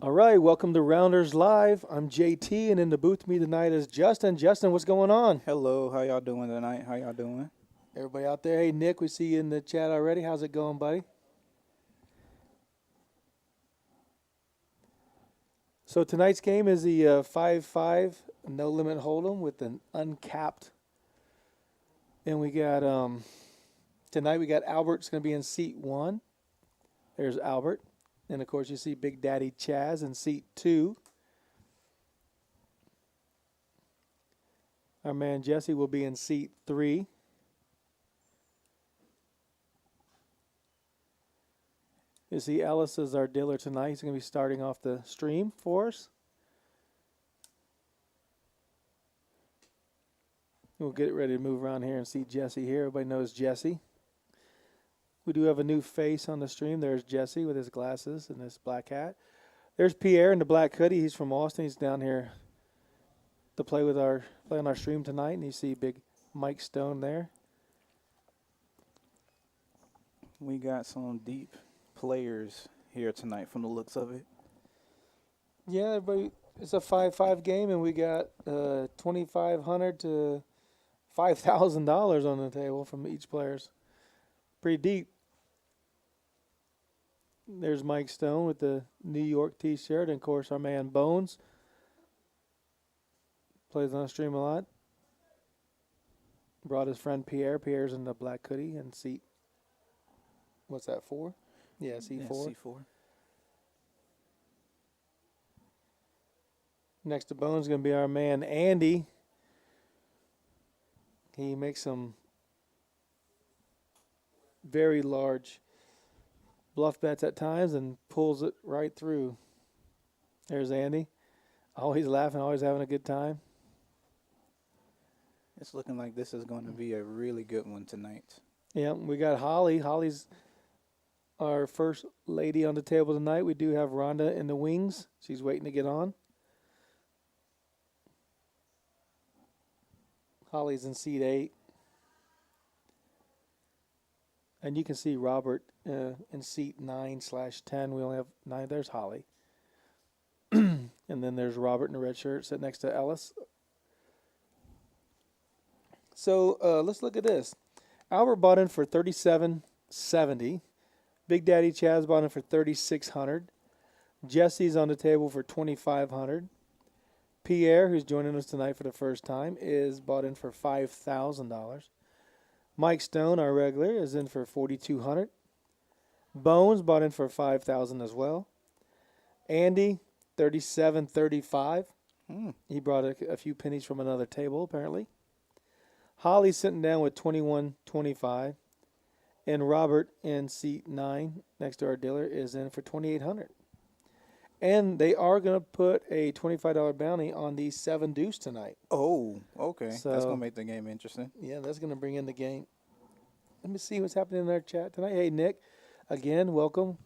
All right, welcome to Rounders Live. I'm JT, and in the booth with me tonight is Justin. Justin, what's going on? Hello, how y'all doing tonight? How y'all doing? Everybody out there? Hey, Nick, we see you in the chat already. How's it going, buddy? So tonight's game is the 5-5 no limit hold'em with an uncapped, and we got tonight we got Albert's going to be in seat 1. There's Albert, and of course you see Big Daddy Chaz in seat 2. Our man Jesse will be in seat 3. You see Ellis is our dealer tonight. He's going to be starting off the stream for us. We'll get it ready to move around here and see Jesse here. Everybody knows Jesse. We do have a new face on the stream. There's Jesse with his glasses and his black hat. There's Pierre in the black hoodie. He's from Austin. He's down here to play on our stream tonight. And you see big Mike Stone there. We got some deep players here tonight from the looks of it. Yeah, everybody. It's a 5-5 game, and we got $2,500 to $5,000 on the table from each player's. Pretty deep. There's Mike Stone with the New York T-shirt, and of course our man Bones plays on the stream a lot. Brought his friend Pierre. Pierre's in the black hoodie and seat. What's that, 4? Yeah, seat 4. C4. Next to Bones is going to be our man Andy. He makes some very large bluff bets at times and pulls it right through. There's Andy. Always laughing, always having a good time. It's looking like this is going to be a really good one tonight. Yeah, we got Holly. Holly's our first lady on the table tonight. We do have Rhonda in the wings. She's waiting to get on. Holly's in seat 8. And you can see Robert in seat 9/10. We only have 9. There's Holly. And then there's Robert in the red shirt sitting next to Ellis. So let's look at this. Albert bought in for $37.70. Big Daddy Chaz bought in for $3,600. Jesse's on the table for $2,500. Pierre, who's joining us tonight for the first time, is bought in for $5,000. Mike Stone, our regular, is in for $4,200. Bones bought in for $5,000 as well. Andy, $37.35. He brought a few pennies from another table, apparently. Holly's sitting down with $21.25. And Robert in seat 9, next to our dealer, is in for $2,800. And they are going to put a $25 bounty on the 7 deuce tonight. Oh, okay. So, that's going to make the game interesting. Yeah, that's going to bring in the game. Let me see what's happening in our chat tonight. Hey, Nick, again, welcome.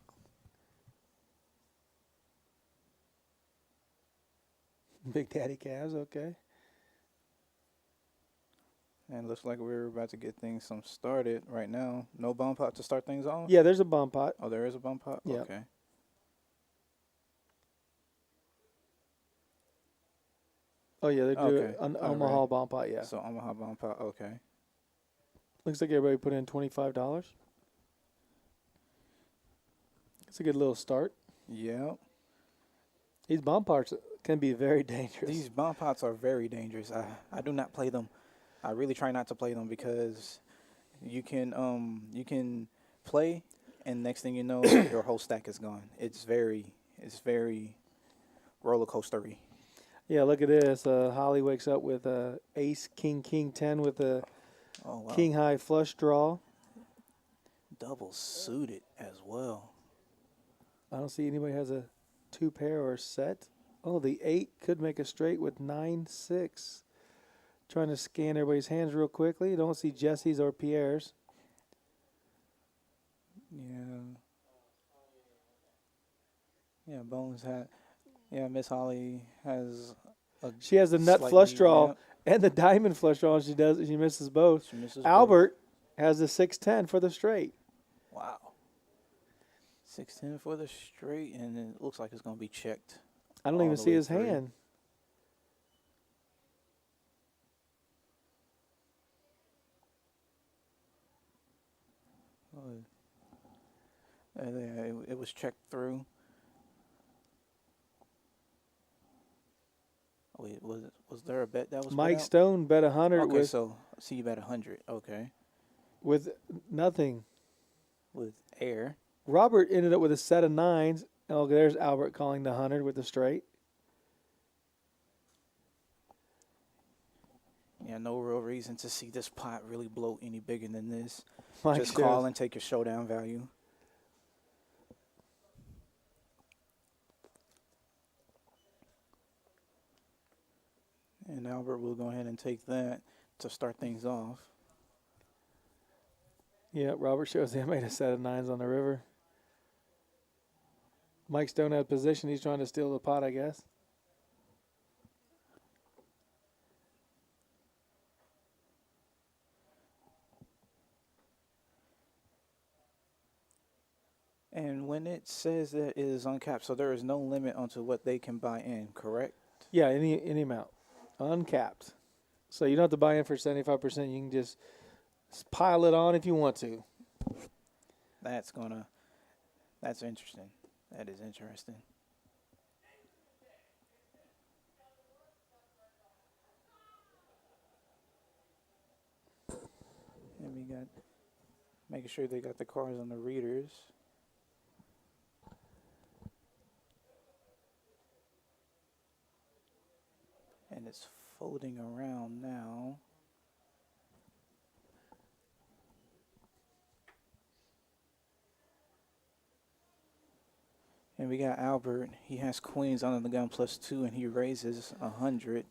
Big Daddy Cavs, okay. And it looks like we're about to get things started right now. No bomb pot to start things off? Yeah, there's a bomb pot. Oh, there is a bomb pot? Yeah. Okay. Oh, yeah, they do Okay. an All Omaha right. bomb pot, yeah. So Omaha bomb pot, okay. Looks like everybody put in $25. It's a good little start. Yeah. These bomb pots can be very dangerous. These bomb pots are very dangerous. I do not play them. I really try not to play them because you can play and next thing you know your whole stack is gone. It's very roller coastery. Yeah, look at this. Holly wakes up with ace, king, king, 10 with a king high flush draw. Double suited as well. I don't see anybody has a 2 pair or a set. Oh, the 8 could make a straight with 9-6. Trying to scan everybody's hands real quickly. Don't see Jesse's or Pierre's. Yeah. Yeah, Bones had. Yeah, Miss Holly has. She has the nut flush draw and the diamond flush draw. She misses both. She misses Albert has the 6-10 for the straight. Wow. 6-10 for the straight, and it looks like it's going to be checked. I don't all even the see way his through. hand. It was checked through. Wait, was there a bet that was Mike put out? Stone bet 100 Okay, so see you bet 100. Okay, with nothing. with air. Robert ended up with a set of 9s. Oh, there's Albert calling the 100 with the straight. Yeah, no real reason to see this pot really blow any bigger than this. Mike Just shows. call and take your showdown value. And Albert will go ahead and take that to start things off. Yeah, Robert shows him made a set of 9s on the river. Mike Stone had position. He's trying to steal the pot, I guess. And when it says that it is uncapped, so there is no limit onto what they can buy in, correct? Yeah, any amount. Uncapped. So you don't have to buy in for 75%. You can just pile it on if you want to. That's interesting. That is interesting. And we got making sure they got the cards on the readers. And it's folding around now. And we got Albert. He has queens under the gun +2, and he raises 100.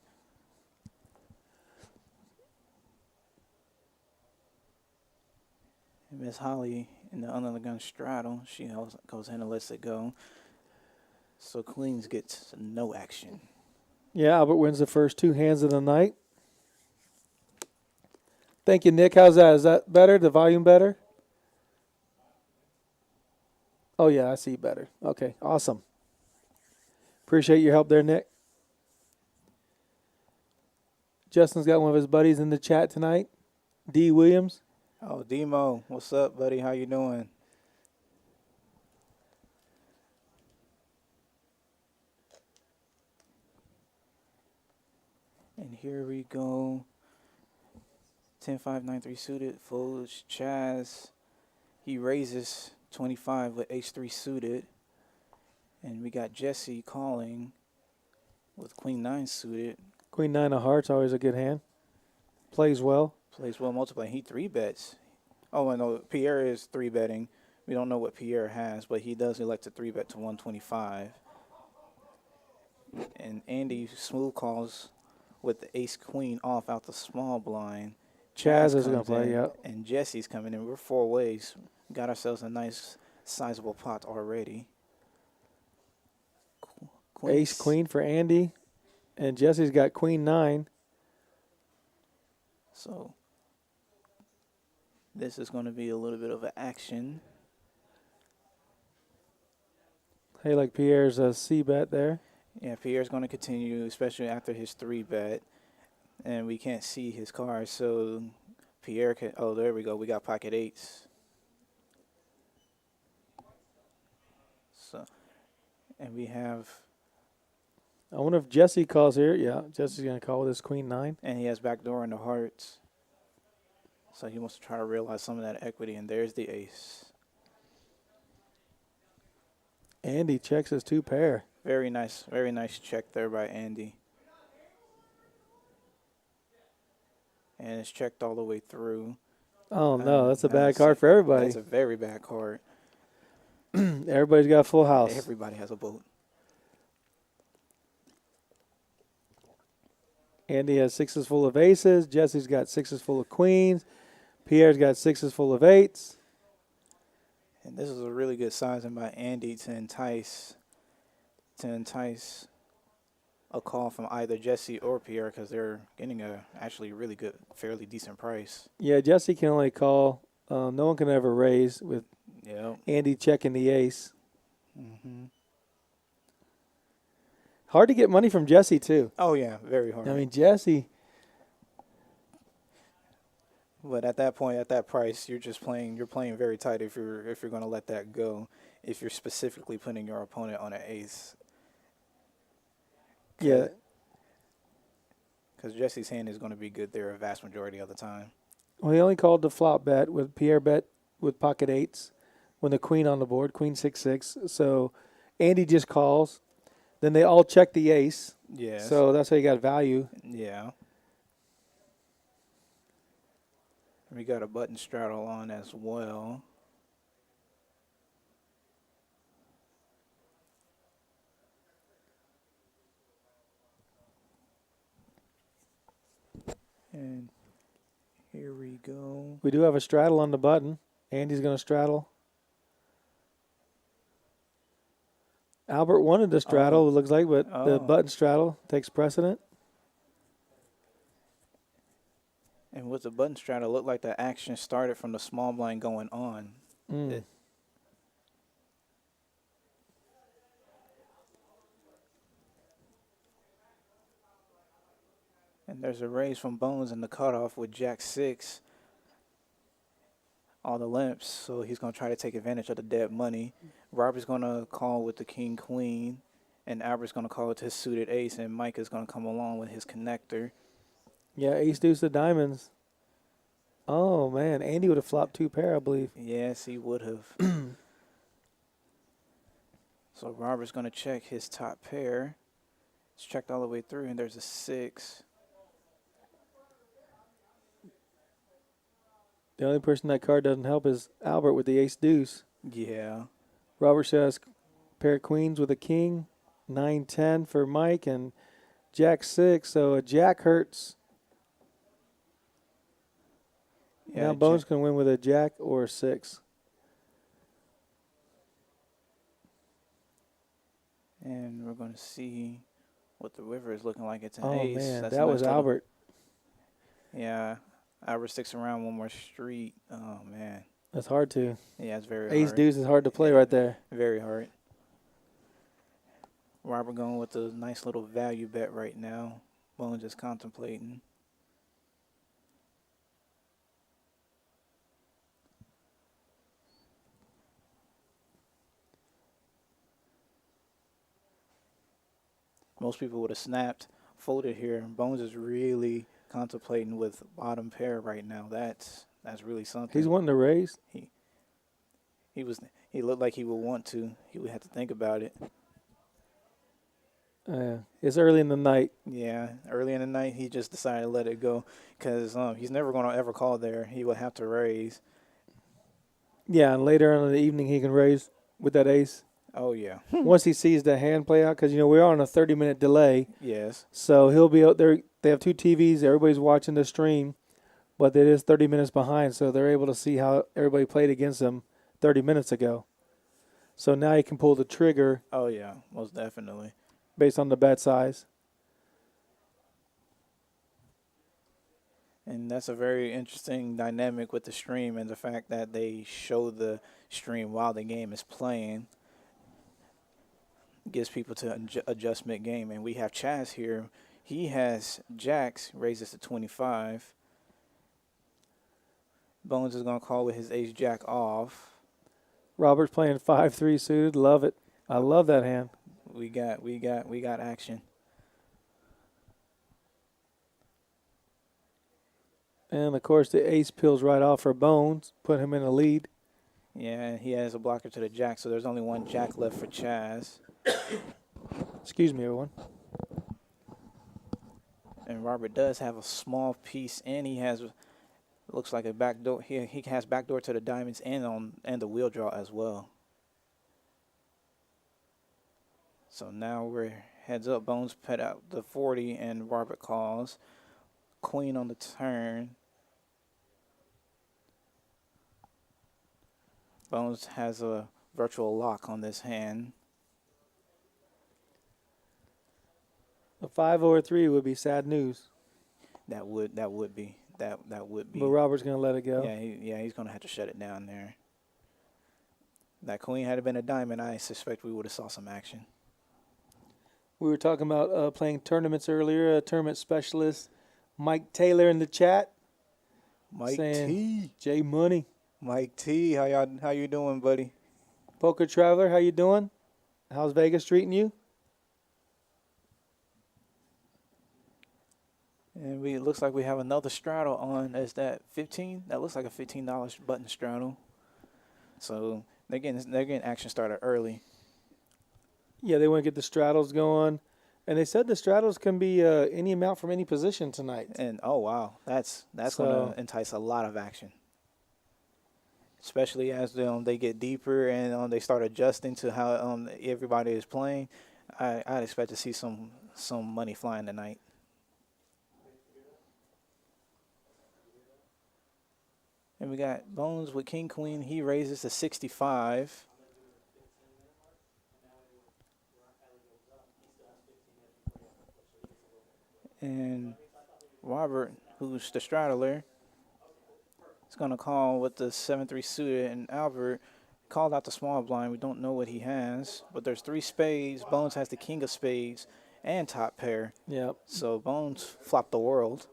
And Miss Holly in the under the gun straddle, she goes in and lets it go. So queens gets no action. Yeah, Albert wins the first 2 hands of the night. Thank you, Nick. How's that? Is that better? The volume better? Oh, yeah, I see better. Okay, awesome. Appreciate your help there, Nick. Justin's got one of his buddies in the chat tonight, D. Williams. Oh, Demo, what's up, buddy? How you doing? And here we go. 10-5, 9-3 suited, folds, Chaz. He raises 25 with H3 suited. And we got Jesse calling with Queen 9 suited. Queen 9 of hearts, always a good hand. Plays well. Plays well multiply. He 3-bets. Oh, I know Pierre is 3-betting. We don't know what Pierre has, but he does elect to 3-bet to 125. And Andy smooth calls with the ace queen off out the small blind. Chaz is going to comes play, in, yeah. And Jesse's coming in. We're 4 ways. Got ourselves a nice sizable pot already. Ace queen for Andy. And Jesse's got Queen 9. So this is going to be a little bit of an action. Hey, like Pierre's a C bet there. Yeah, Pierre's going to continue, especially after his 3-bet. And we can't see his cards, so Pierre can. Oh, there we go. We got pocket 8s. So, and we have. I wonder if Jesse calls here. Yeah, Jesse's going to call with his Queen 9. And he has backdoor in the hearts. So he wants to try to realize some of that equity, and there's the ace. Andy checks his 2 pair. Very nice check there by Andy. And it's checked all the way through. Oh, no, that's a bad card for everybody. That's a very bad card. Everybody's got a full house. Everybody has a boat. Andy has 6s full of aces. Jesse's got 6s full of queens. Pierre's got 6s full of 8s. And this is a really good sizing by Andy to entice a call from either Jesse or Pierre, because they're getting a actually really good, fairly decent price. Yeah, Jesse can only call. No one can ever raise with Yep. Andy checking the ace. Hmm. Hard to get money from Jesse too. Oh yeah, very hard. I mean, Jesse. But at that point, at that price, you're just playing. You're playing very tight if you're going to let that go. If you're specifically putting your opponent on an ace, Yeah. because Jesse's hand is going to be good there a vast majority of the time. Well, he only called the flop bet with Pierre bet with pocket eights when the queen on the board, queen 6-6. So Andy just calls. Then they all check the ace. Yes. So that's how you got value. Yeah. We got a button straddle on as well. And here we go. We do have a straddle on the button. Andy's going to straddle. Albert wanted the straddle, it looks like, but the button straddle takes precedent. And with the button straddle, it looked like the action started from the small blind going on. Mm. And there's a raise from Bones in the cutoff with Jack 6 on the limps, so he's going to try to take advantage of the dead money. Robert's going to call with the king queen, and Albert's going to call with his suited ace, and Mike is going to come along with his connector. Yeah, ace deuce of diamonds. Oh, man. Andy would have flopped 2 pair, I believe. Yes, he would have. So Robert's going to check his top pair. It's checked all the way through, and there's a 6. The only person that card doesn't help is Albert with the ace deuce. Yeah. Robert says pair of queens with a king, 9-10 for Mike, and Jack 6. So a Jack hurts. Yeah, Now Bones can win with a Jack or a 6. And we're going to see what the river is looking like. It's an Oh, ace. man, That's a that nice was little- Albert. Yeah. Albert sticks around one more street. Oh, man. That's hard to. Yeah, it's very Ace hard. deuce is hard to play right there. Very hard. Robert going with a nice little value bet right now. Bones is contemplating. Most people would have snapped, folded here. Bones is really contemplating with bottom pair right now. That's really something. He's wanting to raise. He looked like he would want to. He would have to think about it. It's early in the night. Yeah, early in the night, he just decided to let it go because he's never going to ever call there. He would have to raise. Yeah, and later on in the evening he can raise with that ace. Oh, yeah. Once he sees the hand play out, because, we're on a 30-minute delay. Yes. So he'll be out there. They have 2 TVs. Everybody's watching the stream, but it is 30 minutes behind, so they're able to see how everybody played against them 30 minutes ago. So now he can pull the trigger. Oh, yeah, most definitely. Based on the bet size. And that's a very interesting dynamic with the stream and the fact that they show the stream while the game is playing. Gives people to adjust mid-game. And we have Chaz here. He has Jacks, raises to 25. Bones is going to call with his ace-jack off. Robert's playing 5-3 suited. Love it. I love that hand. We got action. And, of course, the ace peels right off for Bones. Put him in the lead. Yeah, he has a blocker to the jack, so there's only one jack left for Chaz. Excuse me, everyone. And Robert does have a small piece, and he has, looks like a backdoor. He has backdoor to the diamonds and the wheel draw as well. So now we're heads up. Bones put out the 40, and Robert calls. Queen on the turn. Bones has a virtual lock on this hand. A 5 over 3 would be sad news. That would be. But Robert's going to let it go. Yeah, he's going to have to shut it down there. That queen had it been a diamond, I suspect we would have saw some action. We were talking about playing tournaments earlier. A tournament specialist, Mike Taylor, in the chat Mike saying, T. "J Money, Mike T. How you doing, buddy? Poker Traveler, how you doing? How's Vegas treating you?" And it looks like we have another straddle on. Is that 15? That looks like a $15 button straddle. So they're getting action started early. Yeah, they want to get the straddles going, and they said the straddles can be any amount from any position tonight. And oh wow, that's gonna entice a lot of action, especially as they get deeper and they start adjusting to how everybody is playing. I'd expect to see some money flying tonight. And we got Bones with King Queen. He raises to 65. And Robert, who's the straddler, is going to call with the 7-3 suited. And Albert called out the small blind. We don't know what he has. But there's 3 spades. Bones has the king of spades and top pair. Yep. So Bones flopped the world.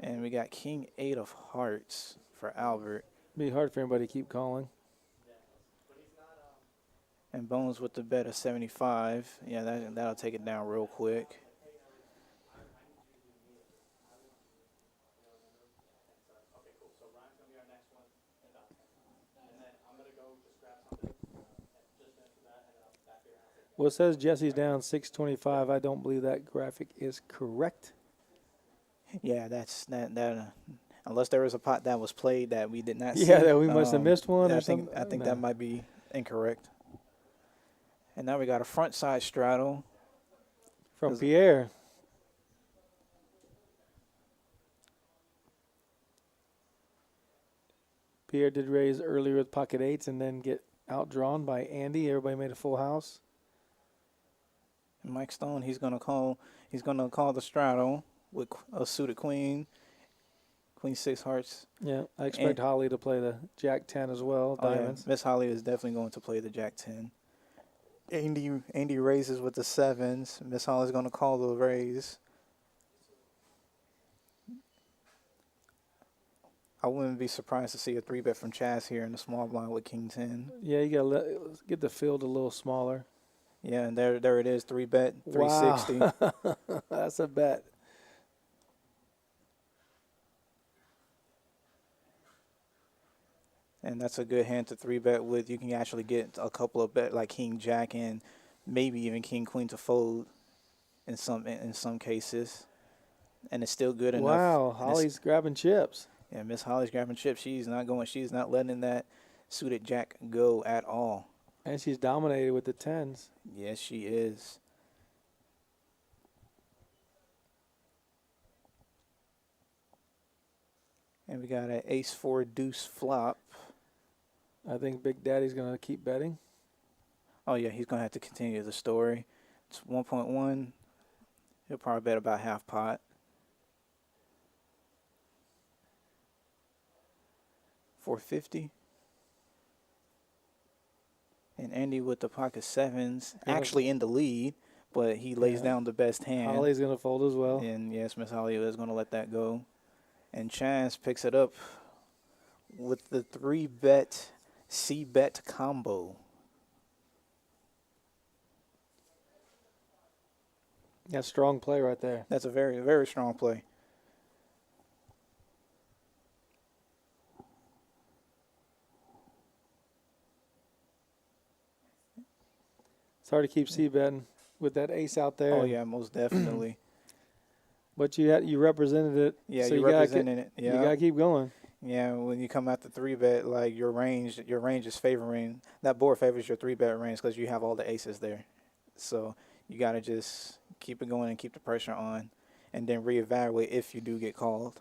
And we got king 8 of hearts for Albert. Be hard for anybody to keep calling. And Bones with the bet of 75. Yeah, that'll take it down real quick. Well, it says Jesse's down 625. I don't believe that graphic is correct. Yeah, that's that. Unless there was a pot that was played that we did not see. Yeah, that we must have missed one or I think something. I think No. that might be incorrect. And now we got a front side straddle. From Pierre. Pierre did raise earlier with pocket eights and then get outdrawn by Andy. Everybody made a full house. And Mike Stone, he's gonna call the straddle with a suited queen. Queen 6 hearts. Yeah, I expect Holly to play the Jack 10 as well. Diamonds. Yeah. Miss Holly is definitely going to play the Jack 10. Andy raises with the 7s. Miss Holly's going to call the raise. I wouldn't be surprised to see a 3-bet from Chaz here in the small blind with King 10. Yeah, you gotta get the field a little smaller. Yeah, and there it is, 3-bet, 360. Wow. That's a bet. And that's a good hand to 3-bet with. You can actually get a couple of bet like King Jack and maybe even King Queen to fold in some cases. And it's still good enough. Wow, Holly's grabbing chips. Yeah, Miss Holly's grabbing chips. She's not letting that suited Jack go at all. And she's dominated with the 10s. Yes, she is. And we got an ace-4 deuce flop. I think Big Daddy's going to keep betting. Oh, yeah, he's going to have to continue the story. It's 1.1. He'll probably bet about half pot. $450. And Andy with the pocket 7s, actually in the lead, but he lays down the best hand. Holly's going to fold as well. And yes, Miss Holly is going to let that go. And Chance picks it up with the 3-bet C-bet combo. That's strong play right there. That's a very, very strong play. It's hard to keep C-betting with that ace out there. Oh, yeah, most definitely. But you represented it. Yeah, so you represented it. Yeah. You got to keep going. Yeah, when you come out the 3-bet, like your range is favoring, that board favors your 3-bet range because you have all the aces there. So you got to just keep it going and keep the pressure on and then reevaluate if you do get called.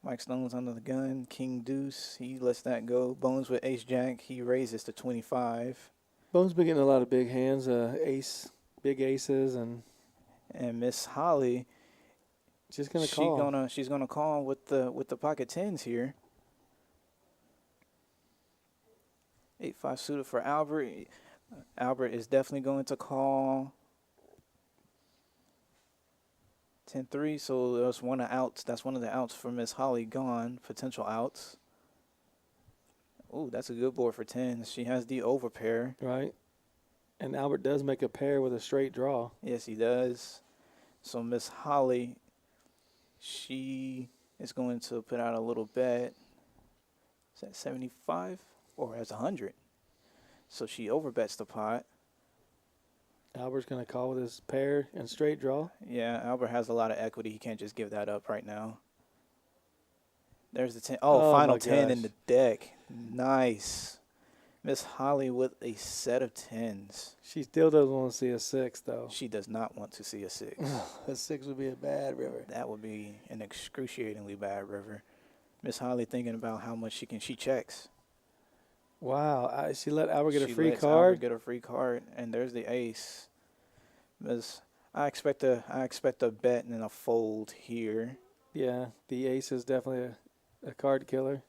Mike Stone's under the gun. King Deuce, he lets that go. Bones with Ace Jack, he raises to 25. Bones been getting a lot of big hands, big aces, and Miss Holly, She's gonna call. She's gonna call with the pocket tens here. 8-5 suited for Albert. Albert is definitely going to call 10-3. So that's one of outs. That's one of the outs for Miss Holly gone. Potential outs. Ooh, that's a good board for tens. She has the overpair. Right. And Albert does make a pair with a straight draw. Yes, he does. So Miss Holly, she is going to put out a little bet. Is that 75 or has 100? So she overbets the pot. Albert's going to call with his pair and straight draw. Yeah, Albert has a lot of equity. He can't just give that up right now. There's the 10. Oh, final 10 in the deck. Nice. Miss Holly with a set of tens. She still doesn't want to see a 6, though. She does not want to see a 6. A 6 would be a bad river. That would be an excruciatingly bad river. Miss Holly thinking about how much she checks. Wow, she let Albert get a She free lets card. Albert get a free card, and there's the ace. I expect a bet and a fold here. Yeah, the ace is definitely a card killer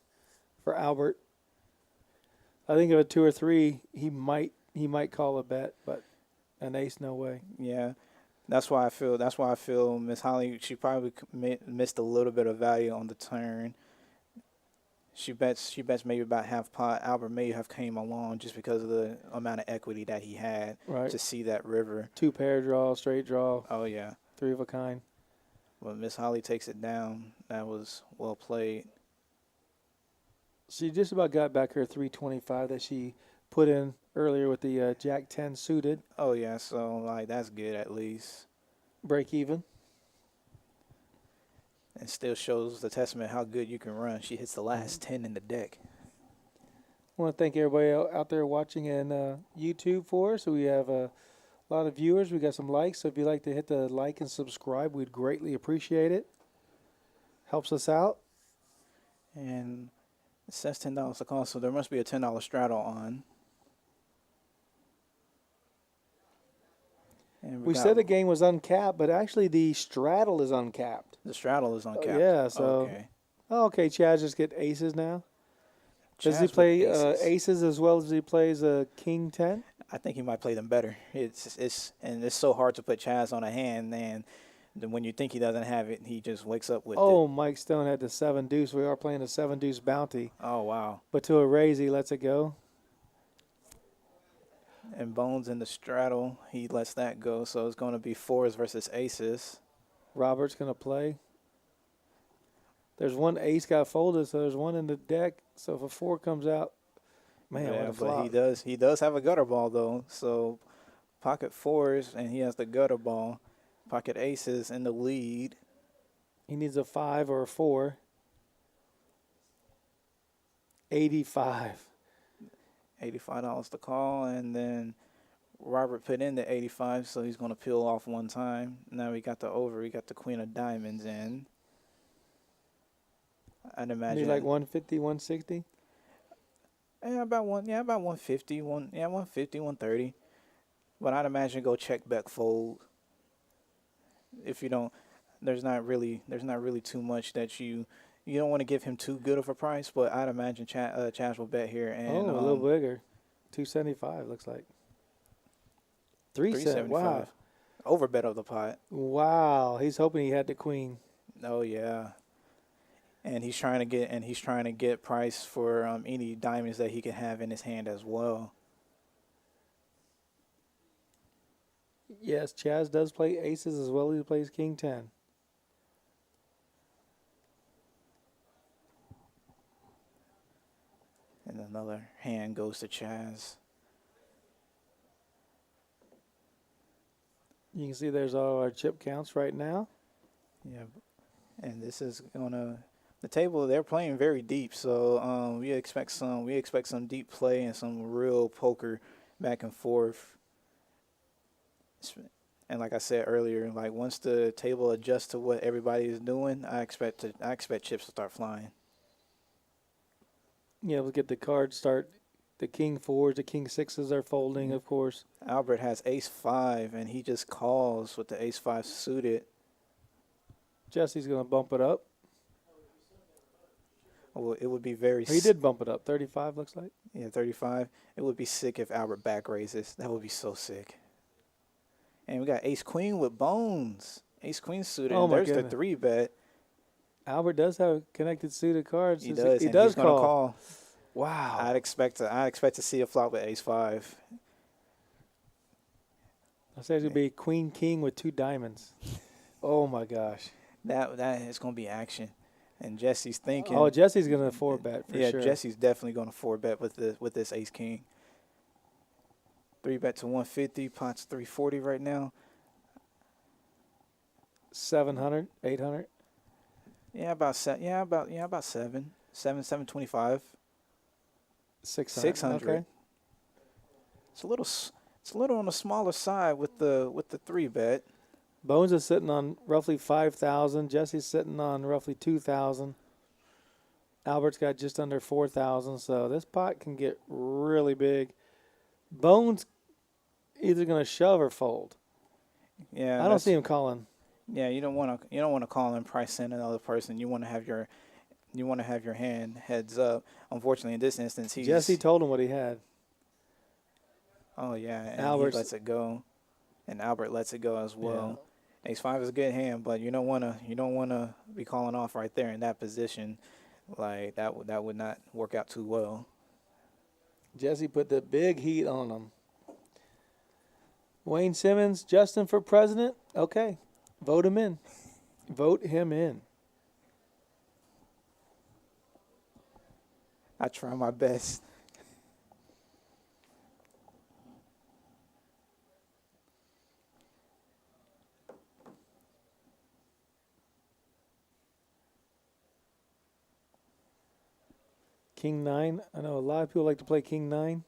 for Albert. I think if a 2 or 3, he might call a bet, but an ace, no way. Yeah, that's why I feel Miss Holly. She probably missed a little bit of value on the turn. She bets maybe about half pot. Albert may have came along just because of the amount of equity that he had to see that river. 2 pair draw, straight draw. Oh yeah, 3 of a kind. But Miss Holly takes it down. That was well played. She just about got back her 325 that she put in earlier with the Jack 10 suited. Oh yeah, so like that's good at least. Break even. And still shows the testament how good you can run. She hits the last 10 in the deck. I want to thank everybody out there watching in YouTube for us. We have a lot of viewers. We got some likes. So if you'd like to hit the like and subscribe, we'd greatly appreciate it. Helps us out. And it says $10 a call, so there must be a $10 straddle on. And We said the game was uncapped, but actually the straddle is uncapped. The straddle is uncapped. Yeah, so. Okay. Oh, okay, Chaz just get aces now. Does he Chaz play with aces as well as he plays king 10? I think he might play them better. It's so hard to put Chaz on a hand, and when you think he doesn't have it, he just wakes up with it. Oh, Mike Stone had the 7 deuce. We are playing a 7 deuce bounty. Oh, wow. But to a raise, he lets it go. And Bones in the straddle, he lets that go. So it's going to be 4s versus aces. Robert's going to play. There's one ace got folded, so there's one in the deck. So if a 4 comes out, man, what a flop. But he does have a gutter ball, though. So pocket 4s, and he has the gutter ball. Pocket aces in the lead. He needs a 5 or a 4. 85. $85 to call, and then Robert put in the 85, so he's going to peel off one time. Now we got the over. We got the queen of diamonds in. I'd imagine. Maybe like 150, 160? Yeah, about 150, 150, 130. But I'd imagine go check back fold. If you don't, there's not really too much that you don't want to give him too good of a price, but I'd imagine Chaz will bet here. And, a little bigger. 275 looks like. 375. Wow. Over bet of the pot. Wow. He's hoping he had the queen. Oh yeah. And he's trying to get price for any diamonds that he can have in his hand as well. Yes, Chaz does play aces as well as he plays king 10. And another hand goes to Chaz. You can see there's all our chip counts right now. Yeah, and this is the table. They're playing very deep, so we expect some deep play and some real poker back and forth. And like I said earlier, like once the table adjusts to what everybody is doing, I expect chips to start flying. Yeah, we'll get the cards start. The king 4s, the king 6s are folding, of course. Albert has ace 5, and he just calls with the ace 5 suited. Jesse's going to bump it up. Well, it would be very. He did bump it up. 35 looks like. Yeah, 35. It would be sick if Albert back raises. That would be so sick. And we got Ace Queen with Bones. Ace Queen suited. Oh, And my there's goodness. the 3-bet. Albert does have a connected suit of cards. He does. He and does he's gonna call. Wow. I'd expect to see a flop with Ace 5. I say it's going to be Queen King with 2 diamonds. Oh, my gosh. That is gonna be action. And Jesse's thinking. Oh, Jesse's going to 4-bet for sure. Yeah, Jesse's definitely gonna 4-bet with this Ace King. 3-bet to 150. Pot's 340 right now. 700, 800. Yeah, about 7. 725. 600. 600. Okay. It's a little on the smaller side with the 3-bet. Bones is sitting on roughly 5,000. Jesse's sitting on roughly 2,000. Albert's got just under 4,000. So this pot can get really big. Bones either going to shove or fold. Yeah, I don't see him calling. Yeah, you don't want to call and price in another person. You want to have your hand heads up. Unfortunately, in this instance, Jesse told him what he had. Oh yeah, and Albert's, he lets it go, and Albert lets it go as well. Yeah. Ace 5 is a good hand, but you don't wanna be calling off right there in that position. Like that would not work out too well. Jesse put the big heat on him. Wayne Simmons, Justin for president. Okay, vote him in. Vote him in. I try my best. King 9. I know a lot of people like to play King 9.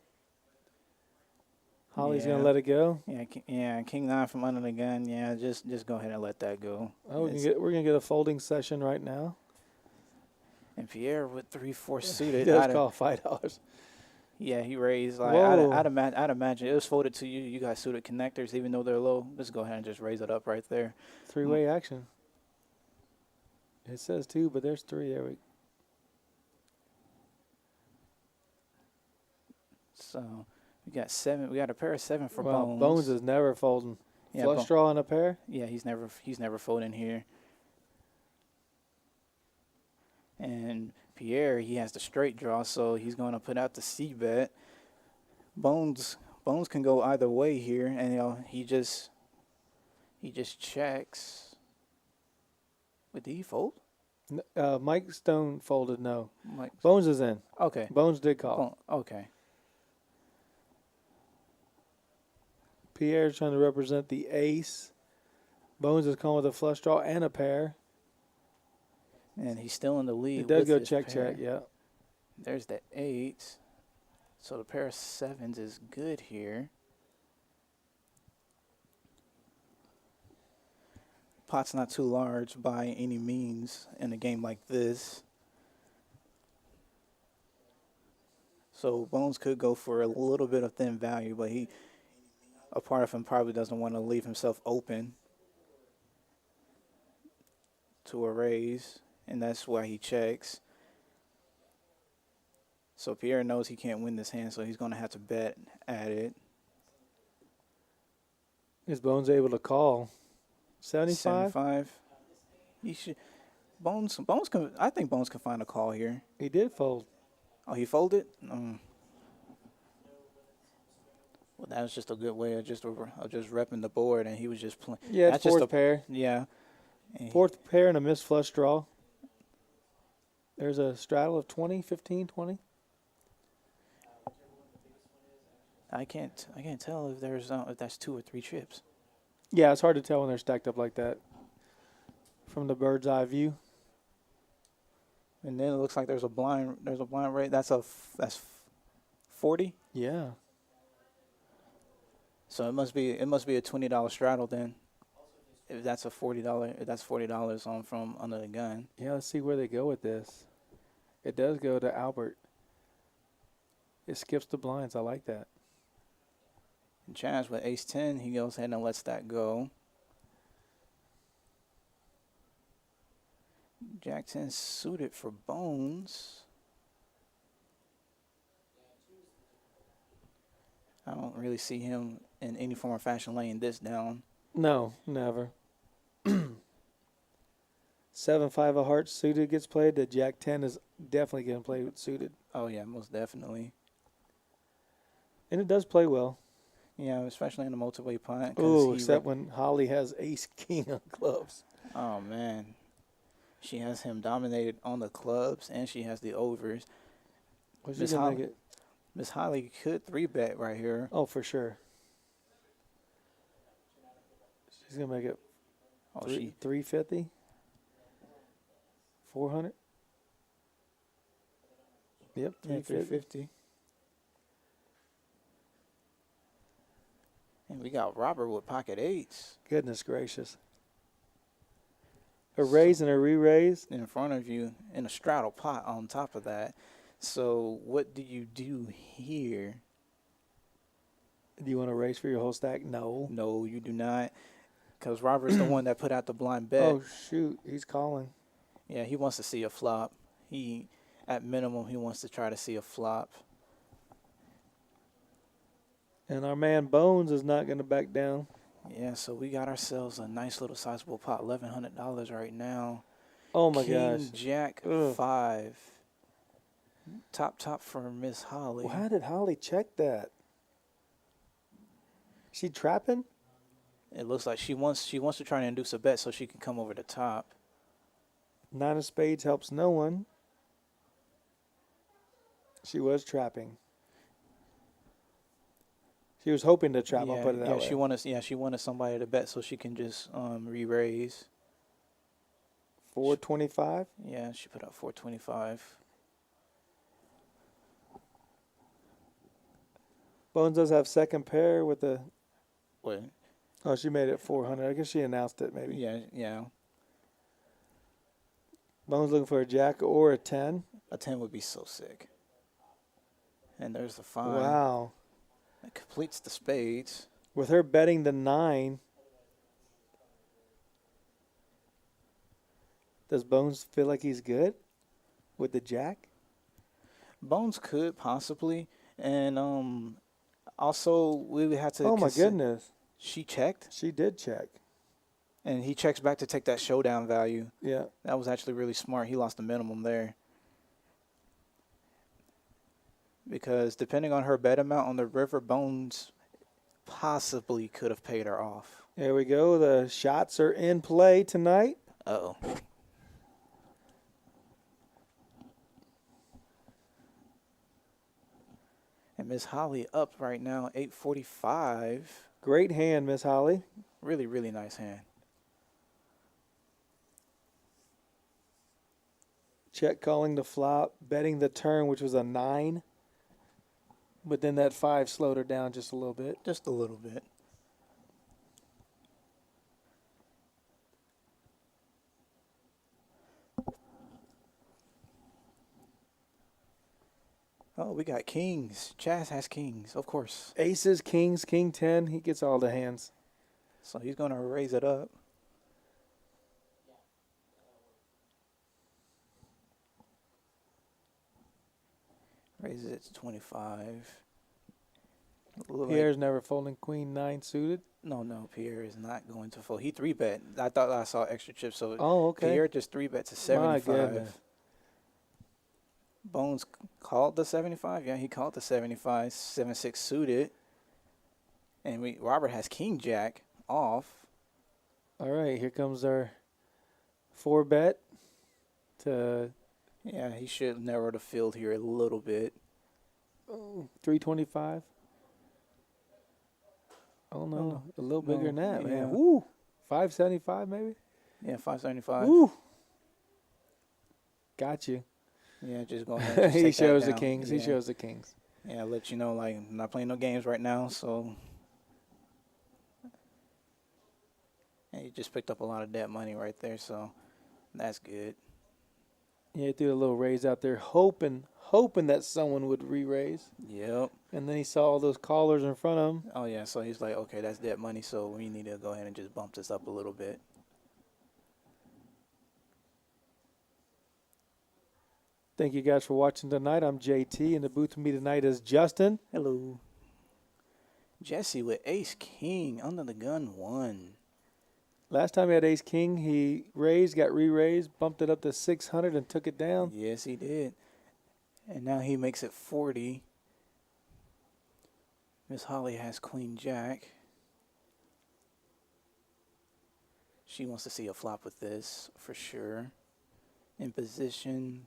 Holly's Yeah. gonna let it go. Yeah, King 9 from under the gun. Yeah, just go ahead and let that go. Oh, we're gonna get a folding session right now. And Pierre with 3-4 He suited. does call $5. Yeah, he raised. Like Whoa. I'd imagine it was folded to you. You guys suited connectors, even though they're low. Just go ahead and just raise it up right there. 3-way action. It says 2, but there's 3. There we. So we got 7. We got a pair of 7 for Well, Bones. Bones is never folding. Yeah, Flush draw on a pair. Yeah, he's never folding here. And Pierre, he has the straight draw, so he's going to put out the C bet. Bones can go either way here, and he just checks. But did he fold? Mike Stone folded. No. Mike. Bones is in. Okay. Bones did call. Okay. Pierre's trying to represent the ace. Bones is calling with a flush draw and a pair. And he's still in the lead. It does with go his check, pair. yeah. There's the 8. So the pair of 7s is good here. Pot's not too large by any means in a game like this. So Bones could go for a little bit of thin value, but a part of him probably doesn't want to leave himself open to a raise, and that's why he checks. So Pierre knows he can't win this hand, so he's going to have to bet at it. Is Bones able to call? 75? 75. He should. Bones can. I think Bones can find a call here. He did fold. Oh, he folded. Well, that was just a good way of just repping the board, and he was just playing. Yeah, That's it's fourth just pair. Yeah. Fourth pair and a missed flush draw. There's a straddle of 20, 15, 20. I can't tell if that's 2 or 3 chips. Yeah, it's hard to tell when they're stacked up like that from the bird's eye view. And then it looks like there's a blind rate. That's 40. Yeah. So it must be a $20 straddle then. If that's $40 on from under the gun. Yeah, let's see where they go with this. It does go to Albert. It skips the blinds. I like that. And Chaz with ace 10, he goes ahead and lets that go. Jack 10 suited for Bones. I don't really see him in any form or fashion laying this down. No, never. 7-5 of hearts suited gets played. The Jack 10 is definitely going to play with suited. Oh, yeah, most definitely. And it does play well. Yeah, especially in the multi-way punt. Oh, except when Holly has ace king on clubs. Oh, man. She has him dominated on the clubs, and she has the overs. What's she going to make it? Miss Holly could 3-bet right here. Oh, for sure. She's going to make it 350? 400? Yep, 350. And we got Robert with pocket eights. Goodness gracious. A raise and a re-raise. In front of you in a straddle pot on top of that. So what do you do here? Do you want to raise for your whole stack? No. No, you do not. Because Robert's the one that put out the blind bet. Oh, shoot. He's calling. Yeah, he wants to see a flop. At minimum, he wants to try to see a flop. And our man Bones is not going to back down. Yeah, so we got ourselves a nice little sizable pot, $1,100 right now. Oh, my King, gosh. Jack, Ugh. 5. Top for Miss Holly. Well, how did Holly check that? She trapping? It looks like she wants to try to induce a bet so she can come over the top. 9 of spades helps no one. She was trapping. She was hoping to trap. I'll put it that way. She wanted somebody to bet so she can just re-raise. 425. Yeah, she put up 425. Bones does have second pair with the. What? Oh, she made it 400. I guess she announced it maybe. Yeah. Bones looking for a jack or a 10. A 10 would be so sick. And there's the 5. Wow. That completes the spades. With her betting the 9, does Bones feel like he's good with the jack? Bones could possibly. And also we would have to. Oh, my goodness. She checked? She did check. And he checks back to take that showdown value. Yeah. That was actually really smart. He lost the minimum there. Because depending on her bet amount on the river, Bones possibly could have paid her off. There we go. The shots are in play tonight. Uh-oh. And Miss Holly up right now, 845. Great hand, Miss Holly. Really, really nice hand. Check calling the flop, betting the turn, which was a 9. But then that 5 slowed her down just a little bit. Just a little bit. Oh, we got kings. Chaz has kings, of course. Aces, kings, king 10. He gets all the hands. So he's going to raise it up. Raises it to 25. Pierre's never folding queen 9 suited. No, Pierre is not going to fold. He 3-bet. I thought I saw extra chips. So okay. Pierre just 3-bet to 75. My goodness. Bones called the 75. Yeah, he called the 75. 7-6 suited. And Robert has king jack off. All right, here comes our 4-bet to. Yeah, he should narrow the field here a little bit. 325. Oh, no. A little bigger than that, yeah. man. Woo. 575 maybe? Yeah, 575. Woo. Got you. Yeah, just go ahead. And just He take shows that the down. kings. Yeah. He shows the kings. Yeah, let you know, like, I'm not playing no games right now, so. And he just picked up a lot of debt money right there, so that's good. Yeah, he threw a little raise out there, hoping that someone would re-raise. Yep. And then he saw all those callers in front of him. Oh, yeah, so he's like, okay, that's debt money, so we need to go ahead and just bump this up a little bit. Thank you guys for watching tonight. I'm JT. In the booth with me tonight is Justin. Hello. Jesse with Ace King under the gun 1. Last time he had Ace King, he raised, got re-raised, bumped it up to 600 and took it down. Yes, he did. And now he makes it 40. Miss Holly has Queen Jack. She wants to see a flop with this for sure. In position.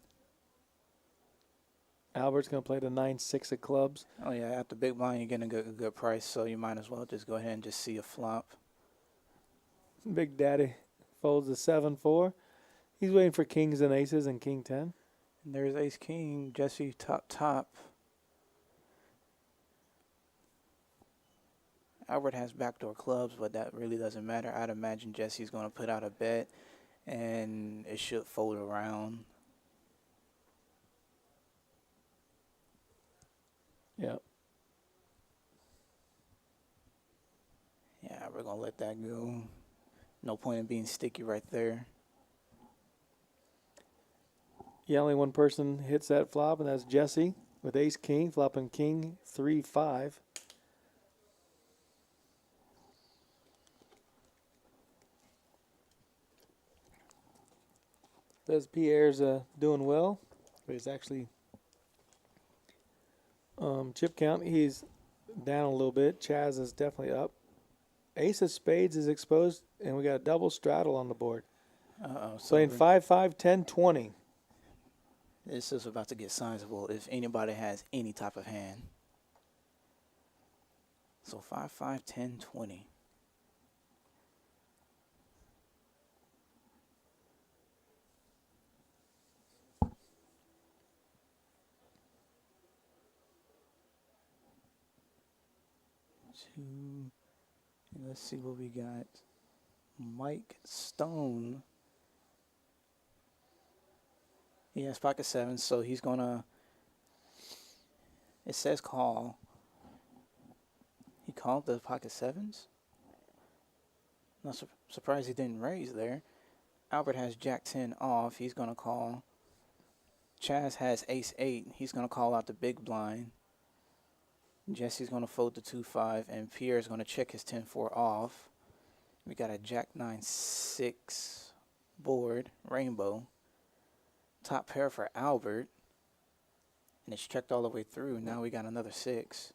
Albert's going to play the 9-6 of clubs. Oh yeah, at the big blind you're getting a good price, so you might as well just go ahead and just see a flop. Big Daddy folds the 7-4. He's waiting for kings and aces and king 10. And there's Ace King, Jesse top. Albert has backdoor clubs, but that really doesn't matter. I'd imagine Jesse's going to put out a bet, and it should fold around. Yeah. Yeah, we're going to let that go. No point in being sticky right there. Yeah, only one person hits that flop, and that's Jesse with Ace King, flopping King 3-5. Says Pierre's doing well, but he's actually chip count. He's down a little bit. Chaz is definitely up. Ace of spades is exposed, and we got a double straddle on the board. Uh-oh. Playing 5-5, 10, 20. This is about to get sizable if anybody has any type of hand. So 5-5, 10, 20. Let's see what we got. Mike Stone. He has pocket 7, so he's gonna. It says call. He called the pocket 7s. Not surprised he didn't raise there. Albert has Jack 10 off. He's gonna call. Chaz has Ace 8. He's gonna call out the big blind. Jesse's going to fold the 2-5, and Pierre's going to check his 10-4 off. We got a Jack 9-6 board, rainbow. Top pair for Albert. And it's checked all the way through. Now we got another 6.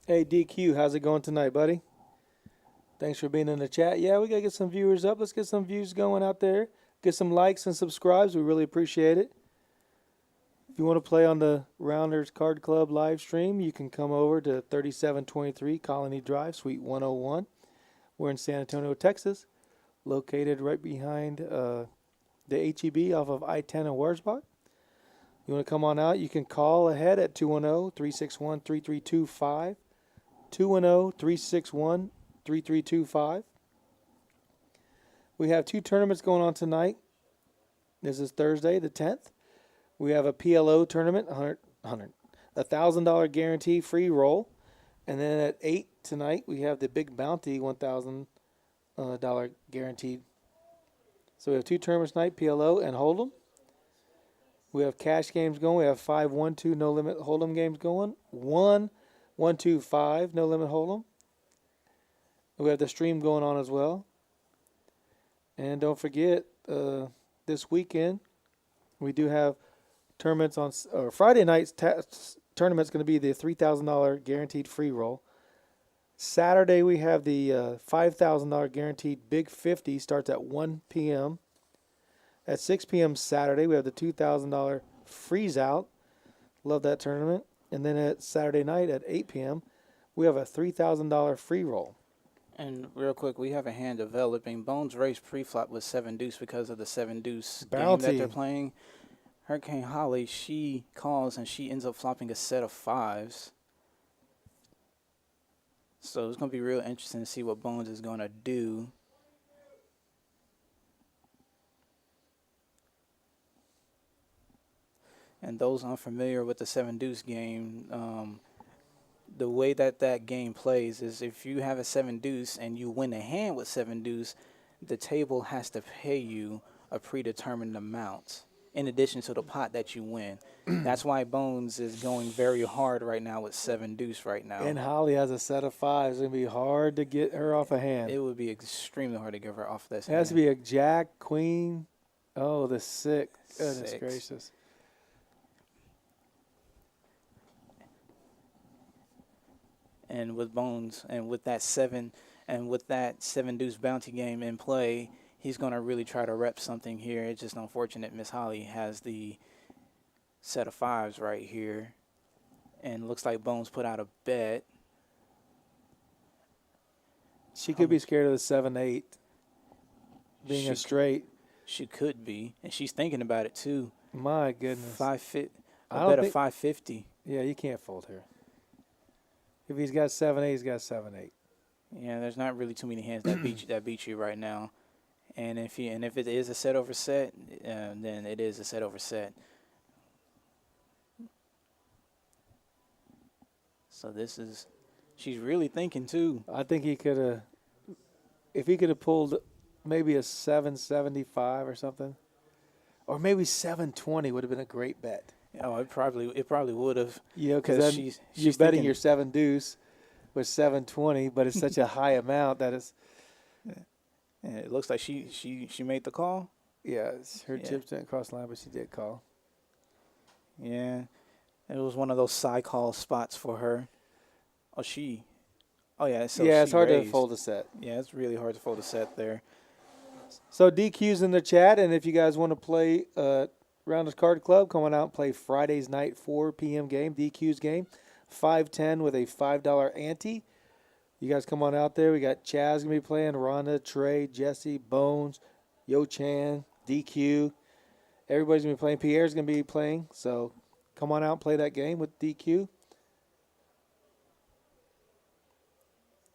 Hey, DQ, how's it going tonight, buddy? Thanks for being in the chat. Yeah, we got to get some viewers up. Let's get some views going out there. Get some likes and subscribes. We really appreciate it. If you want to play on the Rounders Card Club live stream, you can come over to 3723 Colony Drive, Suite 101. We're in San Antonio, Texas, located right behind the HEB off of I-10 and Wurzbach. You want to come on out, you can call ahead at 210-361-3325, 210-361-3325. We have 2 tournaments going on tonight. This is Thursday, the 10th. We have a PLO tournament, $1,000 guarantee free roll. And then at 8 tonight, we have the Big Bounty $1,000 guaranteed. So we have 2 tournaments tonight, PLO and Hold'em. We have cash games going. We have 5-1-2 no limit Hold'em games going. 1-1-2-5 no limit Hold'em. We have the stream going on as well. And don't forget, this weekend, we do have tournaments on Friday night's tournament's going to be the $3,000 guaranteed free roll. Saturday we have the $5,000 guaranteed Big 50 starts at 1 p.m. At 6 p.m. Saturday we have the $2,000 freeze out. Love that tournament. And then at Saturday night at 8 p.m. we have a $3,000 free roll. And real quick, we have a hand developing. Bones raised pre-flop with 7 deuce because of the 7 deuce game that they're playing. Hurricane Holly, she calls and she ends up flopping a set of 5s. So it's going to be real interesting to see what Bones is going to do. And those unfamiliar with the 7 deuce game, the way that game plays is if you have a 7 deuce and you win a hand with 7 deuce, the table has to pay you a predetermined amount in addition to the pot that you win. That's why Bones is going very hard right now with 7 deuce right now. And Holly has a set of 5s. It's going to be hard to get her off a hand. It would be extremely hard to get her off this It has to hand. be a jack, queen. Oh, the 6. Goodness 6. gracious. And with Bones and with that 7 deuce bounty game in play, he's going to really try to rep something here. It's just unfortunate Miss Holly has the set of 5s right here. And looks like Bones put out a bet. She could be scared of the 7-8 being She a straight. She could be. And she's thinking about it too. My goodness. I don't bet a think- 550. Yeah, you can't fold her. If he's got 7-8, he's got 7-8. Yeah, there's not really too many hands that beat you right now. And if it is a set over set, then it is a set over set. So she's really thinking too. I think he could have, if he could have pulled maybe a 775 or something, or maybe 720 would have been a great bet. Oh, it probably would have. You know, because then she's you're betting thinking- your 7 deuce with 720, but it's such a high amount that it's, And it looks like she made the call. yeah, her Yeah. chips didn't cross the line, but she did call. Yeah, it was one of those side call spots for her. Oh yeah, so yeah, it's she hard raised. to fold a set. Yeah, it's really hard to fold a set there. So DQ's in the chat, and if you guys want to play Rounders Card Club, come on out and play Friday's night 4 p.m. game, DQ's game, 5-10 with a $5 ante. You guys come on out there. We got Chaz going to be playing, Rhonda, Trey, Jesse, Bones, Yo Chan, DQ. Everybody's going to be playing. Pierre's going to be playing, so come on out and play that game with DQ.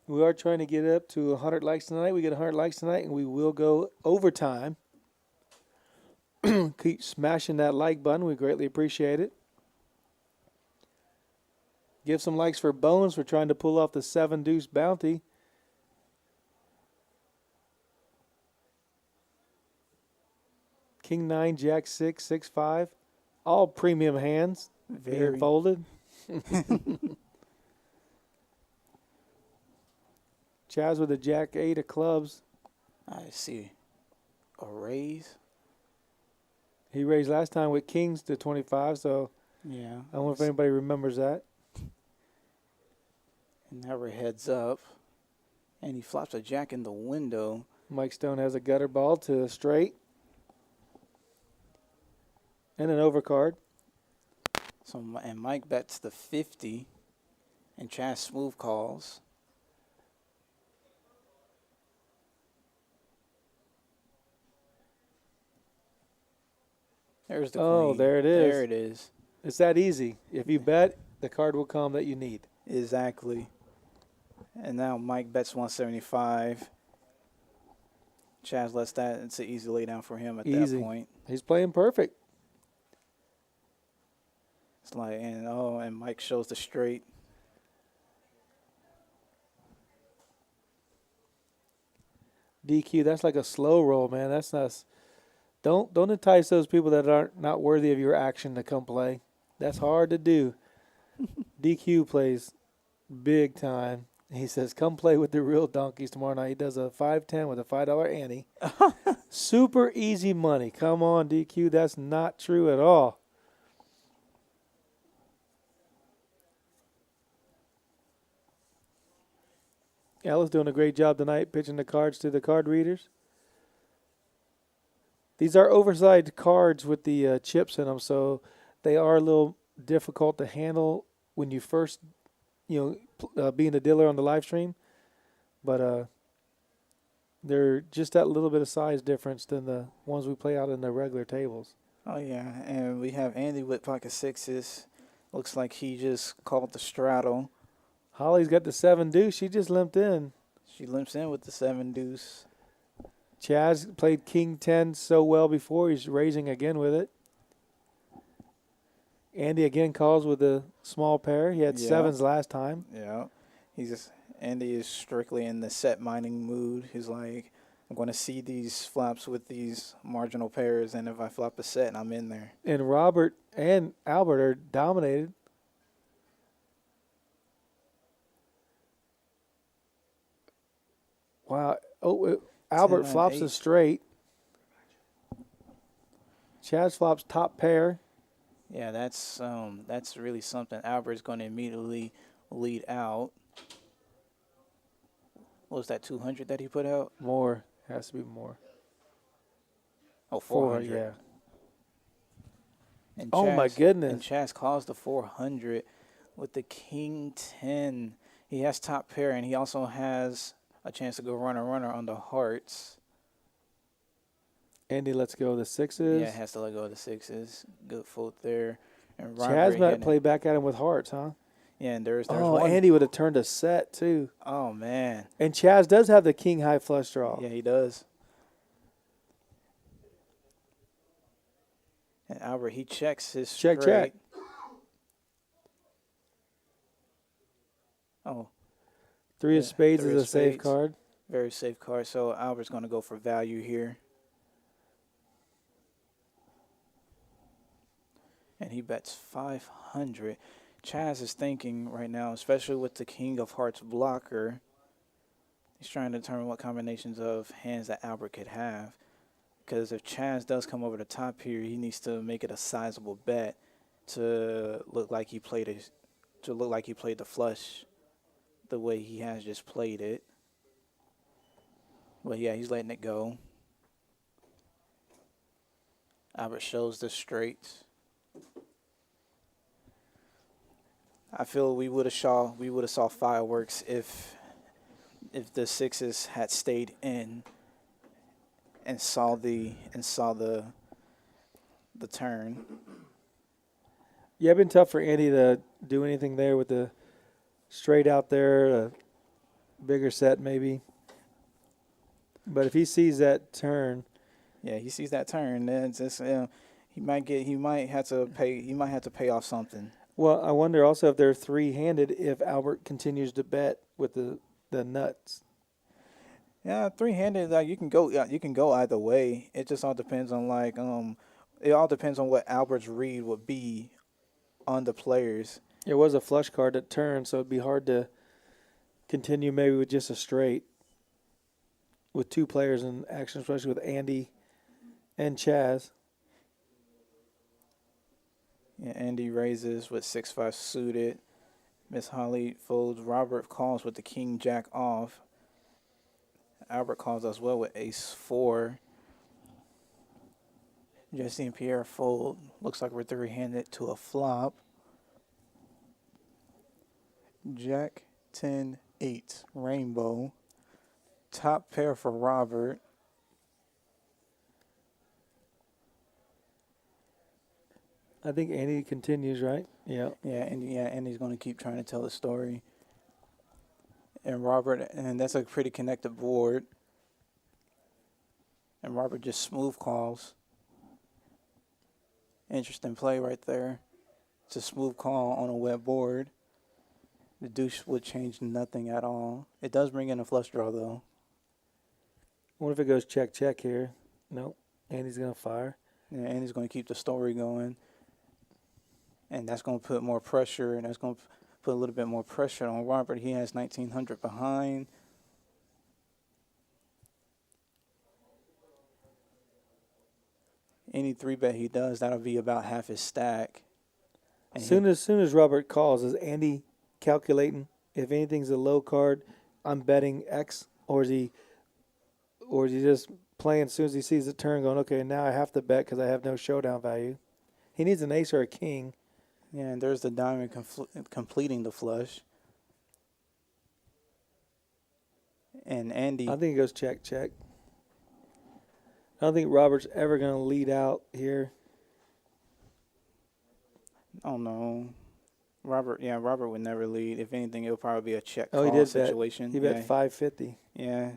We are trying to get up to 100 likes tonight. We get 100 likes tonight, and we will go overtime. Keep smashing that like button. We greatly appreciate it. Give some likes for Bones for trying to pull off the 7 deuce bounty. King 9, Jack 6, 6-5. All premium hands being Very. folded. Chaz with a Jack 8 of clubs. I see a raise. He raised last time with Kings to 25, so Yeah. I wonder if anybody remembers that. And now we're heads up. And he flops a jack in the window. Mike Stone has a gutter ball to a straight. And an overcard. And Mike bets the 50. And Chaz smooth calls. There's the Oh, queen. there it is. There it is. It's that easy. If you bet, the card will come that you need. Exactly. And now Mike bets 175. Chaz lets that. It's an easy lay down for him at Easy. that point. He's playing perfect. It's like, and Mike shows the straight. DQ, that's like a slow roll, man. That's not. Don't entice those people that aren't not worthy of your action to come play. That's hard to do. DQ plays big time. He says, "Come play with the real donkeys tomorrow night." He does a 5-10 with a $5 ante. Super easy money. Come on, DQ. That's not true at all. Ella's doing a great job tonight pitching the cards to the card readers. These are oversized cards with the chips in them, so they are a little difficult to handle when you first, being a dealer on the live stream. But they're just that little bit of size difference than the ones we play out in the regular tables. Oh, yeah. And we have Andy with pocket sixes. Looks like he just called the straddle. Holly's got the 7 deuce. She just limped in. She limps in with the 7 deuce. Chaz played King 10 so well before. He's raising again with it. Andy again calls with a small pair. He had Yeah. 7s last time. Yeah. Andy is strictly in the set mining mood. He's like, I'm going to see these flops with these marginal pairs, and if I flop a set, I'm in there. And Robert and Albert are dominated. Wow. Oh, Albert 10, flops 8. a straight. Chaz flops top pair. Yeah, that's really something. Albert's going to immediately lead out. What was that, 200 that he put out? More. Has to be more. Oh, 400, 400. yeah. And Oh, my goodness. And Chaz calls the 400 with the king 10. He has top pair, and he also has a chance to go runner on the hearts. Andy lets go of the sixes. Yeah, has to let go of the sixes. Good fold there. And Chaz might hitting play back at him with hearts, huh? Yeah, and there's Oh, one. Andy would have turned a set, too. Oh, man. And Chaz does have the king high flush draw. Yeah, he does. And Albert, he checks his Check. straight. Oh. Three of spades three is of a safe spades. card. Very safe card. So Albert's going to go for value here. And he bets 500. Chaz is thinking right now, especially with the king of hearts blocker, he's trying to determine what combinations of hands that Albert could have. Because if Chaz does come over the top here, he needs to make it a sizable bet to look like he played the flush the way he has just played it. But yeah, he's letting it go. Albert shows the straights. I feel we would have saw fireworks if the sixes had stayed in and saw the turn. Yeah, it's been tough for Andy to do anything there with the straight out there, a bigger set maybe. But if he sees that turn, yeah, he sees that turn, then it's just, he might have to pay off something. well, I wonder also if they're three-handed if Albert continues to bet with the nuts. Yeah, three-handed, like you can go either way. It just all depends on what Albert's read would be on the players. It was a flush card that turned, so it'd be hard to continue maybe with just a straight with two players in action, especially with Andy and Chaz. Yeah, Andy raises with 6-5 suited. Miss Holly folds. Robert calls with the king jack off. Albert calls as well with ace 4. Jesse and Pierre fold. Looks like we're three-handed to a flop. Jack 10 8 rainbow. Top pair for Robert. I think Andy continues, right? Yeah. Yeah, Andy's going to keep trying to tell the story. And Robert, and that's a pretty connected board. And Robert just smooth calls. Interesting play right there. It's a smooth call on a wet board. The deuce would change nothing at all. It does bring in a flush draw, though. What if it goes check here? Nope. Andy's going to fire. Yeah, Andy's going to keep the story going. And that's going to put more pressure, and that's going to put a little bit more pressure on Robert. He has 1,900 behind. Any 3-bet he does, that'll be about half his stack. As soon as Robert calls, is Andy calculating if anything's a low card, I'm betting X, or is he just playing as soon as he sees the turn, going, okay, now I have to bet because I have no showdown value. He needs an ace or a king. Yeah, and there's the diamond completing the flush. And Andy, I think it goes check. I don't think Robert's ever going to lead out here. oh no, Robert would never lead. If anything, it'll probably be a check Oh, he call did situation. bet. He bet 550. Yeah,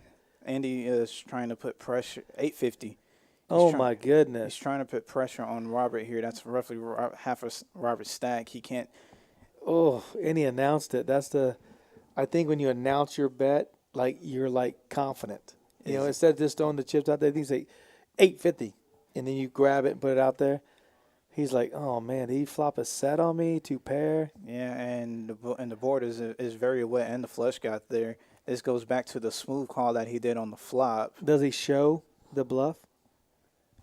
Andy is trying to put pressure. 850. My goodness. He's trying to put pressure on Robert here. That's roughly half of Robert's stack. He can't. Oh, and he announced it. I think when you announce your bet, like you're like confident. You know, instead of just throwing the chips out there, things like 850, and then you grab it and put it out there. He's like, oh man, did he flop a set on me, 2 pair? Yeah, and the board is very wet, and the flush got there. This goes back to the smooth call that he did on the flop. Does he show the bluff?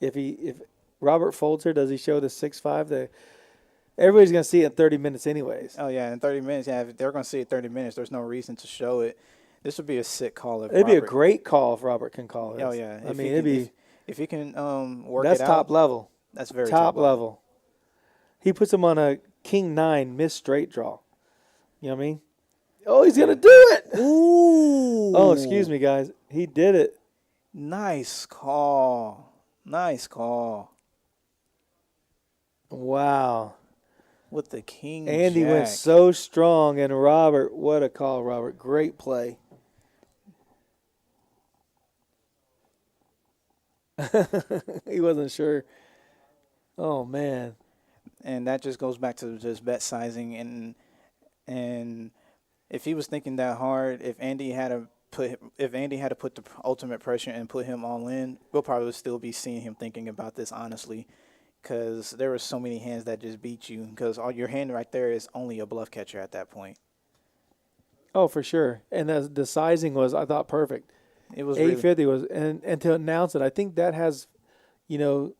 If Robert folds her, does he show the 6-5? Everybody's gonna see it in 30 minutes anyways. Oh yeah, in 30 minutes. Yeah, if they're gonna see it 30 minutes. There's no reason to show it. This would be a sick call if It'd be a Robert- great call if Robert can call it. Oh yeah, I mean, it'd be if he can work that's it out. top level. That's very Top level. He puts him on a king 9 missed straight draw. You know what I mean? Oh, he's gonna do it. Ooh. Oh, excuse me, guys. He did it. Nice call. Nice call. Wow. With the king. Andy jack. went so strong, and Robert, what a call, Robert. Great play. He wasn't sure. Oh, man. And that just goes back to just bet sizing and if he was thinking that hard, if Andy had to put the ultimate pressure and put him all in, we'll probably still be seeing him thinking about this honestly, because there were so many hands that just beat you. Because all your hand right there is only a bluff catcher at that point. Oh, for sure. And the sizing was, I thought, perfect. It was 850 was, and to announce it, I think that has,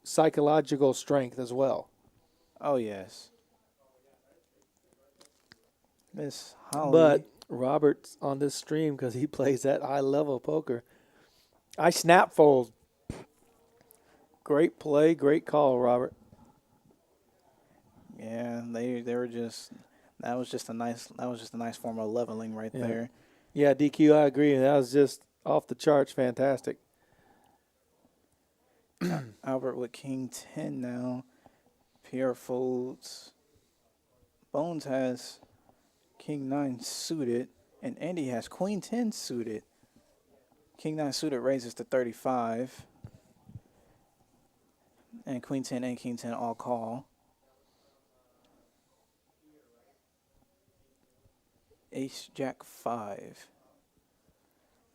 psychological strength as well. Oh yes. Miss Holly. But Robert's on this stream because he plays that high level poker. I snap fold. Great play, great call, Robert. Yeah, they were just that was just a nice form of leveling right there. Yeah, DQ, I agree. That was just off the charts, fantastic. Albert with king 10 now. Pierre folds. Bones has king 9 suited, and Andy has queen 10 suited. King 9 suited raises to 35. And queen 10 and king 10 all call. Ace jack 5.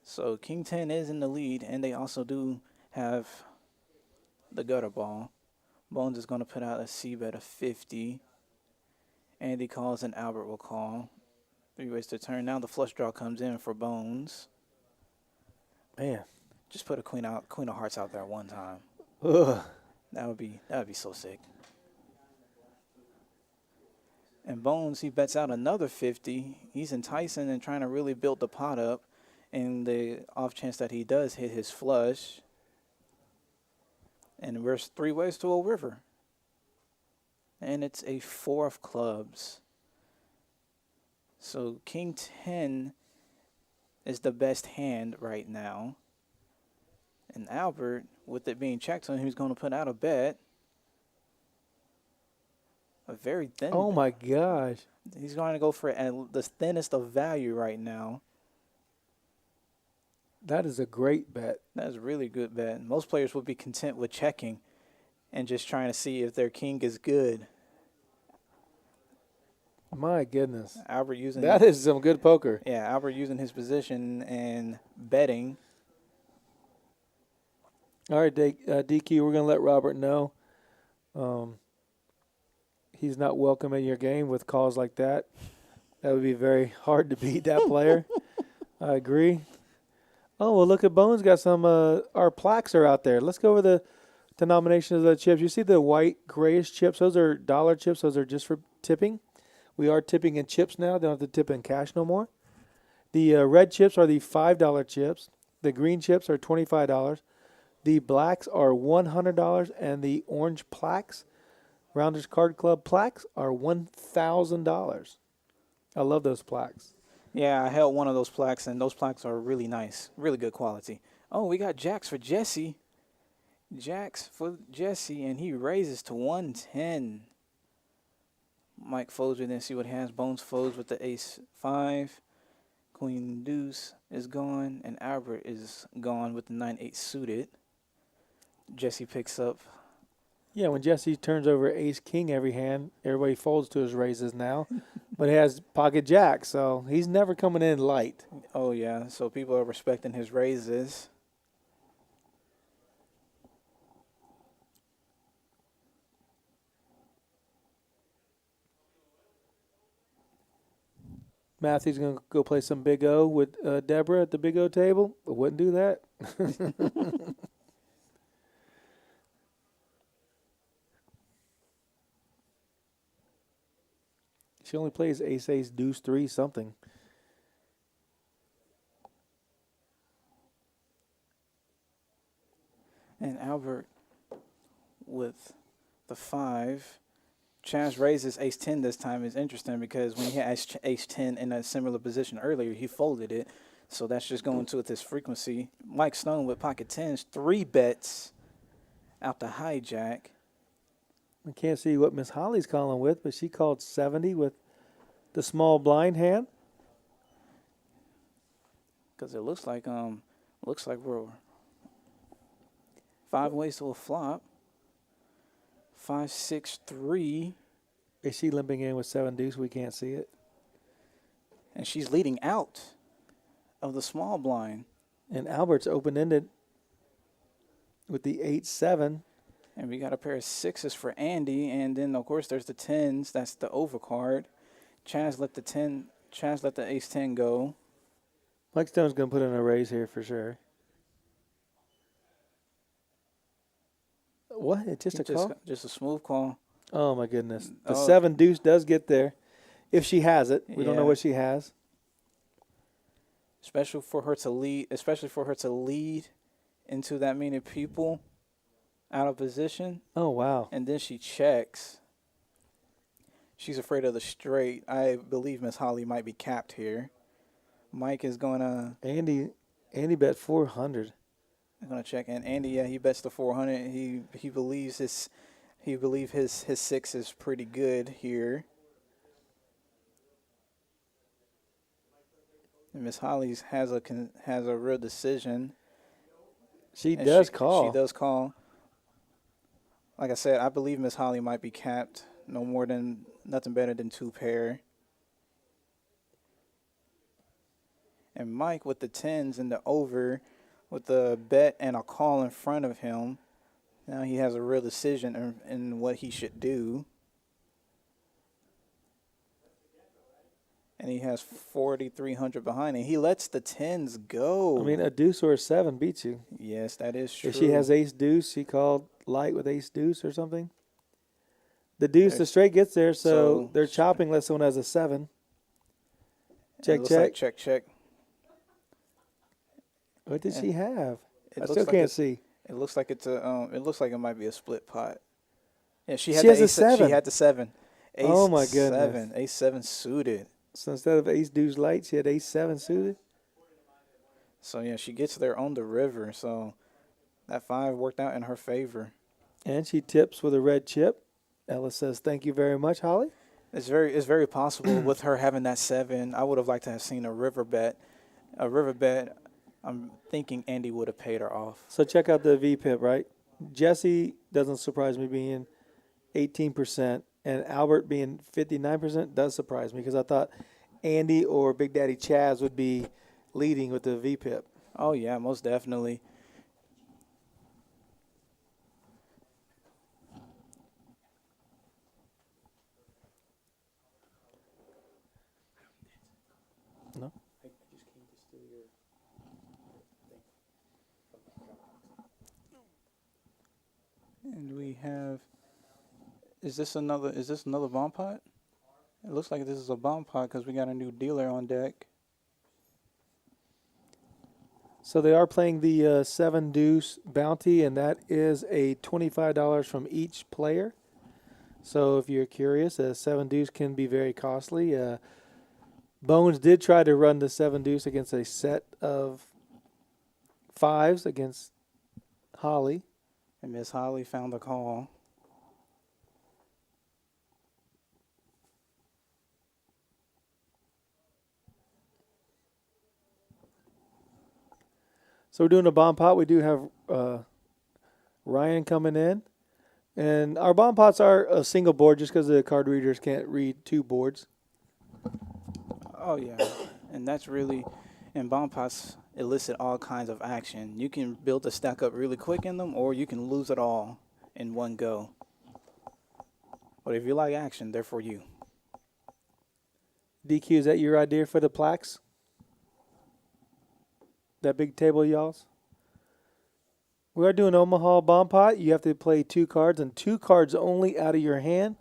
So king 10 is in the lead, and they also do have the gutter ball. Bones is going to put out a C bet of 50. Andy calls and Albert will call. 3 ways to turn. Now the flush draw comes in for Bones. Man. Just put a queen of hearts out there one time. Ugh. That would be so sick. And Bones, he bets out another 50. He's enticing and trying to really build the pot up. And the off chance that he does hit his flush. And we're 3 ways to a river. And it's a 4 of clubs. So king 10 is the best hand right now. And Albert, with it being checked on him, he's going to put out a bet. A very thin Oh, bet. my gosh. He's going to go for the thinnest of value right now. That is a great bet. That's a really good bet. Most players would be content with checking and just trying to see if their king is good. My goodness. Albert using That is some good poker. Yeah, Albert using his position and betting. All right, DQ, we're going to let Robert know. He's not welcome in your game with calls like that. That would be very hard to beat that player. I agree. Oh, well, look at Bones got some, our plaques are out there. Let's go over the denominations of the chips. You see the white grayish chips? Those are dollar chips. Those are just for tipping. We are tipping in chips now. Don't have to tip in cash no more. The red chips are the $5 chips. The green chips are $25. The blacks are $100. And the orange plaques, Rounders Card Club plaques, are $1,000. I love those plaques. Yeah, I held one of those plaques, and those plaques are really nice, really good quality. Oh, we got jacks for Jesse. Jacks for Jesse, and he raises to 110. Mike folds with it and see what he has. Bones folds with the ace 5. Queen deuce is gone, and Albert is gone with the 9-8 suited. Jesse picks up. Yeah, when Jesse turns over ace king every hand, everybody folds to his raises now. But he has pocket jack, so he's never coming in light. Oh, yeah, so people are respecting his raises. Matthew's going to go play some Big O with Deborah at the Big O table. I wouldn't do that. She only plays ace, ace, deuce, three, something. And Albert with the 5. Chaz raises ace 10 this time is interesting because when he had ace 10 in a similar position earlier, he folded it. So that's just going to with his frequency. Mike Stone with pocket 10s, 3 bets out the hijack. I can't see what Miss Holly's calling with, but she called 70 with the small blind hand. Because it looks like we're 5 ways to a flop. 5, 6, 3. Is she limping in with 7 deuce? We can't see it. And she's leading out of the small blind. And Albert's open-ended with the 8-7. And we got a pair of 6s for Andy. And then, of course, there's the 10s. That's the overcard. Chaz let the ace 10 go. Mike Stone's going to put in a raise here for sure. What? It's just a call? Just a smooth call. Oh, my goodness. The 7 deuce does get there. If she has it. We don't know what she has. Especially for her to lead into that many people out of position. Oh, wow. And then she checks. She's afraid of the straight. I believe Miss Holly might be capped here. Mike is going to... Andy bet 400. I'm going to check. And Andy, he bets the 400. He believes his 6 is pretty good here. And Miss Holly's has a real decision. She does call. She does call. Like I said, I believe Miss Holly might be capped. Nothing better than 2 pair. And Mike with the 10s and the over with the bet and a call in front of him. Now he has a real decision in what he should do. And he has 4,300 behind him. He lets the 10s go. I mean, a deuce or a 7 beats you. Yes, that is true. If she has ace deuce, she called light with ace deuce or something. The deuce, the straight gets there, so they're chopping unless someone has a 7. Check, check. Like check. What did she have? I looks still like can't see. It looks like it looks like it might be a split pot. Yeah, she She has a ace, 7. She had the 7. Ace Oh, my goodness. 7. Ace 7 suited. So instead of ace deuce light, she had ace 7 suited. So yeah, she gets there on the river. So that 5 worked out in her favor. And she tips with a red chip. Ella says, "Thank you very much, Holly." It's very possible with her having that 7. I would have liked to have seen a river bet. I'm thinking Andy would have paid her off. So check out the VPIP, right? Jesse doesn't surprise me being 18%, and Albert being 59% does surprise me because I thought Andy or Big Daddy Chaz would be leading with the VPIP. Oh yeah, most definitely. No? And we have. Is this another bomb pot? It looks like this is a bomb pot because we got a new dealer on deck. So they are playing the 7 deuce bounty, and that is a $25 from each player. So if you're curious, a 7 deuce can be very costly. Bones did try to run the 7 deuce against a set of 5s against Holly. And Miss Holly found a call. So we're doing a bomb pot. We do have Ryan coming in. And our bomb pots are a single board just because the card readers can't read 2 boards. Oh yeah, and that's really, and bomb pots elicit all kinds of action. You can build a stack up really quick in them, or you can lose it all in one go. But if you like action, they're for you. DQ, is that your idea for the plaques? That big table of y'all's? We are doing Omaha Bomb Pot. You have to play 2 cards, and 2 cards only out of your hand.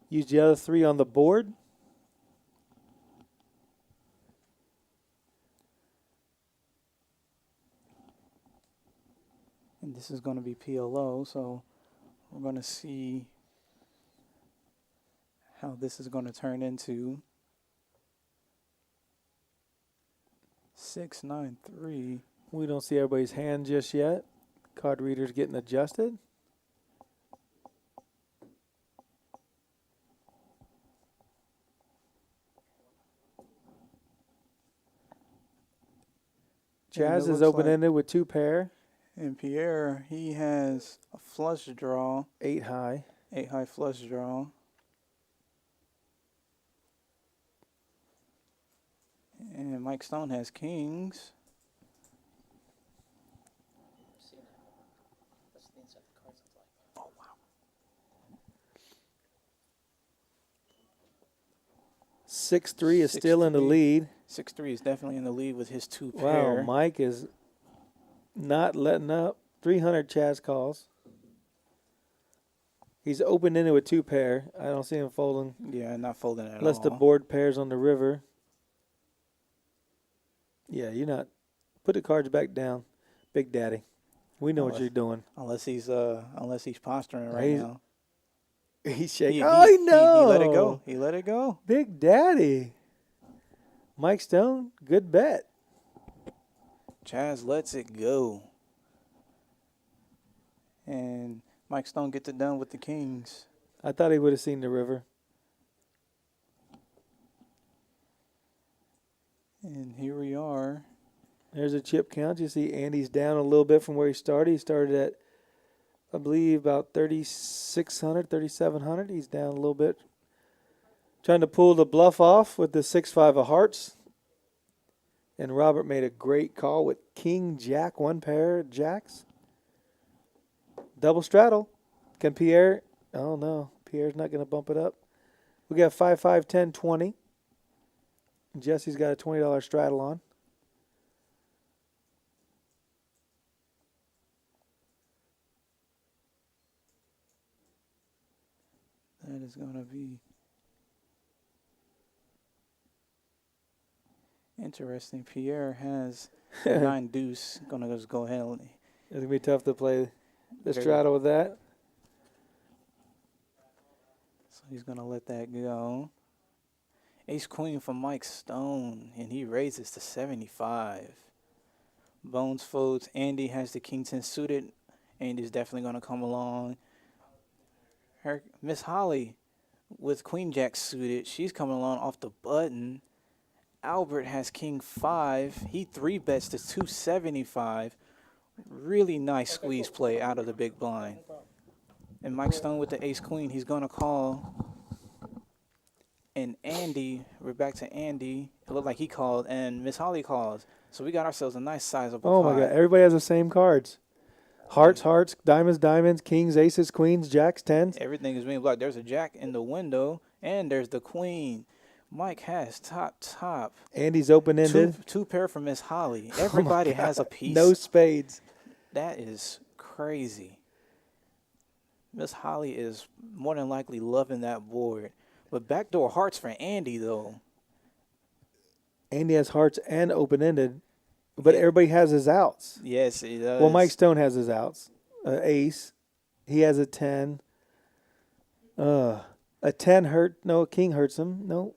Use the other 3 on the board. And this is going to be PLO, so we're going to see how this is going to turn into 693. We don't see everybody's hand just yet. Card reader's getting adjusted. Chaz is open-ended with 2 pair. And Pierre, he has a flush draw. 8 high. 8 high flush draw. And Mike Stone has kings. Oh, wow. 6-3 is still in the lead. 6-3 is definitely in the lead with his 2 Wow, pair. Mike is not letting up. 300 Chaz calls. He's open-ended with 2 pair. I don't see him folding. Yeah, not folding at Unless all. the board pairs on the river. Yeah, you're not. Put the cards back down, Big Daddy. We know what you're doing. Unless he's posturing right now. He's shaking. He know. let it go. He let it go. Big Daddy. Mike Stone, good bet. Chaz lets it go. And Mike Stone gets it done with the kings. I thought he would have seen the river. And here we are. There's a chip count. You see Andy's down a little bit from where he started. He started at, I believe, about 3,600, 3,700. He's down a little bit. Trying to pull the bluff off with the 6-5 of hearts. And Robert made a great call with King Jack, 1 pair of jacks. Double straddle. Can Pierre? Oh, no. Pierre's not going to bump it up. We got 5, 5, 10, 20. Jesse's got a $20 straddle on. That is going to be interesting. Pierre has a 9 deuce. Going to just go ahead and... It's going to be tough to play the straddle with that. So he's going to let that go. Ace Queen for Mike Stone, and he raises to 75. Bones folds. Andy has the King 10 suited. Andy's definitely going to come along. Miss Holly with Queen Jack suited. She's coming along off the button. Albert has King 5. He 3-bets to 275. Really nice squeeze play out of the big blind. And Mike Stone with the Ace Queen, he's going to call. And Andy, we're back to Andy. It looked like he called, and Miss Holly calls. So we got ourselves a nice sizable Oh, pot. my God. Everybody has the same cards. Hearts, hearts, diamonds, diamonds, kings, aces, queens, jacks, tens. Everything is being blocked. There's a jack in the window, and there's the queen. Mike has top. Andy's open-ended. Two pair for Miss Holly. Everybody has a piece. No spades. That is crazy. Miss Holly is more than likely loving that board. But backdoor hearts for Andy, though. Andy has hearts and open-ended, but everybody has his outs. Yes, he does. Well, Mike Stone has his outs. Ace. He has a 10. A 10 hurt. No, a king hurts him. No.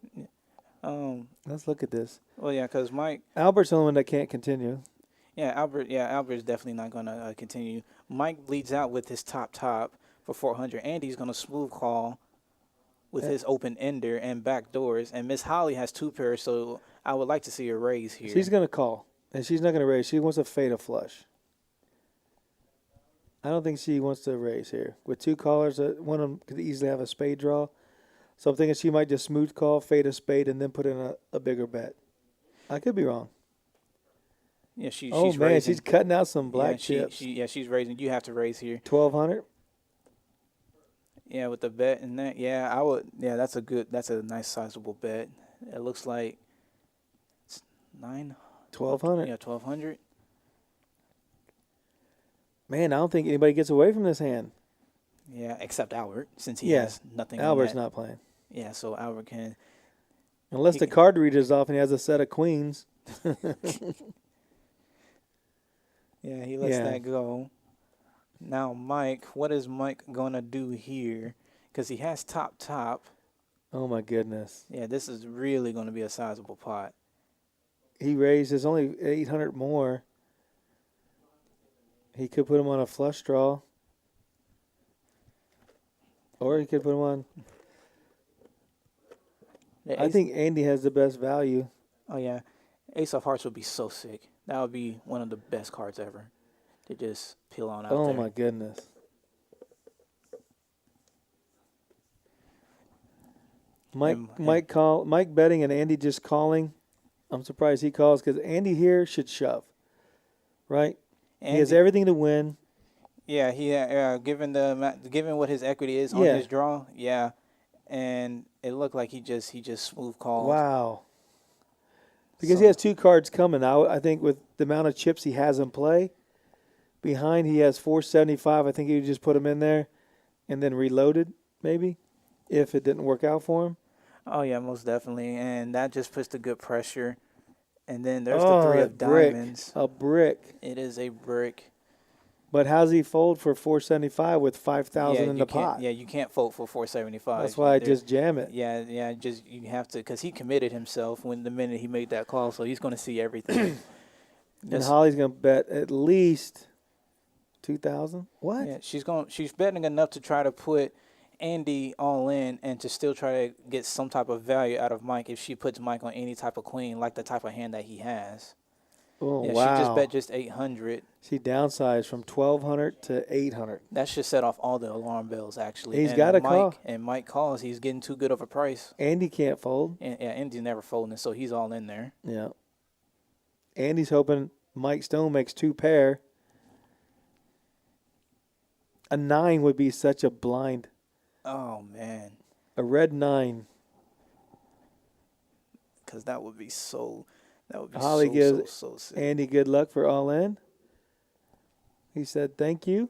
Let's look at this. Well, yeah, because Mike. Albert's the only one that can't continue. Yeah, Albert's definitely not going to continue. Mike bleeds out with his top for 400. Andy's going to smooth call with his open ender and back doors. And Miss Holly has 2 pairs, so I would like to see a raise here. She's going to call, and she's not going to raise. She wants to fade a flush. I don't think she wants to raise here. With 2 callers, one of them could easily have a spade draw. So I'm thinking she might just smooth call, fade a spade, and then put in a bigger bet. I could be wrong. Yeah, she's man, raising. She's cutting out some black chips. She's raising. You have to raise here. 1,200. Yeah, with the bet and that. Yeah, I would. Yeah, that's a nice sizable bet. It looks like it's 9. 1,200. Yeah, 1,200. Man, I don't think anybody gets away from this hand. Yeah, except Albert, since he Yeah, has nothing Albert's on that. not playing. Yeah, so Albert can. Unless He the can- card reader's off and he has a set of queens. Yeah, he lets Yeah. that go. Now, Mike, what is Mike going to do here? Because he has top. Oh, my goodness. Yeah, this is really going to be a sizable pot. He raised his only 800 more. He could put him on a flush draw. Or he could put him on. The I ace- think Andy has the best value. Oh, yeah. Ace of Hearts would be so sick. That would be one of the best cards ever to just peel on out Oh, there. my goodness. Mike betting and Andy just calling. I'm surprised he calls because Andy here should shove, right? He has everything to win. Yeah, given what his equity is on Yeah. his draw, yeah, and it looked like he just smooth called. Wow. Because So- he has two cards coming. I think with the amount of chips he has in play, behind he has 475. I think he would just put them in there and then reloaded maybe if it didn't work out for him. Oh yeah, most definitely, and that just puts the good pressure. And then there's the 3 of brick. diamonds. A brick. It is a brick. But how's he fold for 475 with 5,000 in you the pot? can't. Yeah, you can't fold for 475. That's why I just jam it. Yeah. Just you have to, because he committed himself when the minute he made that call, so he's going to see everything. And Holly's going to bet at least 2,000. What? Yeah, she's betting enough to try to put Andy all in and to still try to get some type of value out of Mike if she puts Mike on any type of queen, like the type of hand that he has. Oh, Yeah, wow. she just bet just 800. She downsized from 1,200 to 800. That should set off all the alarm bells, actually. He's And gotta Mike, call. And Mike calls. He's getting too good of a price. Andy can't fold. And Andy's never folding, so he's all in there. Yeah. Andy's hoping Mike Stone makes 2 pair. A 9 would be such a blind. Oh, man. A red 9. Because that would be so... That would be Holly gives so sick. Andy good luck for all in. He said, thank you.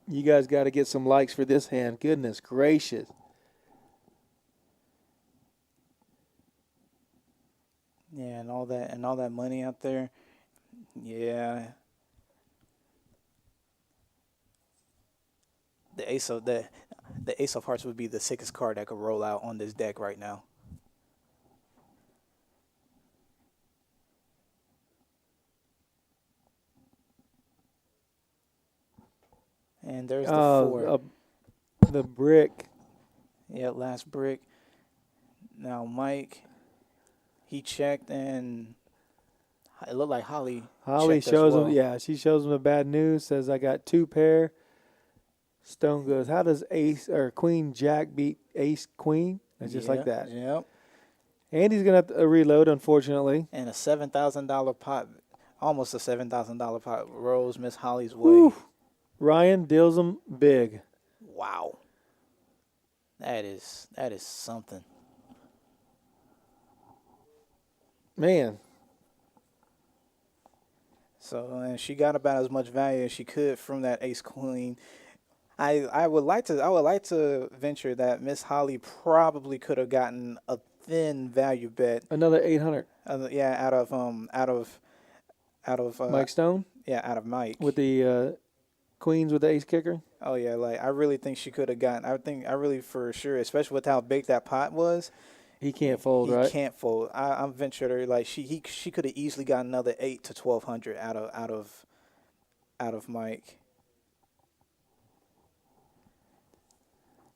You guys got to get some likes for this hand. Goodness gracious. Yeah, and all that money out there. Yeah. The ace of hearts would be the sickest card that could roll out on this deck right now. And there's the 4. The brick. Yeah, last brick. Now Mike, he checked and it looked like Holly checked shows as well. him. Yeah, she shows him the bad news. Says I got 2 pair. Stone goes, how does ace or queen jack beat ace queen? It's just like that. Yep. Andy's gonna have to reload, unfortunately. And a $7,000 pot, almost a $7,000 pot rolls Miss Holly's way. Whew. Ryan deals him big. Wow. That is something. Man. So and she got about as much value as she could from that ace queen. I would like to venture that Miss Holly probably could have gotten a thin value bet. Another 800. Out of Mike Stone Yeah, out of Mike with the queens with the ace kicker. Oh yeah, like I really think she could have gotten. I really for sure, especially with how big that pot was. He can't fold, he right? He can't fold. I'm venturing like she could have easily got another 8 to 1,200 out of Mike.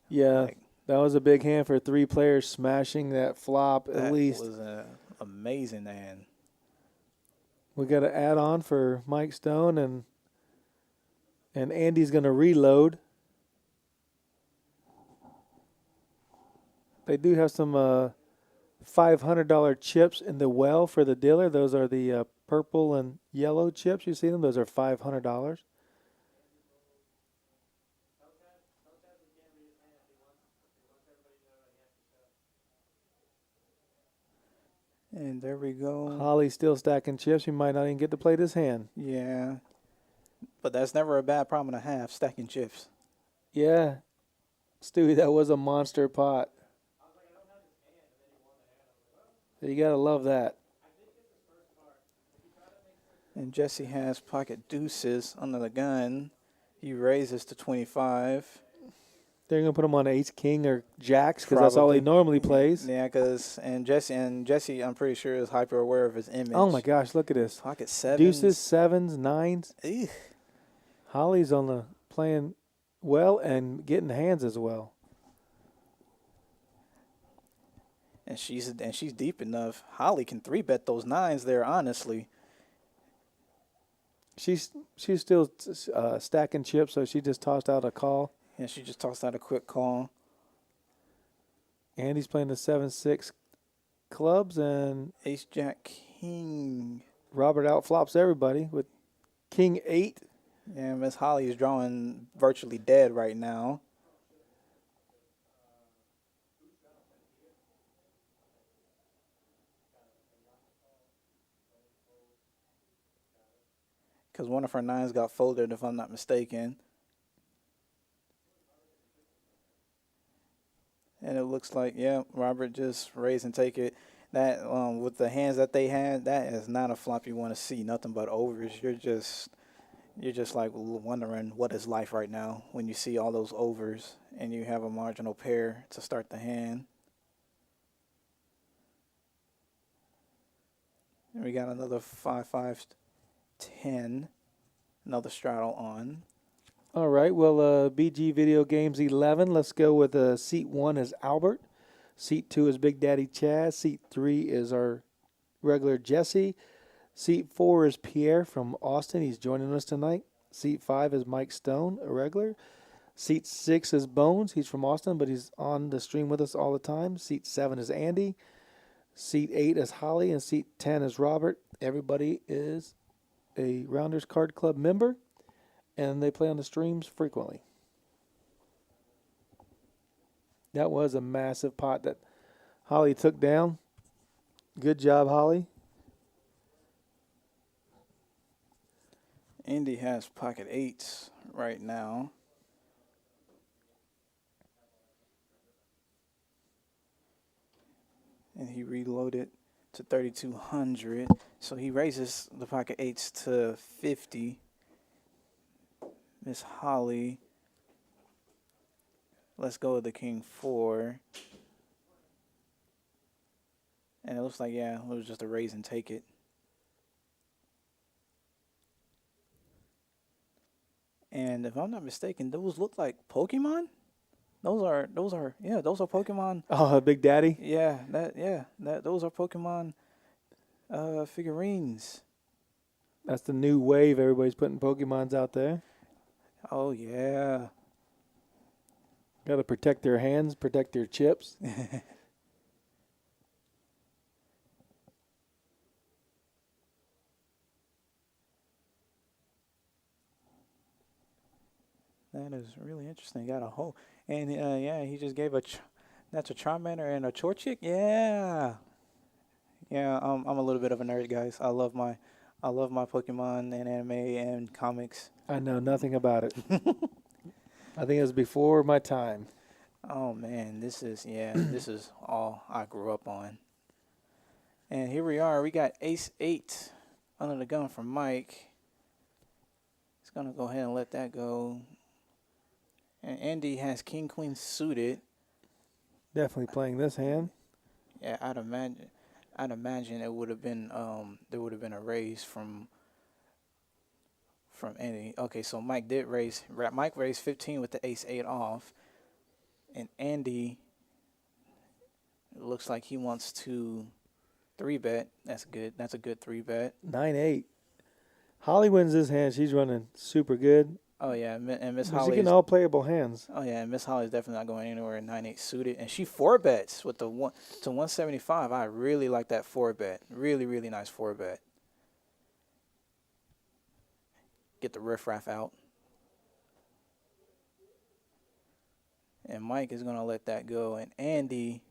Yeah, Like, that was a big hand for 3 players smashing that flop at least. That was an amazing hand. We got to add on for Mike Stone and Andy's going to reload. They do have some $500 chips in the well for the dealer. Those are the purple and yellow chips. You see them? Those are $500. And there we go. Holly's still stacking chips. He might not even get to play this hand. Yeah. But that's never a bad problem to have, stacking chips. Yeah. Stewie, that was a monster pot. You got to love that. And Jesse has pocket deuces under the gun. He raises to 25. They're going to put him on ace, king, or jacks because that's all he normally plays. Yeah, and Jesse, I'm pretty sure is hyper aware of his image. Oh, my gosh, look at this. Pocket sevens. Deuces, sevens, nines. Eugh. Holly's on the playing well and getting hands as well. And she's deep enough. Holly can 3-bet those nines there, honestly. She's still stacking chips, so she just tossed out a call. Yeah, she just tossed out a quick call. Andy's playing the 7-6 clubs, and Ace, Jack, King. Robert outflops everybody with King 8. Yeah, Miss Holly is drawing virtually dead right now. Because one of her nines got folded, if I'm not mistaken. And it looks like, yeah, Robert just raise and take it. That with the hands that they had, that is not a flop you want to see. Nothing but overs. You're just like wondering what is life right now when you see all those overs and you have a marginal pair to start the hand. And we got another 5-5-10. Another straddle on. All right, well, BG Video Games 11. Let's go with seat 1 is Albert. Seat 2 is Big Daddy Chaz. Seat 3 is our regular Jesse. Seat 4 is Pierre from Austin. He's joining us tonight. Seat 5 is Mike Stone, a regular. Seat 6 is Bones. He's from Austin, but he's on the stream with us all the time. Seat 7 is Andy. Seat 8 is Holly, and seat 10 is Robert. Everybody is a Rounders Card Club member, and they play on the streams frequently. That was a massive pot that Holly took down. Good job, Holly. Andy has pocket 8s right now. And he reloaded to 3,200. So he raises the pocket 8s to 50. Miss Holly. Let's go with the King 4. And it looks like, yeah, it was just a raise and take it. And if I'm not mistaken, those look like Pokemon. Those are Pokemon. Oh, Big Daddy. Those are Pokemon figurines. That's the new wave. Everybody's putting Pokemons out there. Oh yeah. Got to protect their hands, protect their chips. That is really interesting. Got a whole, and he just gave that's a Charmander and a Torchic. Yeah, I'm a little bit of a nerd, guys. I love my Pokemon and anime and comics. I know nothing about it. I think it was before my time. Oh man, this is all I grew up on. And here we are. We got Ace 8 under the gun from Mike. He's gonna go ahead and let that go. And Andy has King Queen suited. Definitely playing this hand. Yeah, I'd imagine it would have been there would have been a raise from Andy. Okay, so Mike raised 15 with the Ace 8 off, and Andy, it looks like he wants to 3-bet. That's good. That's a good 3-bet. 9-8. Holly wins this hand. She's running super good. Oh yeah, and Miss She's Holly. getting all playable hands. Oh yeah, and Miss Holly's definitely not going anywhere in 9-8 suited, and she 4-bets with the 1 to 175. I really like that 4-bet. Really, really nice 4-bet. Get the riffraff out. And Mike is gonna let that go, and Andy.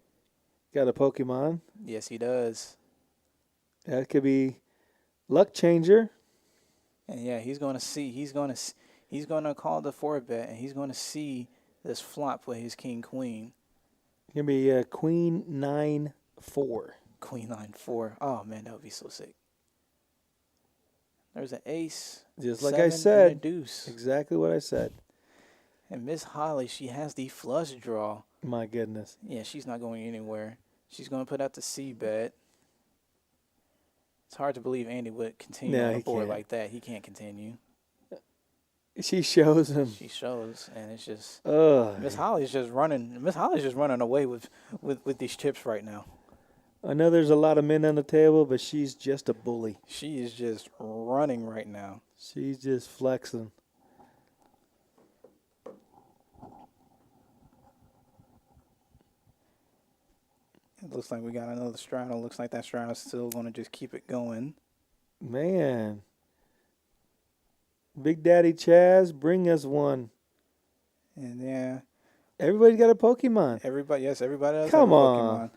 Got a Pokemon. Yes, he does. That could be luck changer. And yeah, he's going to see. He's going to call the 4-bet, and he's going to see this flop with his king queen. Gonna be queen 9-4. Queen 9-4. Oh man, that would be so sick. There's an ace. Just like seven, I said. and a deuce. Exactly what I said. And Miss Holly, she has the flush draw. My goodness. Yeah, she's not going anywhere. She's going to put out the C bet. It's hard to believe Andy would continue No, on a he board can't. like that. He can't continue. She shows him. She shows, and it's just Ugh. Miss Holly's just running. Miss Holly's just running away with these chips right now. I know there's a lot of men on the table, but she's just a bully. She is just running right now. She's just flexing. It looks like we got another straddle. Looks like that straddle's still going to just keep it going. Man. Big Daddy Chaz, bring us one. And yeah, Everybody's got a Pokemon. everybody does Come have a on. Pokemon.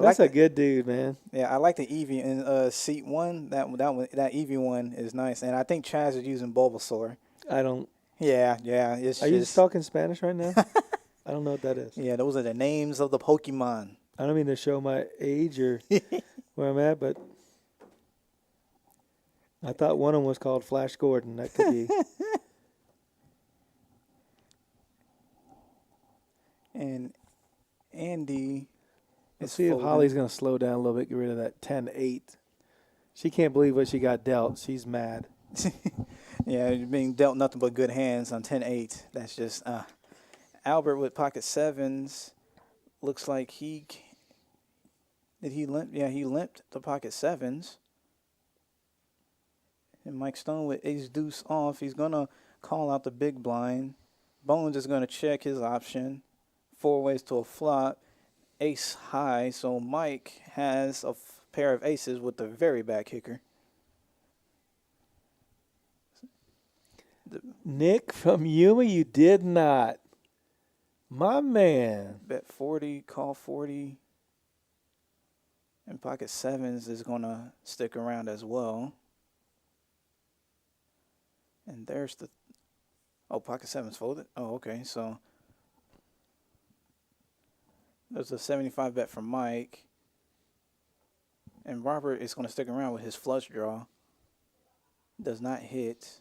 That's a good dude, man. Yeah, I like the Eevee in seat one. That Eevee one is nice, and I think Chaz is using Bulbasaur. I don't. Yeah. It's Are you just talking Spanish right now? I don't know what that is. Yeah, those are the names of the Pokemon. I don't mean to show my age or where I'm at, but I thought one of them was called Flash Gordon. That could be. And Andy. Let's see if Holly's going to slow down a little bit, get rid of that 10-8. She can't believe what she got dealt. She's mad. Yeah, being dealt nothing but good hands on 10-8. That's just Albert with pocket sevens. Looks like did he limp? Yeah, he limped the pocket sevens. And Mike Stone with ace deuce off. He's gonna call out the big blind. Bones is gonna check his option. 4 ways to a flop. Ace high. So Mike has a pair of aces with the very bad kicker. Nick from Yuma, you did not. My man. Bet 40, call 40. And pocket sevens is going to stick around as well. And there's the... Oh, pocket sevens folded? Oh, okay. So there's a 75 bet from Mike. And Robert is going to stick around with his flush draw. Does not hit.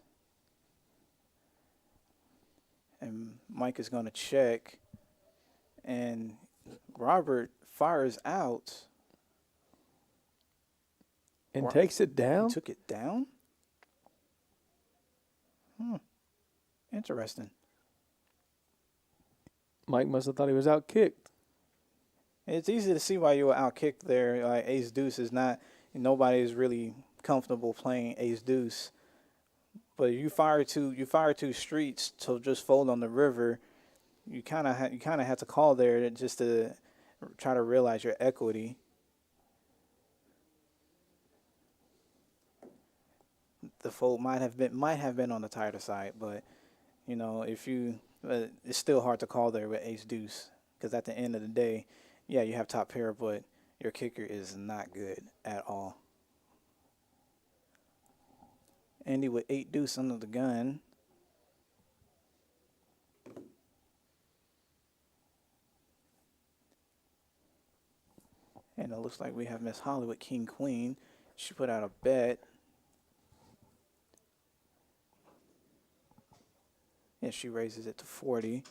And Mike is going to check. And Robert fires out. And takes it down? He took it down? Interesting. Mike must have thought he was out kicked. It's easy to see why you were out kicked there. Like ace deuce is not, nobody is really comfortable playing ace deuce. But you fire two streets to just fold on the river. You kind of have to call there just to try to realize your equity. The fold might have been on the tighter side, but if you, it's still hard to call there with ace deuce because at the end of the day, yeah, you have top pair, but your kicker is not good at all. Andy with 8 deuce under the gun. And it looks like we have Miss Holly with king queen. She put out a bet. And she raises it to 40.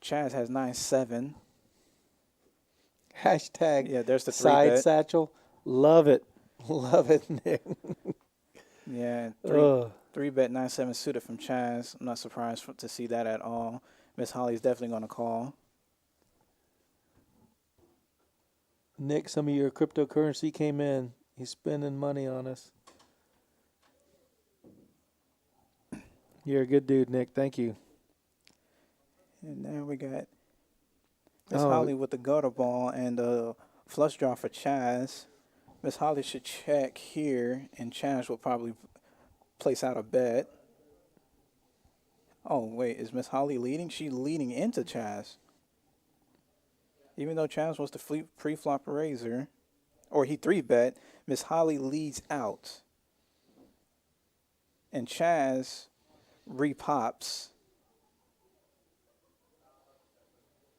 Chaz has 9-7. Hashtag Yeah, there's the side 3-bet. satchel. Love it. Love it, Nick. Yeah, Ugh. 3-bet 9-7 suited from Chaz. I'm not surprised to see that at all. Miss Holly's definitely going to call. Nick, some of your cryptocurrency came in. He's spending money on us. You're a good dude, Nick. Thank you. And then we got Miss Holly with the gutter ball and the flush draw for Chaz. Miss Holly should check here, and Chaz will probably place out a bet. Oh, wait, is Miss Holly leading? She's leading into Chaz. Even though Chaz wants to pre-flop a razor. or he 3-bet. Miss Holly leads out. And Chaz repops.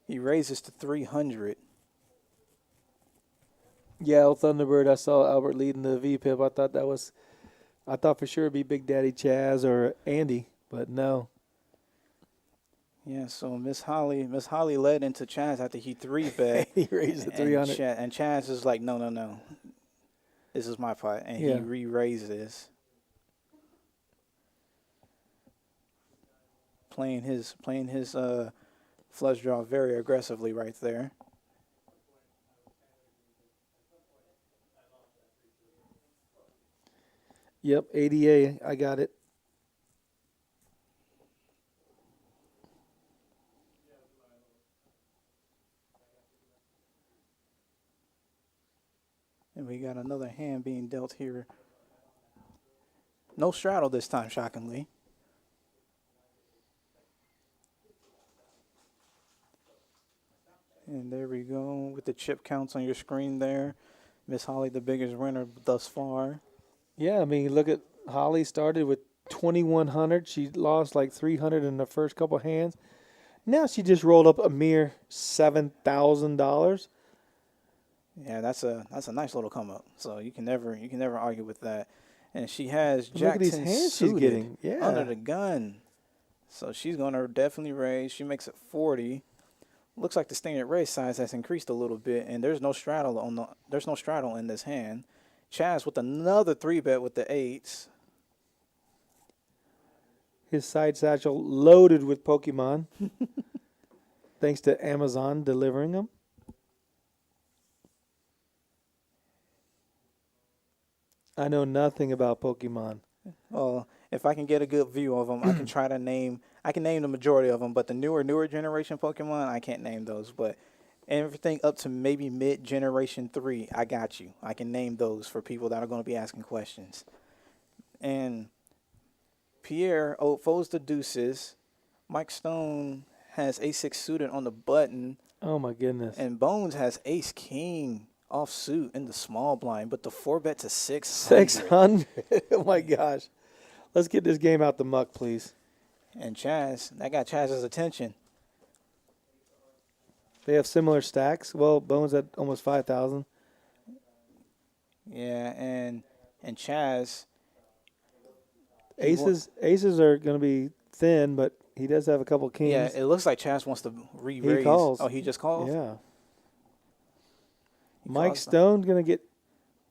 He raises to 300. Yeah, old Thunderbird. I saw Albert leading the VPIP. I thought for sure it'd be Big Daddy Chaz or Andy, but no. Yeah, so Miss Holly led into Chaz after he 3-bet. He raised it 300. And Chaz is like, no. This is my pot. And he re-raises. Playing his flush draw very aggressively right there. Yep, ADA. I got it. And we got another hand being dealt here. No straddle this time, shockingly. And there we go with the chip counts on your screen there. Miss Holly, the biggest winner thus far. Yeah, I mean, look at Holly started with 2,100. She lost like 300 in the first couple hands. Now she just rolled up a mere $7,000. Yeah, that's a nice little come up. So you can never argue with that. And she has Look Jack at these 10 hands she's suited getting. Yeah. under the gun. So she's gonna definitely raise. She makes it 40. Looks like the standard raise size has increased a little bit, and there's no straddle in this hand. Chaz with another 3-bet with the 8s. His side satchel loaded with Pokemon. Thanks to Amazon delivering them. I know nothing about Pokemon. Well, if I can get a good view of them, I can try to name. I can name the majority of them, but the newer generation Pokemon, I can't name those. But everything up to maybe mid-generation 3, I got you. I can name those for people that are going to be asking questions. And Pierre folds the deuces. Mike Stone has ace-6 suited on the button. Oh, my goodness. And Bones has ace-king offsuit in the small blind, but the 4-bet to 600. 600. Oh, my gosh. Let's get this game out the muck, please. And Chaz, that got Chaz's attention. They have similar stacks. Well, Bones at almost 5,000. Yeah, and Chaz. Aces are going to be thin, but he does have a couple kings. Yeah, it looks like Chaz wants to re-raise. He calls. Oh, he just called? Yeah. He Mike calls. Stone going to get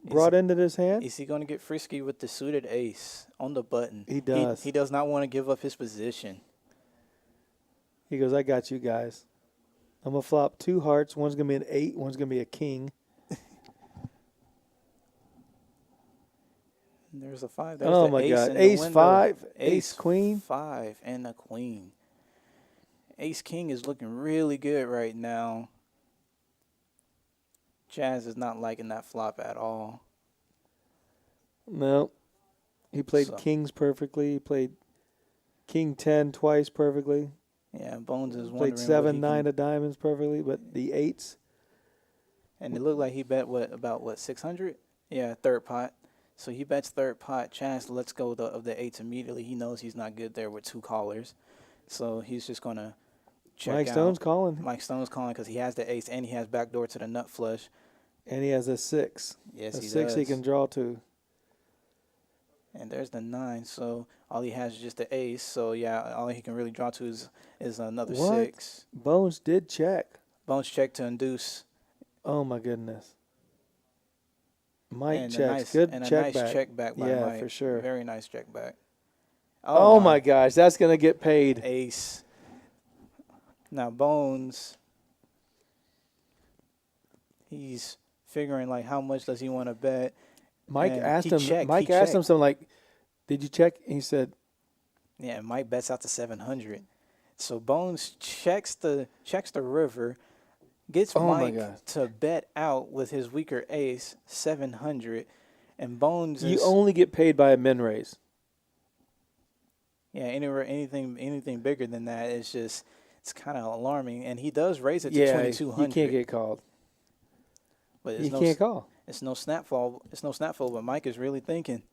brought into this hand? Is he going to get frisky with the suited ace on the button? He does. He does not want to give up his position. He goes, I got you guys. I'm going to flop 2 hearts. One's going to be an 8. One's going to be a king. There's a 5. There's Oh, the my ace God. in the Ace window. 5, ace queen. 5 and a queen. Ace king is looking really good right now. Chaz is not liking that flop at all. No. He played kings perfectly. He played king 10 twice perfectly. Yeah, Bones is wondering. Played 7, 9 of diamonds perfectly, but the 8s. And it looked like he bet about 600? Yeah, third pot. So he bets third pot. Chaz lets go of the 8s immediately. He knows he's not good there with 2 callers. So he's just going to check out. Mike Stone's calling. Mike Stone's calling because he has the ace and he has backdoor to the nut flush. And he has a 6. Yes, a he 6 does. he can draw to. And there's the 9. So all he has is just the ace. So, yeah, all he can really draw to is another 6. Bones did check. Bones check to induce. Oh, my goodness. Mike And checks. a Good nice check back. check back by yeah, Mike. for sure. Very nice check back. Oh, my gosh. That's going to get paid. Ace. Now, Bones, he's figuring, like, how much does he want to bet? Mike And asked he him. checked, Mike he asked him checked. something like, "Did you check?" And he said, Yeah, and Mike bets out to 700. So Bones checks the river, gets Oh my Mike God. to bet out with his weaker ace 700, and Bones "You is only get paid by a min raise." yeah anything bigger than that is just it's kind of alarming. And he does raise it to Yeah, 2200. he can't get called. but You can't call. it's no snap fold. It's no snap fold. But Mike is really thinking.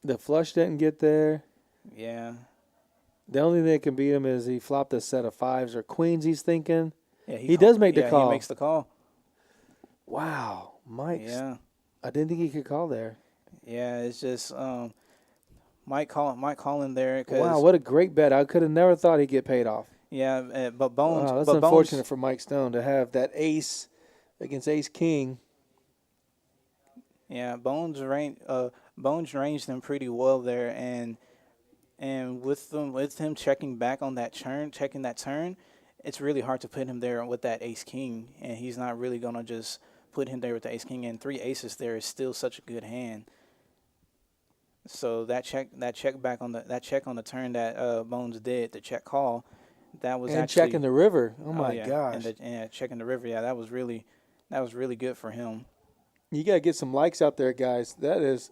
The flush didn't get there. Yeah. The only thing that can beat him is he flopped a set of fives or queens. He's thinking. Yeah, He does make the call. He makes the call. Wow, Mike's. Yeah. I didn't think he could call there. Yeah, it's just Mike calling there. Cause, Wow, what a great bet! I could have never thought he'd get paid off. Yeah, but Bones. Wow, that's but unfortunate Bones, for Mike Stone to have that ace against Ace King. Yeah, Bones ranged them pretty well there, and with him checking back on that turn, it's really hard to put him there with that Ace King, and he's not really gonna just put him there with the Ace King. And 3 aces there is still such a good hand. So that check on the turn that Bones did, the check call, that was And actually checking the river. Oh my yeah, gosh. and checking the river. Yeah, that was really good for him. You got to get some likes out there, guys. That is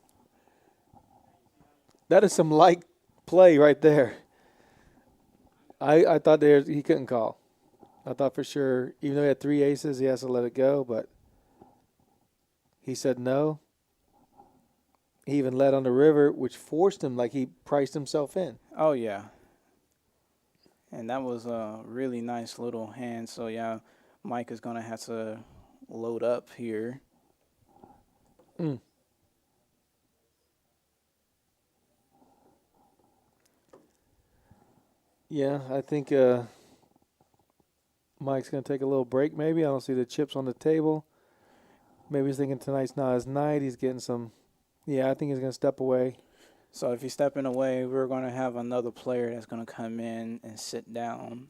some like play right there. I thought he couldn't call. I thought for sure, even though he had 3 aces, he has to let it go, but he said no. He even led on the river, which forced him, like he priced himself in. Oh yeah. And that was a really nice little hand. So yeah, Mike is gonna have to load up here. Yeah, I think Mike's going to take a little break maybe. I don't see the chips on the table. Maybe he's thinking tonight's not his night. He's getting some. Yeah, I think he's going to step away. So if he's stepping away, we're gonna have another player that's gonna come in and sit down.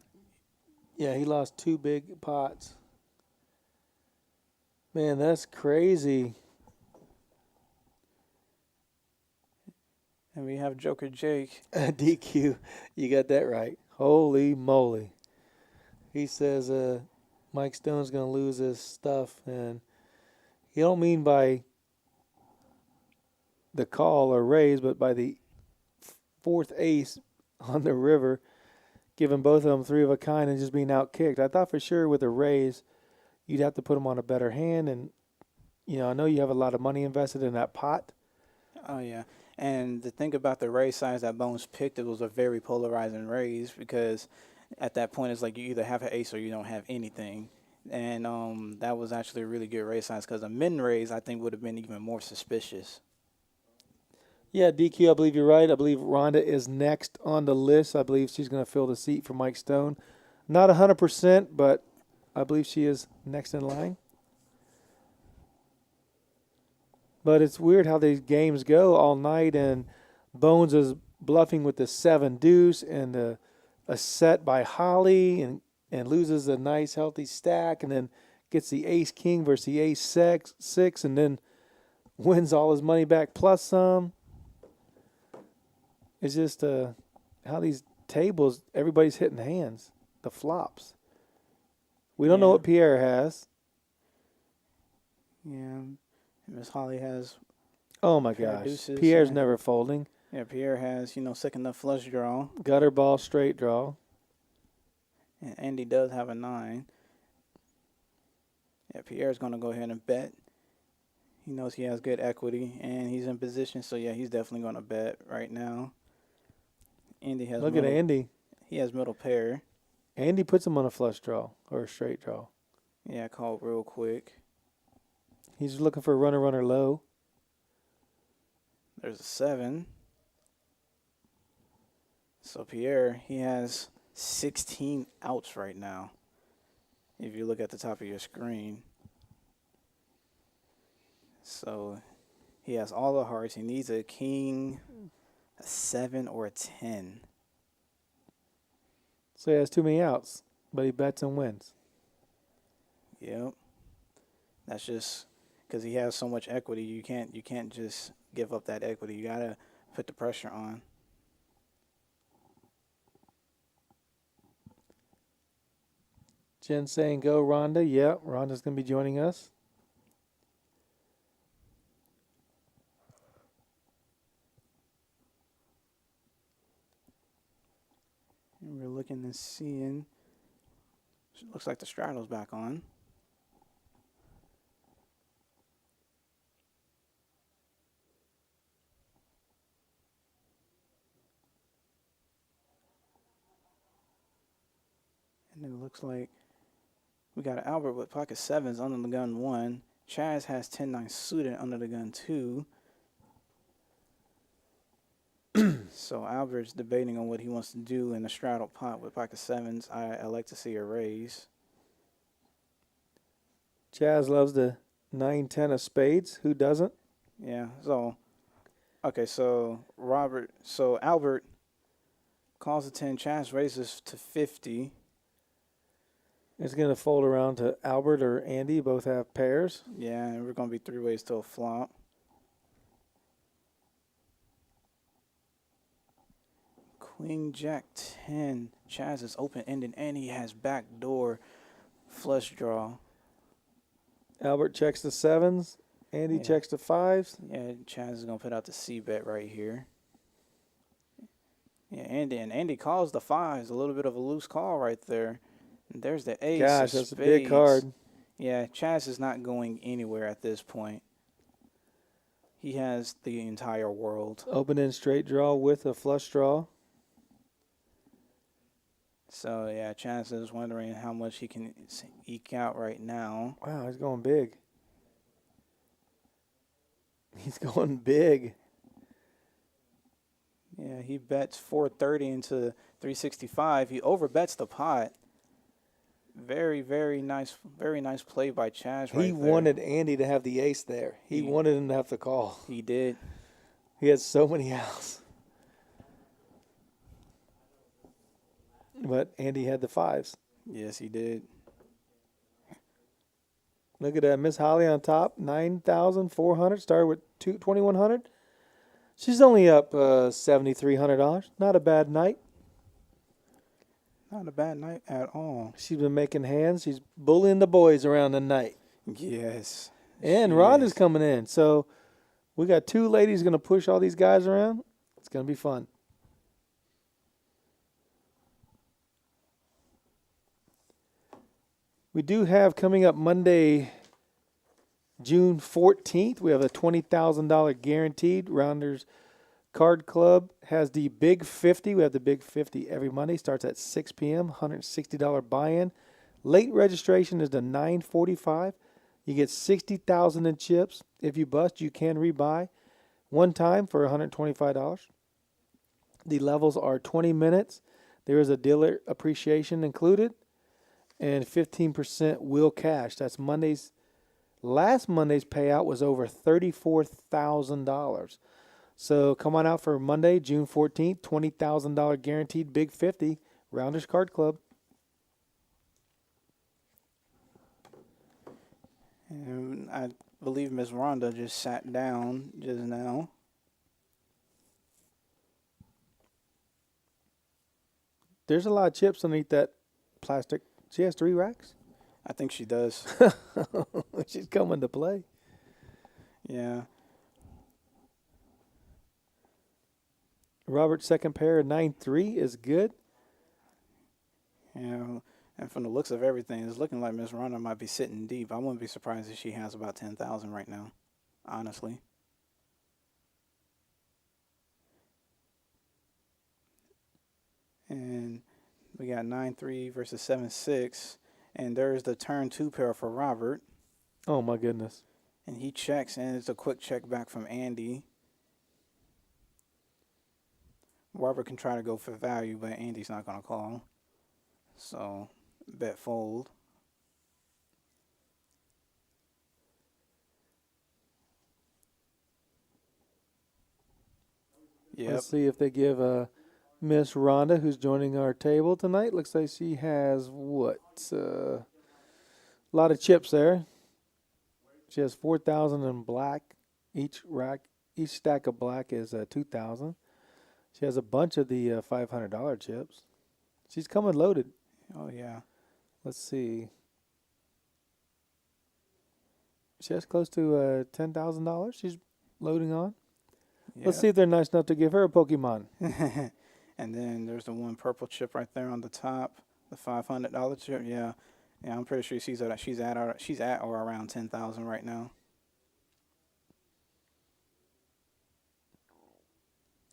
Yeah, he lost 2 big pots. Man, that's crazy. And we have Joker Jake. DQ, you got that right. Holy moly. He says Mike Stone's going to lose his stuff, and he don't mean by the call or raise, but by the 4th ace on the river, giving both of them 3 of a kind and just being outkicked. I thought for sure with a raise, you'd have to put him on a better hand, and I know you have a lot of money invested in that pot. Oh yeah. And the thing about the raise size that Bones picked, it was a very polarizing raise because at that point it's like you either have an ace or you don't have anything. And that was actually a really good raise size because a min raise I think would have been even more suspicious. Yeah, DQ, I believe you're right. I believe Rhonda is next on the list. I believe she's going to fill the seat for Mike Stone. Not 100%, but I believe she is next in line. But it's weird how these games go all night, and Bones is bluffing with the 7 deuce and a set by Holly and loses a nice healthy stack, and then gets the ace king versus the ace six, and then wins all his money back plus some. It's just how these tables, everybody's hitting hands, the flops. We don't know what Pierre has. Yeah. Miss Holly has. Oh my gosh. Pierre's never folding. Yeah, Pierre has, second enough flush draw. Gutter ball, straight draw. And Andy does have a 9. Yeah, Pierre's going to go ahead and bet. He knows he has good equity, and he's in position, so yeah, he's definitely going to bet right now. Andy has. Look at Andy. He has middle pair. Andy puts him on a flush draw or a straight draw. Yeah, called real quick. He's looking for a runner low. There's a 7. So Pierre, he has 16 outs right now. If you look at the top of your screen. So he has all the hearts. He needs a king, a 7, or a 10. So he has too many outs, but he bets and wins. Yep. That's just because he has so much equity. You can't just give up that equity. You gotta put the pressure on. Jen saying go Rhonda. Yeah, Rhonda's gonna be joining us. And we're looking and seeing. Looks like the straddle's back on. And it looks like we got Albert with pocket sevens under the gun 1. Chaz has 10-9 suited under the gun 2. So Albert's debating on what he wants to do in the straddle pot with pocket sevens. I like to see a raise. Chaz loves the 9-10 of spades. Who doesn't? Yeah. So, okay. So Albert calls the 10. Chaz raises to 50. It's going to fold around to Albert or Andy. Both have pairs. Yeah, and we're going to be 3 ways to a flop. Queen Jack 10. Chaz is open-ended, and he has backdoor flush draw. Albert checks the sevens. Andy checks the fives. Yeah, Chaz is going to put out the C bet right here. Yeah, Andy calls the fives. A little bit of a loose call right there. And there's the ace. Gosh, that's a big card. Yeah, Chaz is not going anywhere at this point. He has the entire world. Open end straight draw with a flush draw. So, yeah, Chaz is wondering how much he can eke out right now. Wow, he's going big. He's going big. Yeah, he bets 430 into 365. He overbets the pot. Very, very nice play by Chaz right He there. wanted Andy to have the ace there. He wanted him to have the call. He did. He had so many outs. But Andy had the fives. Yes, he did. Look at that. Miss Holly on top, 9,400. Started with 2,100. She's only up $7,300. Not a bad night. Not a bad night at all. She's been making hands. She's bullying the boys around the night. Yes. And Rhonda's coming in. So we got 2 ladies going to push all these guys around. It's going to be fun. We do have coming up Monday, June 14th, we have a $20,000 guaranteed. Rounders Card Club has the Big 50. We have the Big 50 every Monday. Starts at 6 p.m., $160 buy-in. Late registration is the $9.45. You get $60,000 in chips. If you bust, you can rebuy one time for $125. The levels are 20 minutes. There is a dealer appreciation included. And 15% will cash. That's Monday's. Last Monday's payout was over $34,000. So come on out for Monday, June 14th, $20,000 guaranteed Big 50, Rounders Card Club. And I believe Miss Rhonda just sat down just now. There's a lot of chips underneath that plastic. She has 3 racks. I think she does. She's coming to play. Yeah. Robert's second pair of 9-3 is good. Yeah. And from the looks of everything, it's looking like Miss Rhonda might be sitting deep. I wouldn't be surprised if she has about 10,000 right now, honestly. And we got 9-3 versus 7-6. And there's the turn 2 pair for Robert. Oh, my goodness. And he checks, and it's a quick check back from Andy. Robert can try to go for value, but Andy's not going to call. So, bet fold. Yep. Let's see if they give Miss Rhonda, who's joining our table tonight. Looks like she has what? A lot of chips there. She has 4,000 in black. Each stack of black is 2,000. She has a bunch of the $500 chips. She's coming loaded. Oh, yeah. Let's see. She has close to $10,000 she's loading on. Yep. Let's see if they're nice enough to give her a Pokemon. And then there's the one purple chip right there on the top. The $500 chip, yeah, yeah. I'm pretty sure she's at or around 10,000 right now.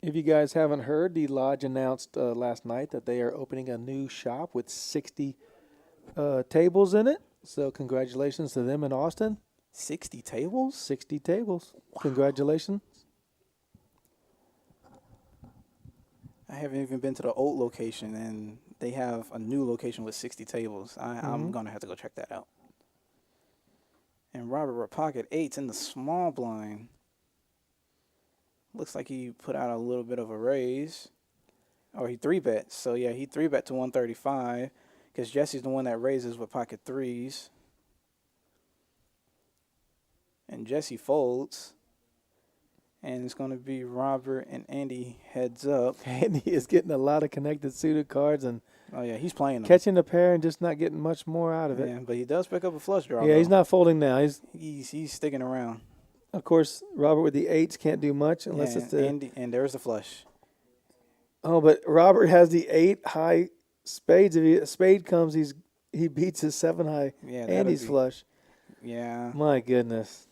If you guys haven't heard, the lodge announced last night that they are opening a new shop with 60 tables in it. So congratulations to them in Austin. 60 tables? 60 tables. Wow. Congratulations. I haven't even been to the old location, and they have a new location with 60 tables. I'm gonna have to go check that out. And Robert with pocket eights in the small blind. Looks like he put out a little bit of a raise. Or he 3-bet. So, yeah, he 3-bet to 135 because Jesse's the one that raises with pocket threes. And Jesse folds. And it's going to be Robert and Andy heads up. Andy is getting a lot of connected suited cards and Oh, yeah, he's playing them. catching the pair and just not getting much more out of it. Yeah, but he does pick up a flush draw. Yeah, he's though. not folding now. He's sticking around. Of course, Robert with the eights can't do much unless it's the. And there's the flush. Oh, but Robert has the 8 high spades. If a spade comes, he beats his 7 high. Yeah, Andy's flush. Yeah. My goodness.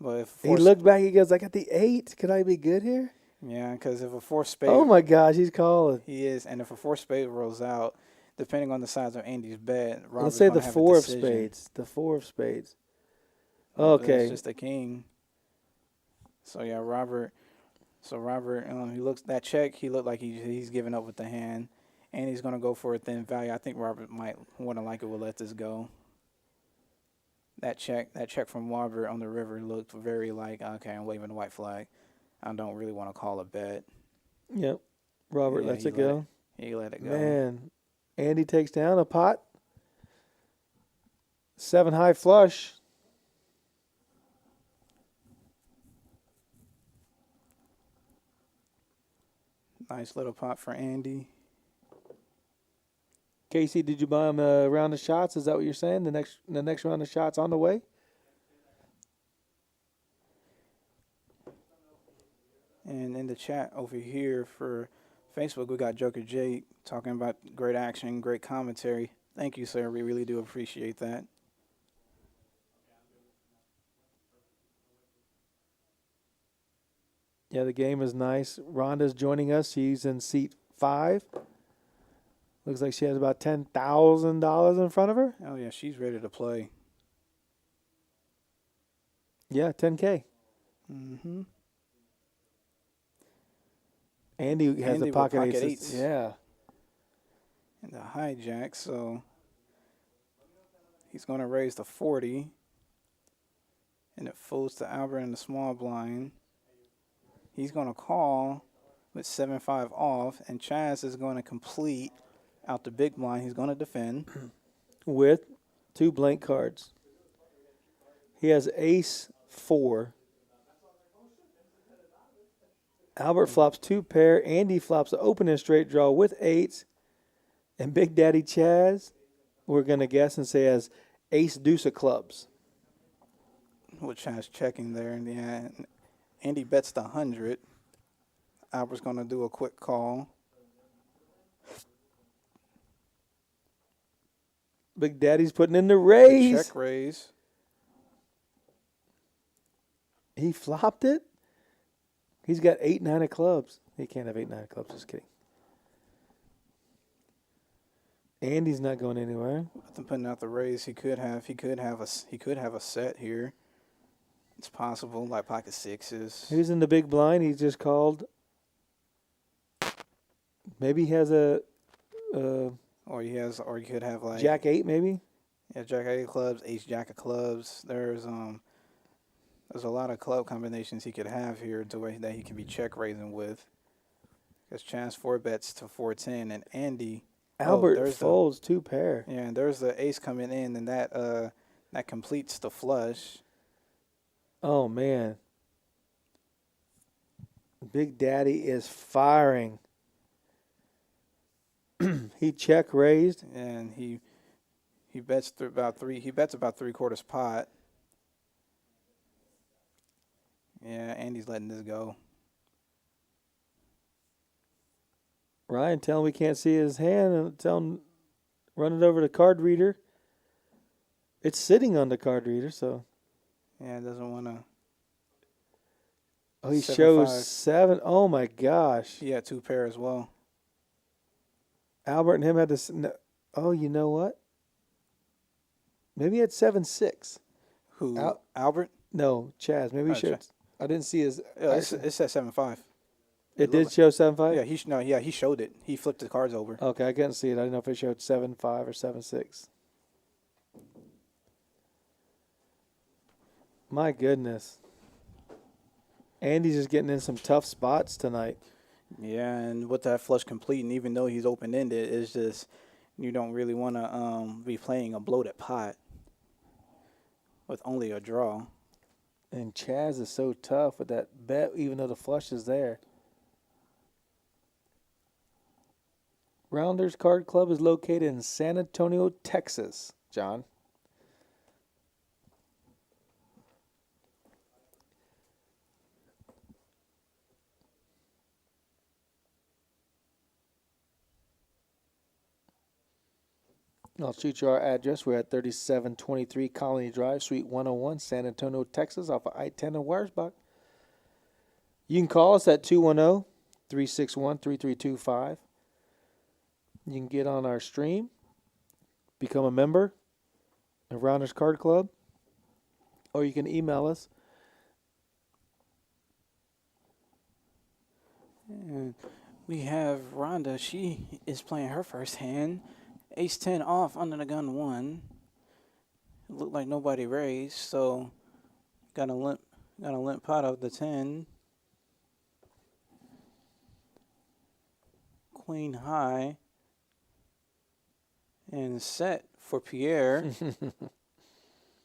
But if He looked back. He goes, "I got the 8. Could I be good here?" Yeah, because if a 4 spade. Oh my gosh, he's calling. He is, and if a 4 spade rolls out, depending on the size of Andy's bet, Robert's Let's say the gonna have a 4 of decision. spades. The 4 of spades. But Okay. it's just a king. So yeah, Robert. So Robert, he looks that check. He looked like he's giving up with the hand, and he's gonna go for a thin value. I think Robert might want to like it. Will let this go. That check from Robert on the river looked very like, okay, I'm waving the white flag. I don't really want to call a bet. Yep. Robert Yeah, lets he it go. He let it go. Man, Andy takes down a pot. 7 high flush. Nice little pot for Andy. Casey, did you buy him a round of shots? Is that what you're saying? The next round of shots on the way? And in the chat over here for Facebook, we got Joker Jake talking about great action, great commentary. Thank you, sir. We really do appreciate that. Yeah, the game is nice. Rhonda's joining us. She's in seat 5. Looks like she has about $10,000 in front of her. Oh, yeah, she's ready to play. Yeah, 10K. Mm-hmm. Andy has Andy the pocket with pocket eights. eights. Yeah. And the hijack, so he's going to raise the 40. And it folds to Albert in the small blind. He's going to call with 7-5 off, and Chaz is going to complete out the big blind. He's going to defend. With 2 blank cards. He has ace 4. Albert flops 2 pair. Andy flops the opening straight draw with 8s. And Big Daddy Chaz, we're going to guess and say has ace deuce of clubs. With Chaz checking there. And yeah, Andy bets the 100. Albert's going to do a quick call. Big Daddy's putting in the raise. Check raise. He flopped it. He's got 8-9 of clubs. He can't have 8-9 of clubs. Just kidding. Andy's not going anywhere. With him putting out the raise, he could have a set here. It's possible, like pocket sixes. Who's in the big blind? He just called. Maybe he has a Or he could have like Jack 8, maybe. Yeah, Jack 8 of clubs, Ace Jack of clubs. There's a lot of club combinations he could have here to way that he can be check raising with. Because Chance 4 bets to 410 and Andy Albert folds 2 pair. Yeah, and there's the ace coming in, and that completes the flush. Oh man. Big Daddy is firing. He check raised. And he bets about 3/4 pot. Yeah, Andy's letting this go. Ryan, tell him we can't see his hand and tell him Run it over the card reader. It's sitting on the card reader, so. Yeah, it doesn't want to. Oh, he 7-5. shows 7. Oh, my gosh. He had 2 pair as well. Albert and him had this. No, oh, you know what? Maybe he had 7-6. Who? Albert? No, Chaz. Maybe he showed. Chaz. I didn't see his. It said 7-5. It did show 7-5? Yeah, he showed it. He flipped the cards over. Okay, I couldn't see it. I didn't know if it showed 7-5 or 7-6. My goodness. Andy's just getting in some tough spots tonight. Yeah, and with that flush complete, and even though he's open-ended, it's just you don't really want to be playing a bloated pot with only a draw. And Chaz is so tough with that bet, even though the flush is there. Rounders Card Club is located in San Antonio, Texas, John. I'll shoot you our address. We're at 3723 Colony Drive, Suite 101, San Antonio, Texas, off of I-10 in Weiersbach. You can call us at 210-361-3325. You can get on our stream, become a member of Rounders Card Club, or you can email us. And we have Rhonda. She is playing her first hand. Ace-10 off, under the gun 1. It looked like nobody raised, so got a limp pot of the 10. Queen high. And set for Pierre.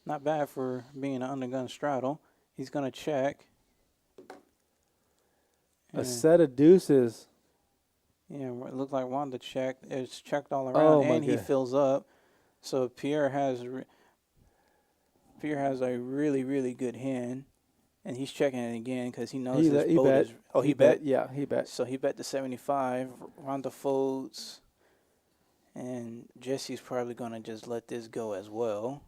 Not bad for being an undergun straddle. He's going to check. A set of deuces. Yeah, it looked like Wanda checked. It's checked all around, Oh, my and he God. fills up. So Pierre has a really, really good hand, and he's checking it again because he knows this boat bet. is. Oh, he bet. Yeah, he bet. So he bet the 75. Wanda folds, and Jesse's probably gonna just let this go as well.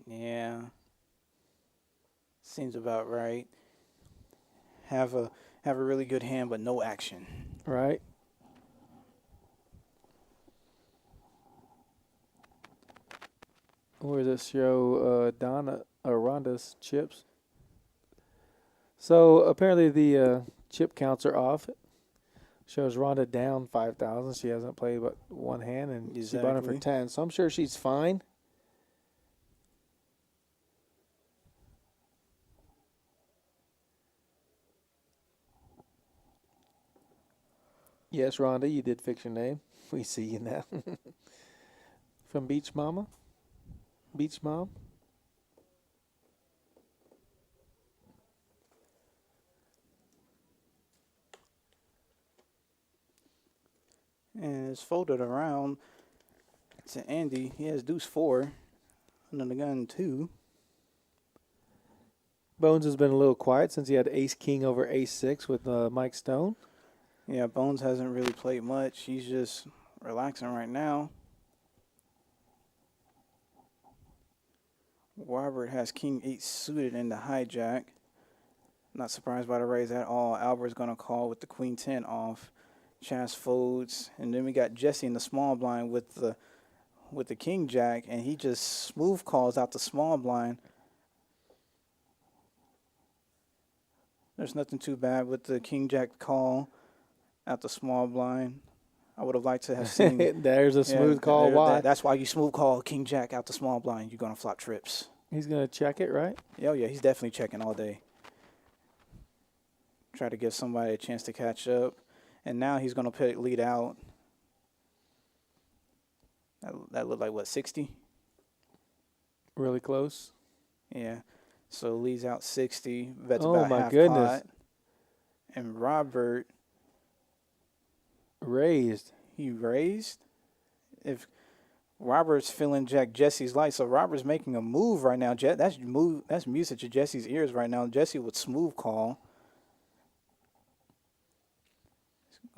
Yeah, seems about right. Have a really good hand, but no action. Right. Where does this show Donna or Rhonda's chips? So apparently the chip counts are off. Shows Rhonda down 5,000. She hasn't played but one hand, and she bought it for Exactly. 10. So I'm sure she's fine. Yes, Rhonda, you did fix your name. We see you now. From Beach Mama? Beach Mom? And it's folded around to Andy. He has deuce 4. Under the gun 2. Bones has been a little quiet since he had ace-king over ace-6 with Mike Stone. Yeah, Bones hasn't really played much. He's just relaxing right now. Robert has king 8 suited in the hijack. Not surprised by the raise at all. Albert's going to call with the queen 10 off. Chaz folds. And then we got Jesse in the small blind with the king jack, and he just smooth calls out the small blind. There's nothing too bad with the king jack call out the small blind. I would have liked to have seen. There's a smooth call. Why? That's why you smooth call king jack out the small blind. You're going to flop trips. He's going to check it, right? Oh, yeah, he's definitely checking all day. Try to give somebody a chance to catch up. And now he's going to lead out. That looked like, what, 60? Really close. Yeah. So leads out 60. Bets Oh, about my half goodness. pot. And Robert, Raised. he raised. If Robert's feeling Jack Jesse's light, so Robert's making a move right now. That's music to Jesse's ears right now. Jesse would smooth call.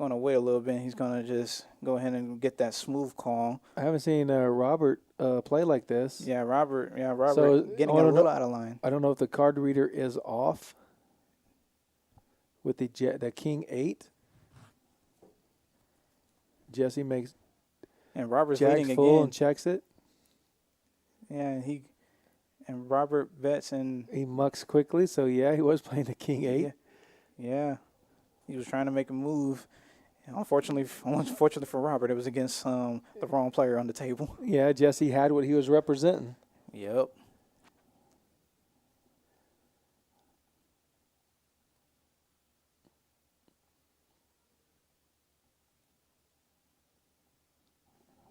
going to wait a little bit. He's going to just go ahead and get that smooth call. I haven't seen Robert play like this. Yeah, Robert. Yeah, Robert So, getting I a don't little know- out of line. I don't know if the card reader is off with the King 8. Jesse makes And Robert's jacks leading full again. and checks it. Yeah, and Robert bets and He mucks quickly, so yeah, he was playing the King 8. yeah, he was trying to make a move. And unfortunately for Robert, it was against the wrong player on the table. Yeah, Jesse had what he was representing. Yep.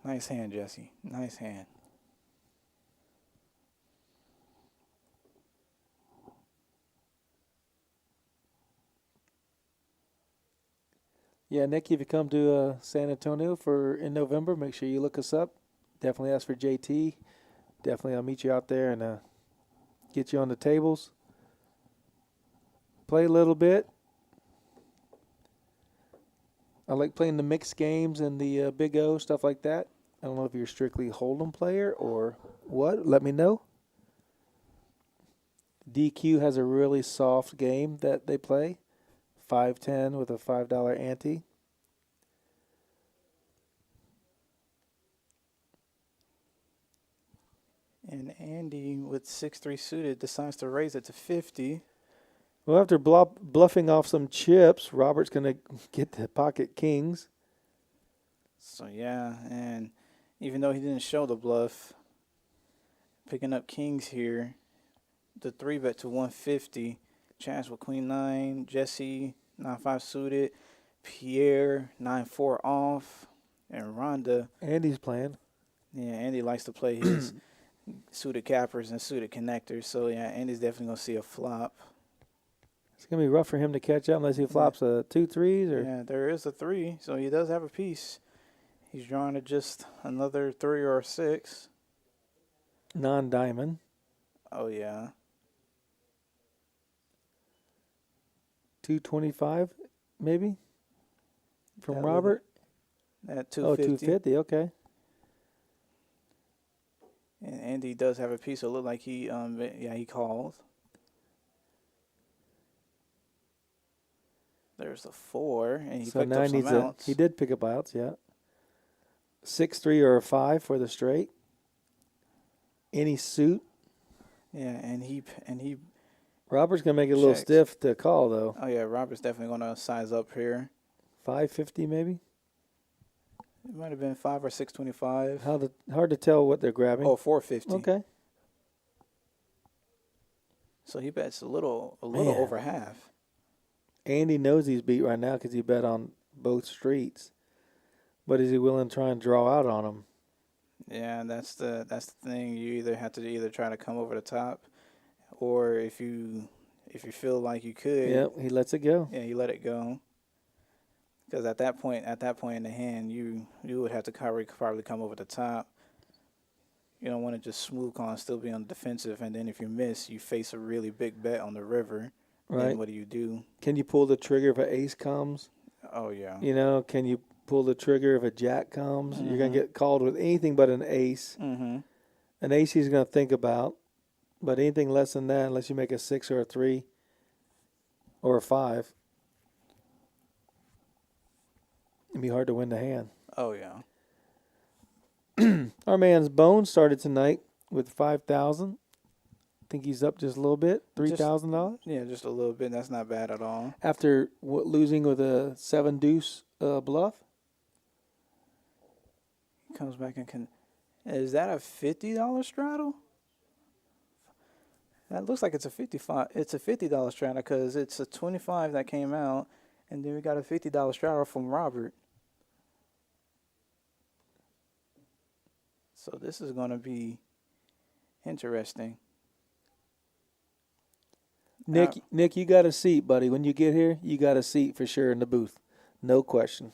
Nice hand, Jesse. Nice hand. Yeah, Nick, if you come to San Antonio in November, make sure you look us up. Definitely ask for JT. Definitely, I'll meet you out there and get you on the tables. Play a little bit. I like playing the mixed games and the Big O, stuff like that. I don't know if you're strictly Hold'em player or what. Let me know. DQ has a really soft game that they play. 5-10 with a $5 ante. And Andy with 6-3 suited decides to raise it to 50. Well, after bluffing off some chips, Robert's going to get the pocket kings. So yeah, and even though he didn't show the bluff, picking up kings here, the 3-bet to 150. Chance with queen 9, Jesse 9-5 suited, Pierre 9-4 off, and Rhonda. Andy's playing. Yeah, Andy likes to play his suited cappers and suited connectors. So yeah, Andy's definitely gonna see a flop. It's going to be rough for him to catch up unless he flops a 2-3s or. Yeah, there is a 3, so he does have a piece. He's drawing to just another 3 or a 6. Non-diamond. Oh yeah. 225, maybe, from That Robert. At 250. Oh, 250. Okay. And Andy does have a piece. So it looked like he he called. There's a 4, and he So picked now up he some needs outs. he did pick up outs. Yeah. 6-3 or a 5 for the straight. Any suit. Yeah, and he Robert's gonna make it a little Checks. stiff to call though. oh yeah, Robert's definitely gonna size up here. 550 maybe. It might have been 5 or 625. Hard to tell what they're grabbing. Oh, 450. Okay. So he bets a little Man. over half. Andy knows he's beat right now because he bet on both streets. But is he willing to try and draw out on him? Yeah, that's the thing. You either have to try to come over the top, or if you feel like you could, Yep, he lets it go. yeah, you let it go. Because at that point in the hand, you would have to probably come over the top. You don't want to just smooth call and still be on the defensive, and then if you miss, you face a really big bet on the river. Right. Then what do you do? Can you pull the trigger if an ace comes? Oh yeah. You know, can you pull the trigger if a jack comes? You're going to get called with anything but an ace. Mm-hmm. An ace he's going to think about. But anything less than that, unless you make a 6 or a 3 or a 5, it'd be hard to win the hand. Oh yeah. Our man's Bone started tonight with 5,000. Think he's up just a little bit, $3,000 Yeah, just a little bit. That's not bad at all. after losing with a 7 deuce bluff. Comes back and can. Is that a $50 straddle? That looks like it's a $50 straddle because it's a 25 that came out, and then we got a $50 straddle from Robert. So this is going to be interesting. Nick, you got a seat, buddy. When you get here, you got a seat for sure in the booth, no question.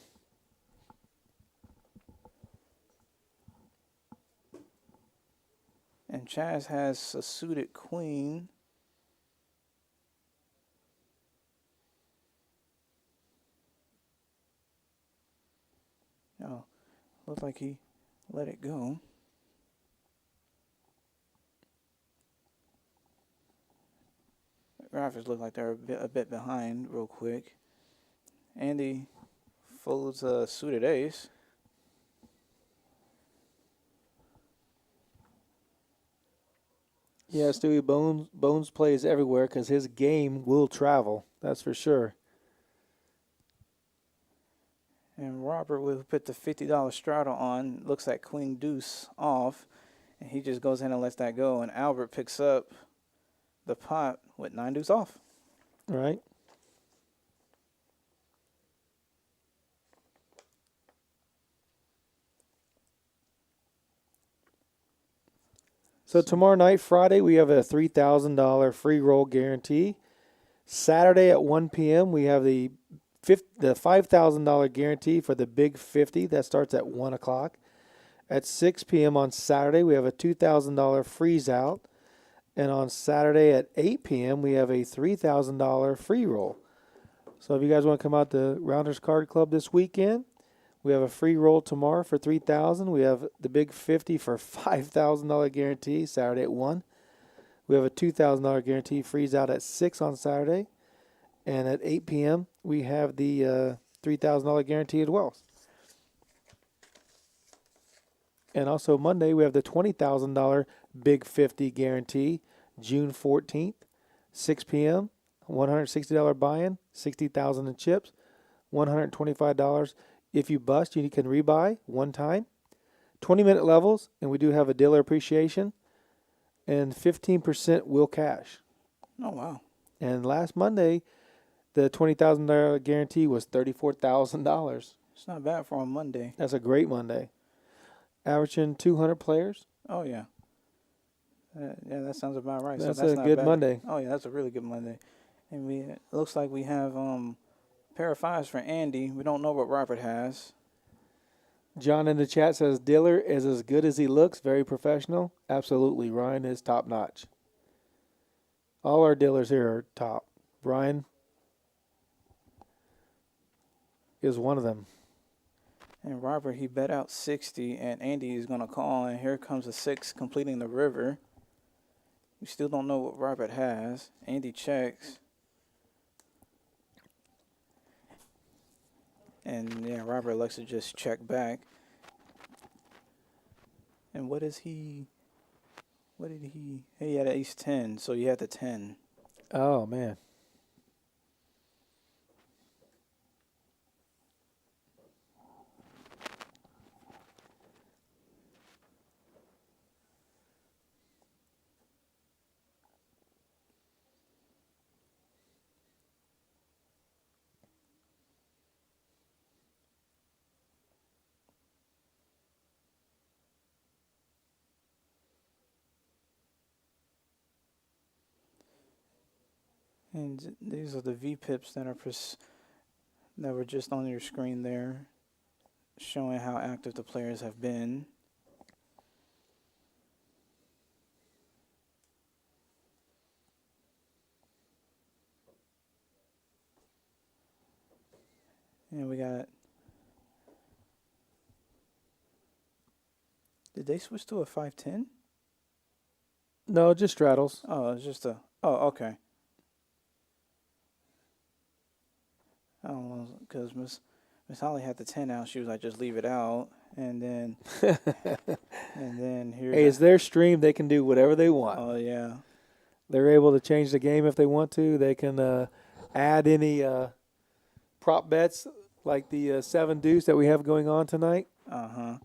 And Chaz has a suited queen. Looked like he let it go. Graphics look like they're a bit behind real quick. Andy folds a suited ace. Yeah, Stewie Bones plays everywhere because his game will travel. That's for sure. And Robert will put the $50 straddle on. Looks like queen deuce off. And he just goes in and lets that go. And Albert picks up the pot with 9 deuce off. Right. So tomorrow night, Friday, we have a $3,000 free roll guarantee. Saturday at 1 p.m., we have the $5,000 guarantee for the Big 50. That starts at 1 o'clock. At 6 p.m. on Saturday, we have a $2,000 freeze out. And on Saturday at 8 p.m., we have a $3,000 free roll. So if you guys want to come out to Rounders Card Club this weekend, we have a free roll tomorrow for $3,000. We have the Big 50 for $5,000 guarantee Saturday at 1. We have a $2,000 guarantee freeze out at 6 on Saturday. And at 8 p.m., we have the $3,000 guarantee as well. And also Monday, we have the $20,000 Big 50 guarantee, June 14th, 6 p.m., $160 buy-in, $60,000 in chips, $125. If you bust, you can rebuy one time. 20-minute levels, and we do have a dealer appreciation, and 15% will cash. Oh, wow. And last Monday, the $20,000 guarantee was $34,000. It's not bad for a Monday. That's a great Monday. Averaging 200 players. Oh, yeah. Yeah, that sounds about right. That's so that's a not good bad. Monday. Oh, yeah, that's a really good Monday. And it looks like we have pair of fives for Andy. We don't know what Robert has. John in the chat says Diller is as good as he looks, very professional. Absolutely. Ryan is top notch. All our dealers here are top. Brian is one of them. And Robert, he bet out 60, and Andy is going to call, and here comes a 6 completing the river. We still don't know what Robert has. Andy checks. And, yeah, Robert elects to just check back. And what is he? What did he? He had ace 10, so you had the 10. Oh, man. And these are the VPIPs that were just on your screen there, showing how active the players have been. And we got. Did they switch to a 510? No, just straddles. Oh, it's just a. Oh, okay. I don't know, because Miss Holly had the 10 out. She was like, just leave it out, and then here's. Hey, it's their stream. They can do whatever they want. Oh yeah. They're able to change the game if they want to. They can add any prop bets like the 7 deuce that we have going on tonight. Uh-huh.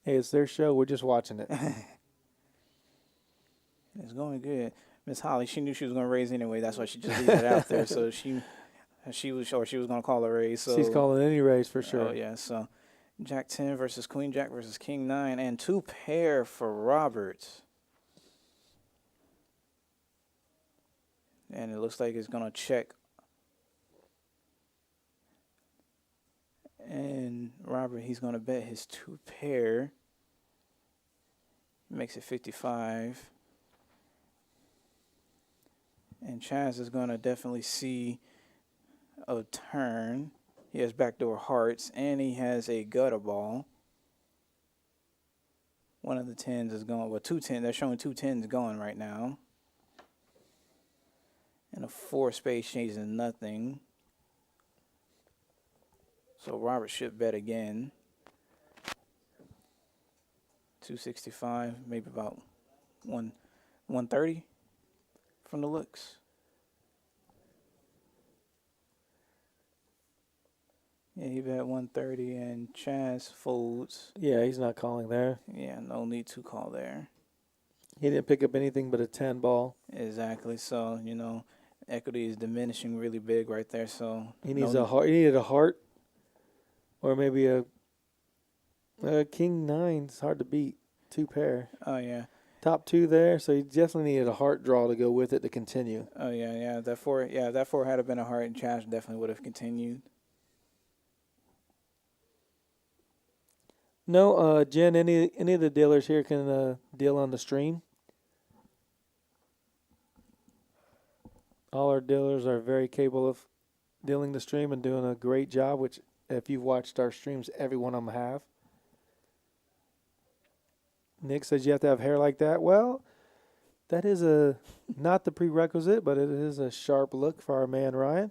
Hey, it's their show. We're just watching it. It's going good. Miss Holly, she knew she was going to raise anyway. That's why she just leave it out there. So she was sure she was going to call a raise. So She's calling any raise for sure. Oh yeah. So Jack 10 versus Queen Jack versus King 9, and 2 pair for Robert. And it looks like it's going to check. And Robert, he's going to bet his 2 pair. Makes it 55. And Chaz is going to definitely see a turn. He has backdoor hearts, and he has a gutter ball. One of the tens is going. Well, 2 10. They're showing 2 10s going right now. And a 4 spade chasing nothing. So Robert should bet again. 265, maybe about 130 from the looks. Yeah, he bet 130 and Chaz folds. Yeah, he's not calling there. Yeah, no need to call there. He didn't pick up anything but a 10 ball. Exactly. So, equity is diminishing really big right there. So He needs a heart. He needed a heart, or maybe a king 9. It's hard to beat. 2 pair. Oh yeah. Top 2 there, so he definitely needed a heart draw to go with it to continue. Oh yeah. That 4. Yeah, that 4 had been a heart, and Chaz definitely would have continued. No, Jen, any of the dealers here can deal on the stream. All our dealers are very capable of dealing the stream and doing a great job, which if you've watched our streams, every one of them have. Nick says you have to have hair like that. Well, that is not the prerequisite, but it is a sharp look for our man Ryan.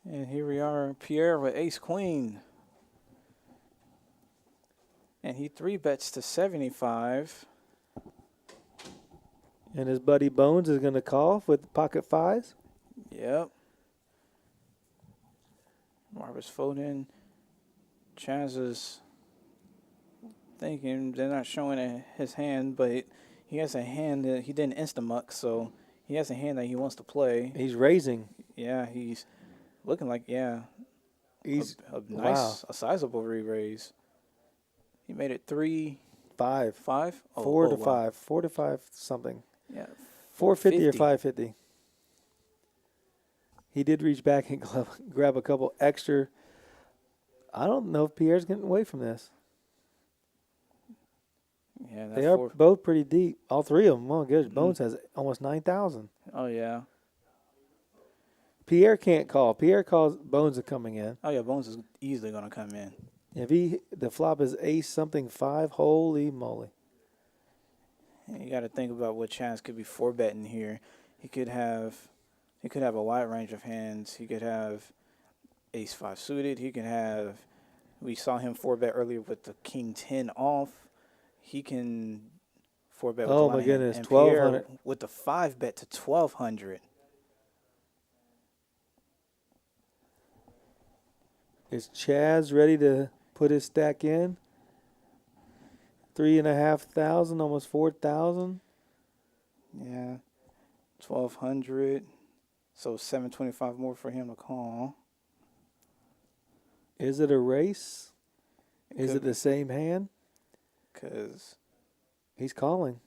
And here we are, Pierre with ace queen. And he 3-bets to 75. And his buddy Bones is going to call with pocket 5s. Yep. Marvis folding. Chaz is thinking they're not showing his hand, but he has a hand that he didn't insta-muck, so he has a hand that he wants to play. He's raising. Yeah, he's looking like, He's a nice, a sizable re-raise. He made it 3, 5. 5? 4 to wow. 5. 4 to 5 something. Yeah. 450 or 50. 550. He did reach back and grab a couple extra. I don't know if Pierre's getting away from this. Yeah, They are both pretty deep. All 3 of them. Oh, good. Mm-hmm. Bones has almost 9,000. Oh, yeah. Pierre can't call. Pierre calls. Bones are coming in. Oh, yeah, Bones is easily going to come in. If the flop is ace something 5, holy moly. You got to think about what Chaz could be 4-betting here. He could have a wide range of hands. He could have ace 5 suited. He could have. We saw him 4-bet earlier with the king 10 off. He can 4-bet. Oh my goodness, 1,200 with the 5-bet to 1,200. Is Chaz ready to put his stack in? 3,500, almost 4,000. Yeah, 1,200. So 725 more for him to call. Is it a race? Is it the same hand? Because he's calling.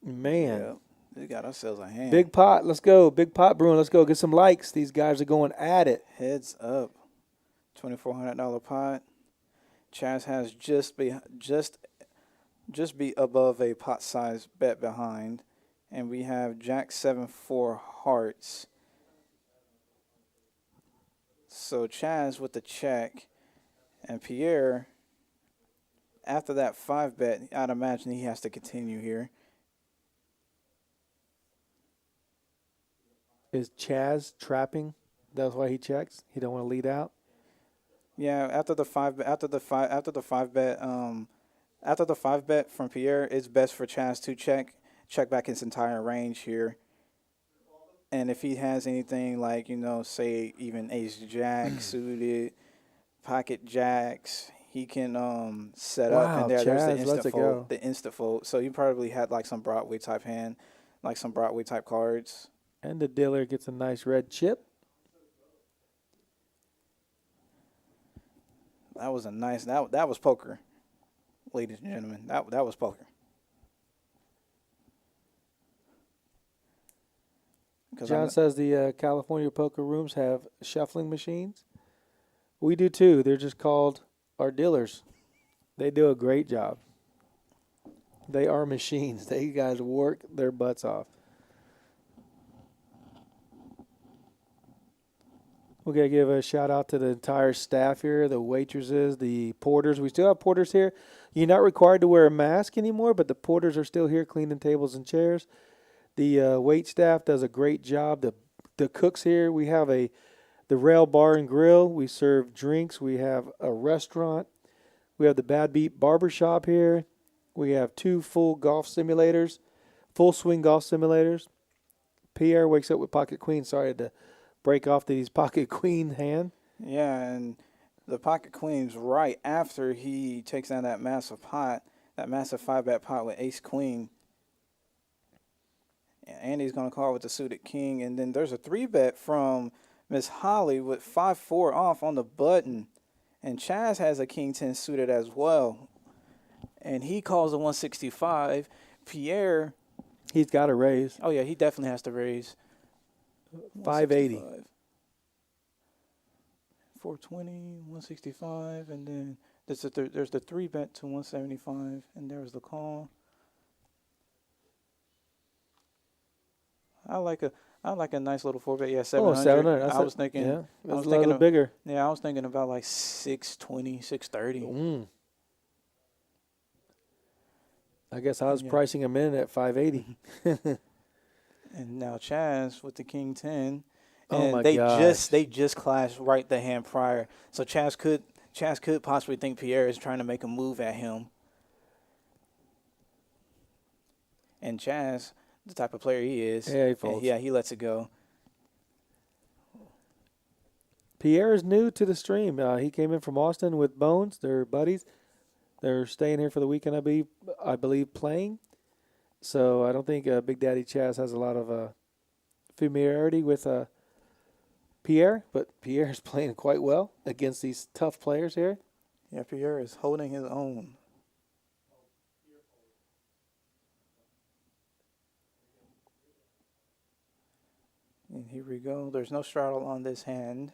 Man. Yeah, we got ourselves a hand. Big pot. Let's go. Big pot brewing. Let's go. Get some likes. These guys are going at it. Heads up. $2,400 pot. Chaz has just be above a pot size bet behind. And we have Jack 7-4 hearts. So Chaz with the check. And Pierre, after that 5-bet, I'd imagine he has to continue here. Is Chaz trapping? That's why he checks. He don't want to lead out. Yeah, after the 5-bet from Pierre, it's best for Chaz to check back his entire range here. And if he has anything like, say even ace jack suited, pocket jacks, he can set up, and there's the instant fold. The instant fold. So you probably had like some Broadway type hand, like some Broadway type cards. And the dealer gets a nice red chip. That was a nice. That was poker, ladies and gentlemen. That was poker. John says the California poker rooms have shuffling machines. We do too. They're just called our dealers. They do a great job. They are machines. They guys work their butts off. We're going to give a shout out to the entire staff here, the waitresses, the porters. We still have porters here. You're not required to wear a mask anymore, but the porters are still here cleaning tables and chairs. The wait staff does a great job. The cooks here, we have the Rail Bar and Grill. We serve drinks. We have a restaurant. We have the Bad Beat Barber Shop here. We have 2 full full swing golf simulators. Pierre wakes up with pocket queen. Sorry to break off these pocket queen hand. Yeah, and the pocket queen's right after he takes down that massive pot, that massive 5-bet pot with ace queen. And Andy's going to call with the suited king. And then there's a 3-bet from Miss Holly with 5-4 off on the button. And Chaz has a king 10 suited as well. And he calls a 165. Pierre. He's got to raise. Oh, yeah, he definitely has to raise. 580. 420, 165. And then there's the 3-bet to 175. And there's the call. I like a nice little 4-bet. Yeah, 700. 700. I was thinking. Yeah, I was a thinking little bigger. Yeah, I was thinking about like 620, 630. I guess I was pricing him in at 580. And now Chaz with the king 10. And Oh my they gosh. just clashed right the hand prior. So Chaz could possibly think Pierre is trying to make a move at him. And Chaz, the type of player he is, Yeah, he folds. yeah, he lets it go. Pierre is new to the stream. He came in from Austin with Bones. They're buddies. They're staying here for the weekend, I believe, playing. So I don't think Big Daddy Chaz has a lot of familiarity with Pierre, but Pierre is playing quite well against these tough players here. Yeah, Pierre is holding his own. And here we go. There's no straddle on this hand.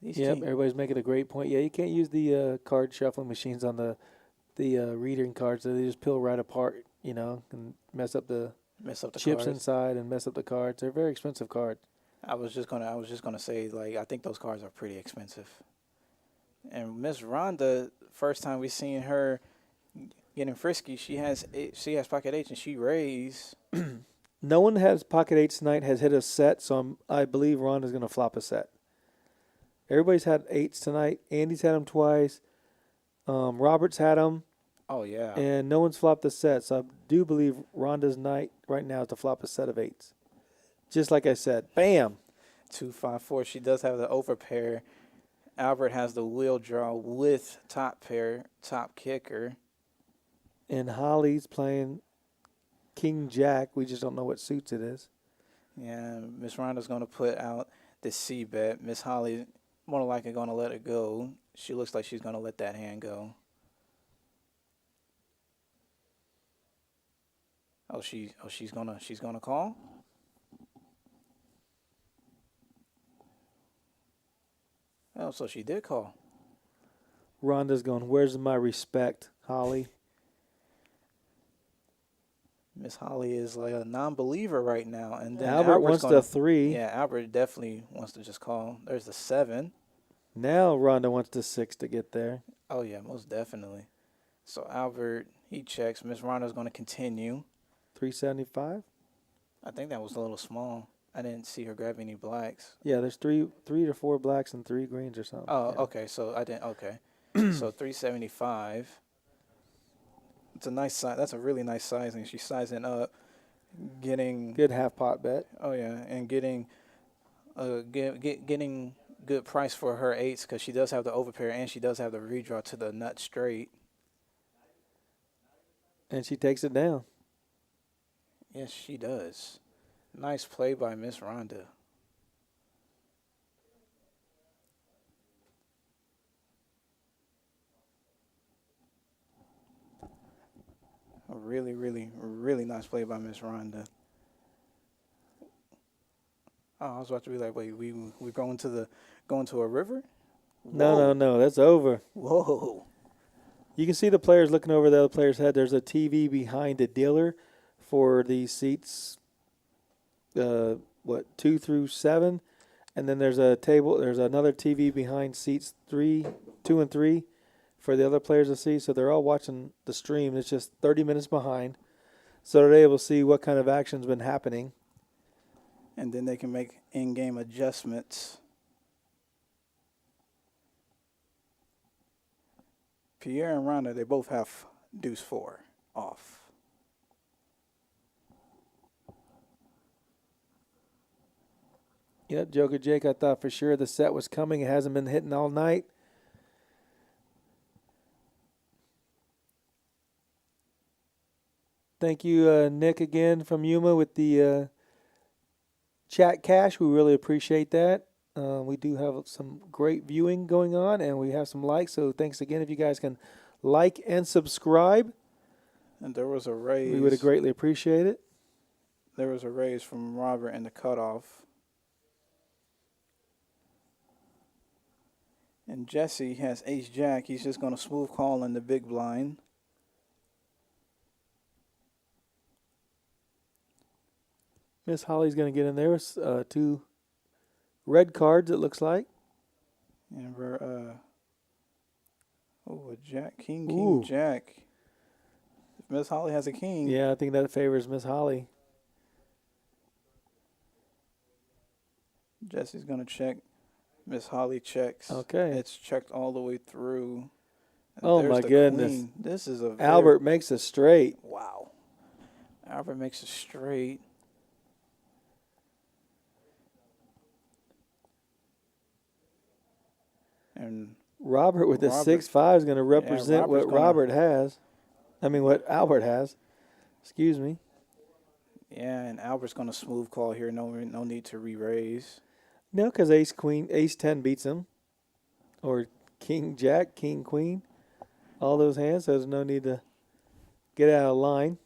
Everybody's making a great point. Yeah, you can't use the card shuffling machines on the reading cards. They just peel right apart, and mess up the chips cards inside and mess up the cards. They're very expensive cards. I was just gonna say, like, I think those cards are pretty expensive. And Miss Rhonda, first time we seen her getting frisky, she has pocket H and she raised. No one has pocket eights tonight has hit a set, so I believe Rhonda's going to flop a set. Everybody's had eights tonight. Andy's had them twice. Robert's had them. Oh, yeah. And no one's flopped a set, so I do believe Rhonda's night right now is to flop a set of eights. Just like I said. Bam! 2-5-4. She does have the overpair. Albert has the wheel draw with top pair, top kicker. And Holly's playing King Jack. We just don't know what suits it is. Yeah, Miss Rhonda's going to put out the C bet. Miss Holly more than likely going to let it go. She looks like she's going to let that hand go. She's gonna call. Oh, so she did call. Rhonda's going, where's my respect, Holly? Miss Holly is like a non-believer right now, and then Albert wants the 3. Yeah, Albert definitely wants to just call. There's the 7. Now Rhonda wants the 6 to get there. Oh yeah, most definitely. So Albert, he checks. Miss Rhonda's going to continue. 375. I think that was a little small. I didn't see her grab any blacks. Yeah, there's three to four blacks and 3 greens or something. Oh, yeah. okay. So I didn't. Okay. So 375. It's a nice size. That's a really nice sizing. She's sizing up, getting Good half pot bet. Oh yeah, and getting getting good price for her eights because she does have the overpair and she does have the redraw to the nut straight. And she takes it down. Yes, she does. Nice play by Miss Rhonda. A really, really, really nice play by Miss Rhonda. Oh, I was about to be like, wait, we going to a river? No, that's over. Whoa. You can see the players looking over the other player's head. There's a TV behind the dealer for the seats, 2 through 7. And then there's a table. There's another TV behind seats 2 and 3 for the other players to see. So they're all watching the stream. It's just 30 minutes behind. So they're able to see what kind of action's been happening. And then they can make in-game adjustments. Pierre and Ronda, they both have deuce 4 off. Yep, Joker Jake, I thought for sure the set was coming. It hasn't been hitting all night. Thank you, Nick, again from Yuma with the chat cash. We really appreciate that. We do have some great viewing going on, and we have some likes. So thanks again. If you guys can like and subscribe, And there was a raise. we would greatly appreciate it. There was a raise from Robert in the cutoff. And Jesse has ace-jack. He's just going to smooth call in the big blind. Miss Holly's going to get in there with 2 red cards, it looks like. And we're, a jack, king, Ooh. jack. If Miss Holly has a king. Yeah, I think that favors Miss Holly. Jesse's going to check. Miss Holly checks. Okay. It's checked all the way through. And Oh, there's my the goodness. queen. This is a Albert makes a straight. Wow. Albert makes a straight. And Robert with the Robert. 6-5 is going to represent Robert's what gonna- Robert has. I mean, what Albert has. Excuse me. yeah, and Albert's going to smooth call here. No need to re-raise. No, because Ace 10 beats him. Or King Jack, King Queen. All those hands, so there's no need to get out of line.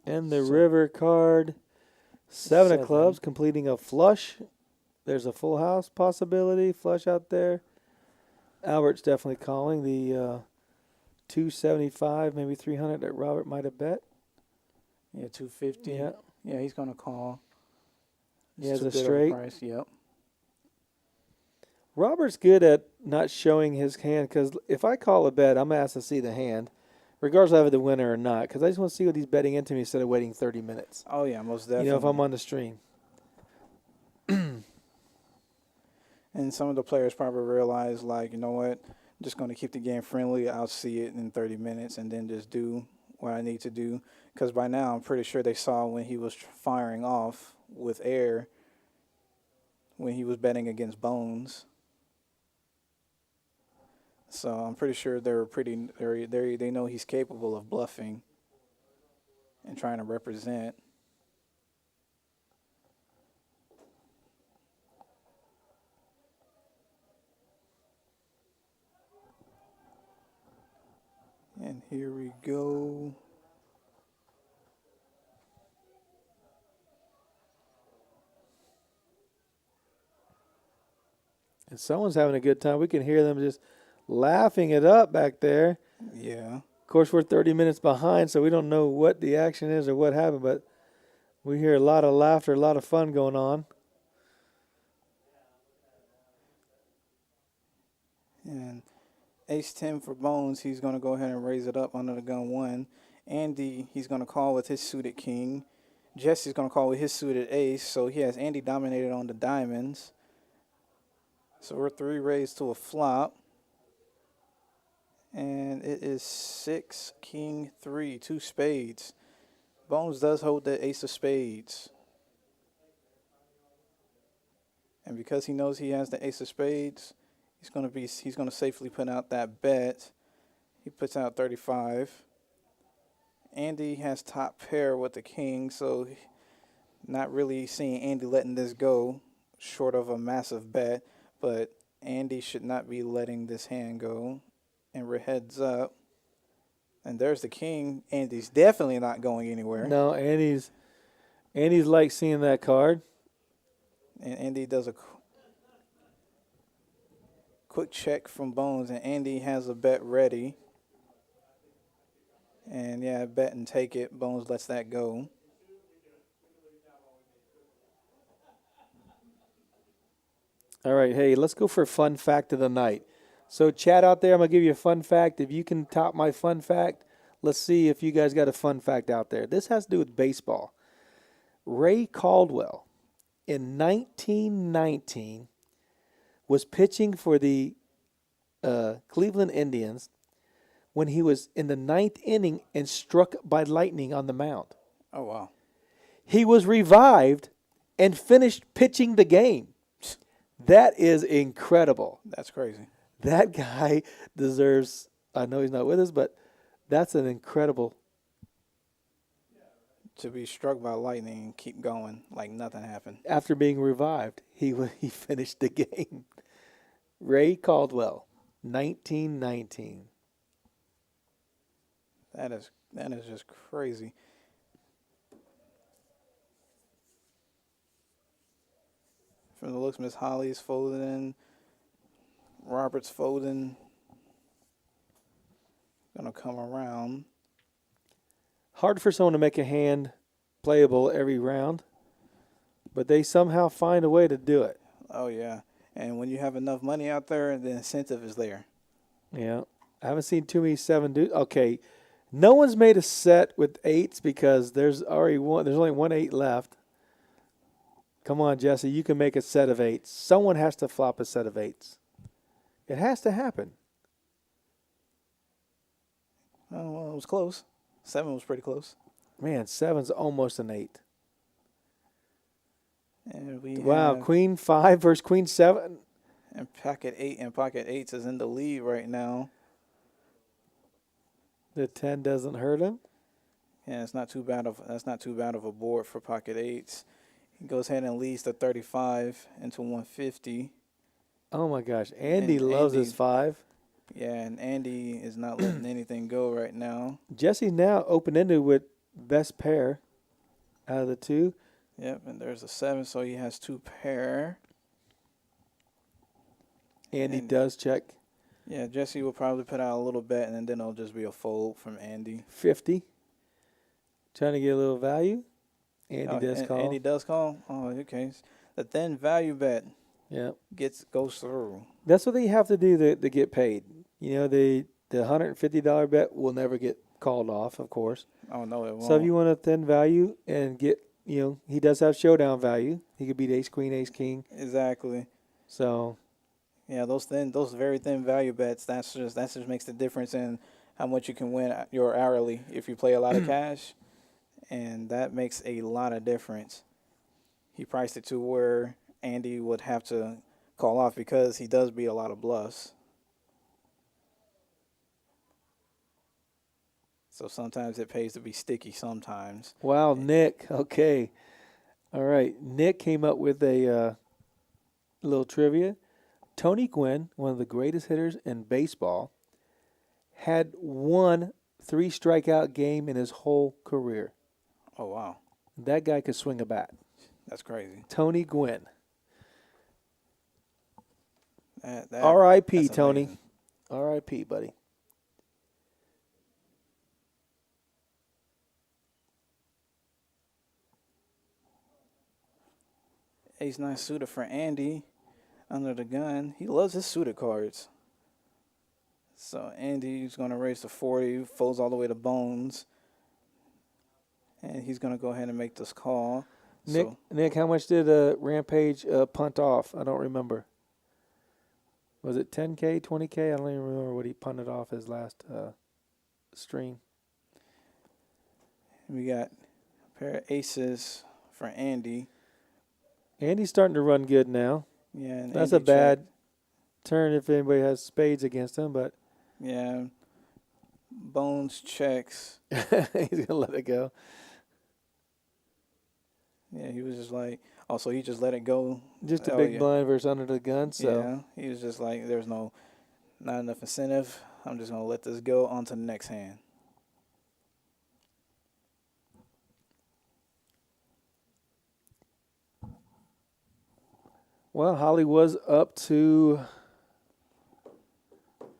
And the river card, 7 of clubs, completing a flush. There's a full house possibility, flush out there. Albert's definitely calling the 275, maybe 300 that Robert might have bet. Yeah, 250. Yeah. Yeah, he's going to call. He has too a good of straight. price. Yep. Robert's good at not showing his hand because if I call a bet, I'm asked to see the hand, regardless of the winner or not, because I just want to see what he's betting into me instead of waiting 30 minutes. Oh, yeah, most definitely. You know, if I'm on the stream. And some of the players probably realize, like, you know what, I'm just going to keep the game friendly. I'll see it in 30 minutes and then just do what I need to do. Because by now, I'm pretty sure they saw when he was firing off with air, when he was betting against Bones. So I'm pretty sure they know he's capable of bluffing and trying to represent. And here we go. And someone's having a good time. We can hear them just laughing it up back there. Yeah. Of course, we're 30 minutes behind, so we don't know what the action is or what happened, but we hear a lot of laughter, a lot of fun going on. And ace-10 for Bones. He's going to go ahead and raise it up under the gun 1. Andy, he's going to call with his suited king. Jesse's going to call with his suited ace. So he has Andy dominated on the diamonds. So we're 3 raised to a flop. And it is 6, king, 3, 2 spades. Bones does hold the ace of spades. And because he knows he has the ace of spades, he's going to safely put out that bet. He puts out 35. Andy has top pair with the king, so not really seeing Andy letting this go short of a massive bet, but Andy should not be letting this hand go. And we're heads up. And there's the king. Andy's definitely not going anywhere. No, Andy's like seeing that card. And Andy does a quick check from Bones, and Andy has a bet ready. And yeah, bet and take it. Bones lets that go. All right, hey, let's go for a fun fact of the night. So, chat out there, I'm going to give you a fun fact. If you can top my fun fact, let's see if you guys got a fun fact out there. This has to do with baseball. Ray Caldwell in 1919 was pitching for the Cleveland Indians when he was in the ninth inning and struck by lightning on the mound. Oh, wow. He was revived and finished pitching the game. That is incredible. That's crazy. That guy deserves, I know he's not with us, but that's an incredible. To be struck by lightning and keep going like nothing happened. After being revived, he finished the game. Ray Caldwell, 1919. That is just crazy. From the looks, Miss Holly's folding. Robert's folding. Gonna come around. Hard for someone to make a hand playable every round, but they somehow find a way to do it. Oh yeah, and when you have enough money out there, the incentive is there. Yeah, I haven't seen too many 7 dudes. Okay, no one's made a set with 8s because there's already one. There's only 1 8 left. Come on, Jesse, you can make a set of 8s. Someone has to flop a set of 8s. It has to happen. Oh, well, it was close. 7 was pretty close. Man, 7's almost an 8. And we Wow, have, Queen 5 versus Queen 7. and pocket 8 and pocket 8s is in the lead right now. The 10 doesn't hurt him. Yeah, that's not too bad of a board for pocket 8s. He goes ahead and leads the 35 into 150. Oh my gosh, Andy And loves Andy- his 5. Yeah, and Andy is not letting anything go right now. Jesse's now open-ended with best pair out of the 2. Yep, and there's a 7, so he has 2 pair. Andy And- does check Yeah, Jesse will probably put out a little bet, and then it'll just be a fold from Andy. 50. Trying to get a little value. Andy Oh, does call. Andy does call? Oh, okay. The then value bet Yeah. goes through. That's what they have to do to get paid. You know, the $150 bet will never get called off, of course. Oh, no, it won't. So if you want a thin value and get, he does have showdown value. He could beat ace, queen, ace, king. Exactly. So, Yeah, those very thin value bets, that just makes the difference in how much you can win your hourly if you play a lot of cash. And that makes a lot of difference. He priced it to where Andy would have to call off because he does beat a lot of bluffs. So sometimes it pays to be sticky sometimes. wow, Nick. Okay. All right. Nick came up with a little trivia. Tony Gwynn, one of the greatest hitters in baseball, had 1 3-strikeout game in his whole career. Oh, wow. That guy could swing a bat. That's crazy. Tony Gwynn. That- R.I.P. that's Tony. amazing. R.I.P. buddy. Ace-9 suited for Andy under the gun. He loves his suited cards. So Andy's going to raise to 40, folds all the way to Bones. And he's going to go ahead and make this call. Nick, how much did Rampage punt off? I don't remember. Was it 10K, 20K? I don't even remember what he punted off his last stream. We got a pair of aces for Andy. Andy's starting to run good now. Yeah, and That's Andy a bad checked. turn if anybody has spades against him, but Yeah. Bones checks. he's going to let it go. Yeah, he was just like, so he just let it go. Just a Oh, big yeah. blind versus under the gun. So Yeah, he was just like, there's not enough incentive. I'm just going to let this go on to the next hand. Well, Holly was up to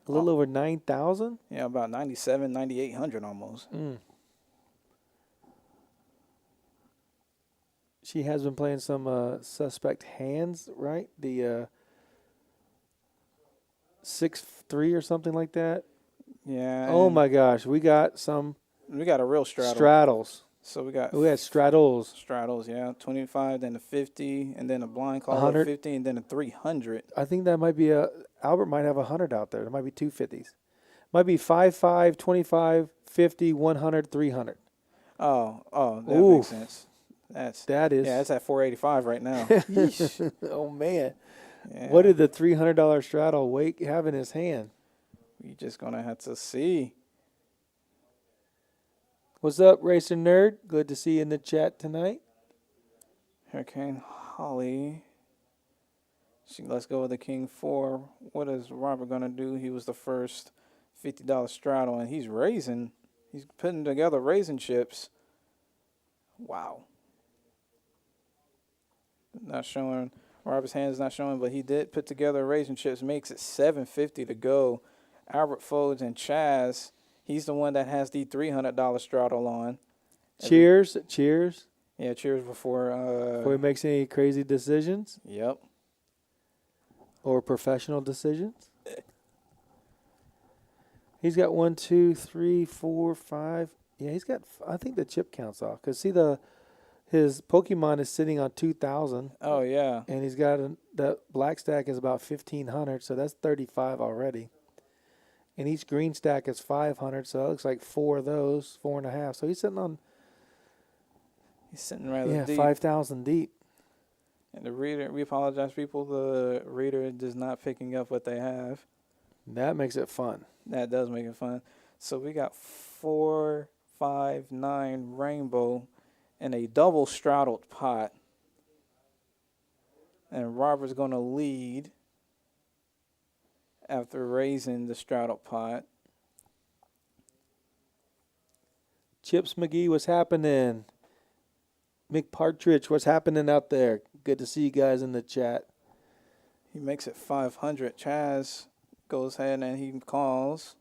a little over 9,000. Yeah, about 97, 9,800 almost. She has been playing some suspect hands, right? The 6-3 or something like that. Yeah. Oh and my gosh, we got some We got a real straddle. straddles. So we got We had straddles. straddles, yeah. 25, then a 50, and then a blind call of 100. 50, and then a 300. I think that might be Albert might have 100 out there. There might be 250s. Might be 5, 25, 50, 100, 300. Oh, that Ooh. makes sense. That is. Yeah, it's at 485 right now. Yeesh. Oh man. Yeah. What did the $300 straddle Wake have in his hand? We just gonna have to see. What's up, Racer Nerd? Good to see you in the chat tonight. Hurricane Holly. Let's go with the King 4. What is Robert gonna do? He was the first $50 straddle, and he's raising. He's putting together raisin chips. Wow. Not showing. Robert's hand is not showing, but he did put together raisin chips. Makes it 750 to go. Albert folds and Chaz. He's the one that has the $300 straddle on. Cheers. Yeah, cheers before. Before he makes any crazy decisions Yep. or professional decisions. He's got 1, 2, 3, 4, 5. Yeah, he's got. I think the chip counts off because see his Pokemon is sitting on 2,000. Oh yeah. And he's got the black stack is about 1,500, so that's 35 already. And each green stack is 500, so it looks like 4 of those, 4.5. So he's sitting on He's sitting rather deep. 5,000 deep. And the reader, we apologize, people. The reader is not picking up what they have. That makes it fun. That does make it fun. So we got 4, 5, 9 rainbow in a double straddled pot. And Robert's going to lead after raising the straddled pot. Chips McGee, what's happening? Mick Partridge, what's happening out there? Good to see you guys in the chat. He makes it 500. Chaz goes ahead and he calls.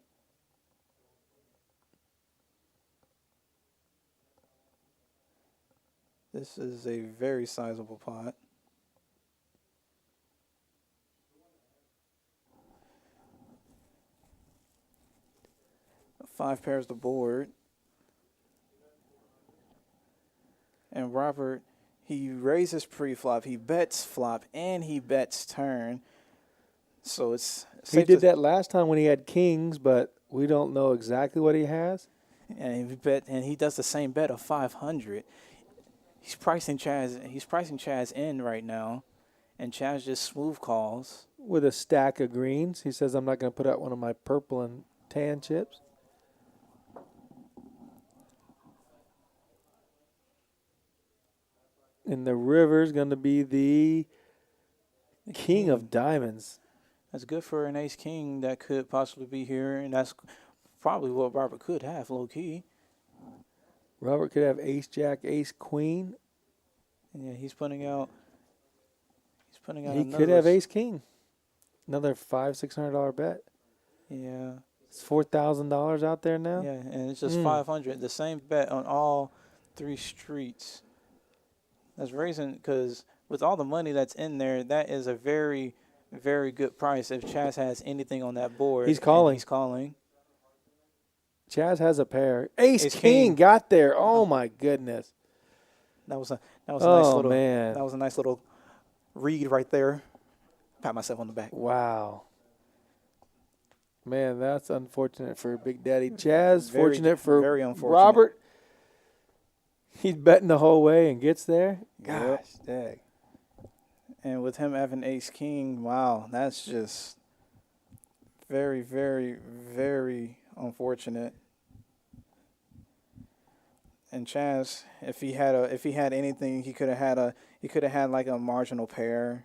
This is a very sizable pot. Five pairs the board. And Robert, he raises pre-flop, he bets flop, and he bets turn. So it's He safe did to, that last time when he had kings, but we don't know exactly what he has. and he does the same bet of 500. He's pricing Chaz in right now, and Chaz just smooth calls. With a stack of greens. He says, I'm not going to put out one of my purple and tan chips. And the river's going to be the king of diamonds. That's good for an ace king that could possibly be here, and that's probably what Robert could have, low key. Robert could have ace jack, ace queen. Yeah, he's putting out. He could have ace king. Another $500-$600 bet. Yeah. It's $4,000 out there now. Yeah, and it's just 500. The same bet on all 3 streets. That's raising because with all the money that's in there, that is a very, very good price. If Chaz has anything on that board, He's calling. Chaz has a pair. Ace king got there. Oh my goodness. That was a nice little. Man. That was a nice little read right there. Pat myself on the back. Wow. Man, that's unfortunate for Big Daddy Chaz. Fortunate for very unfortunate. Robert. He's betting the whole way and gets there. Gosh, dang. And with him having ace king, wow, that's just very, very, very unfortunate. And Chaz, if he had anything, he could have had like a marginal pair,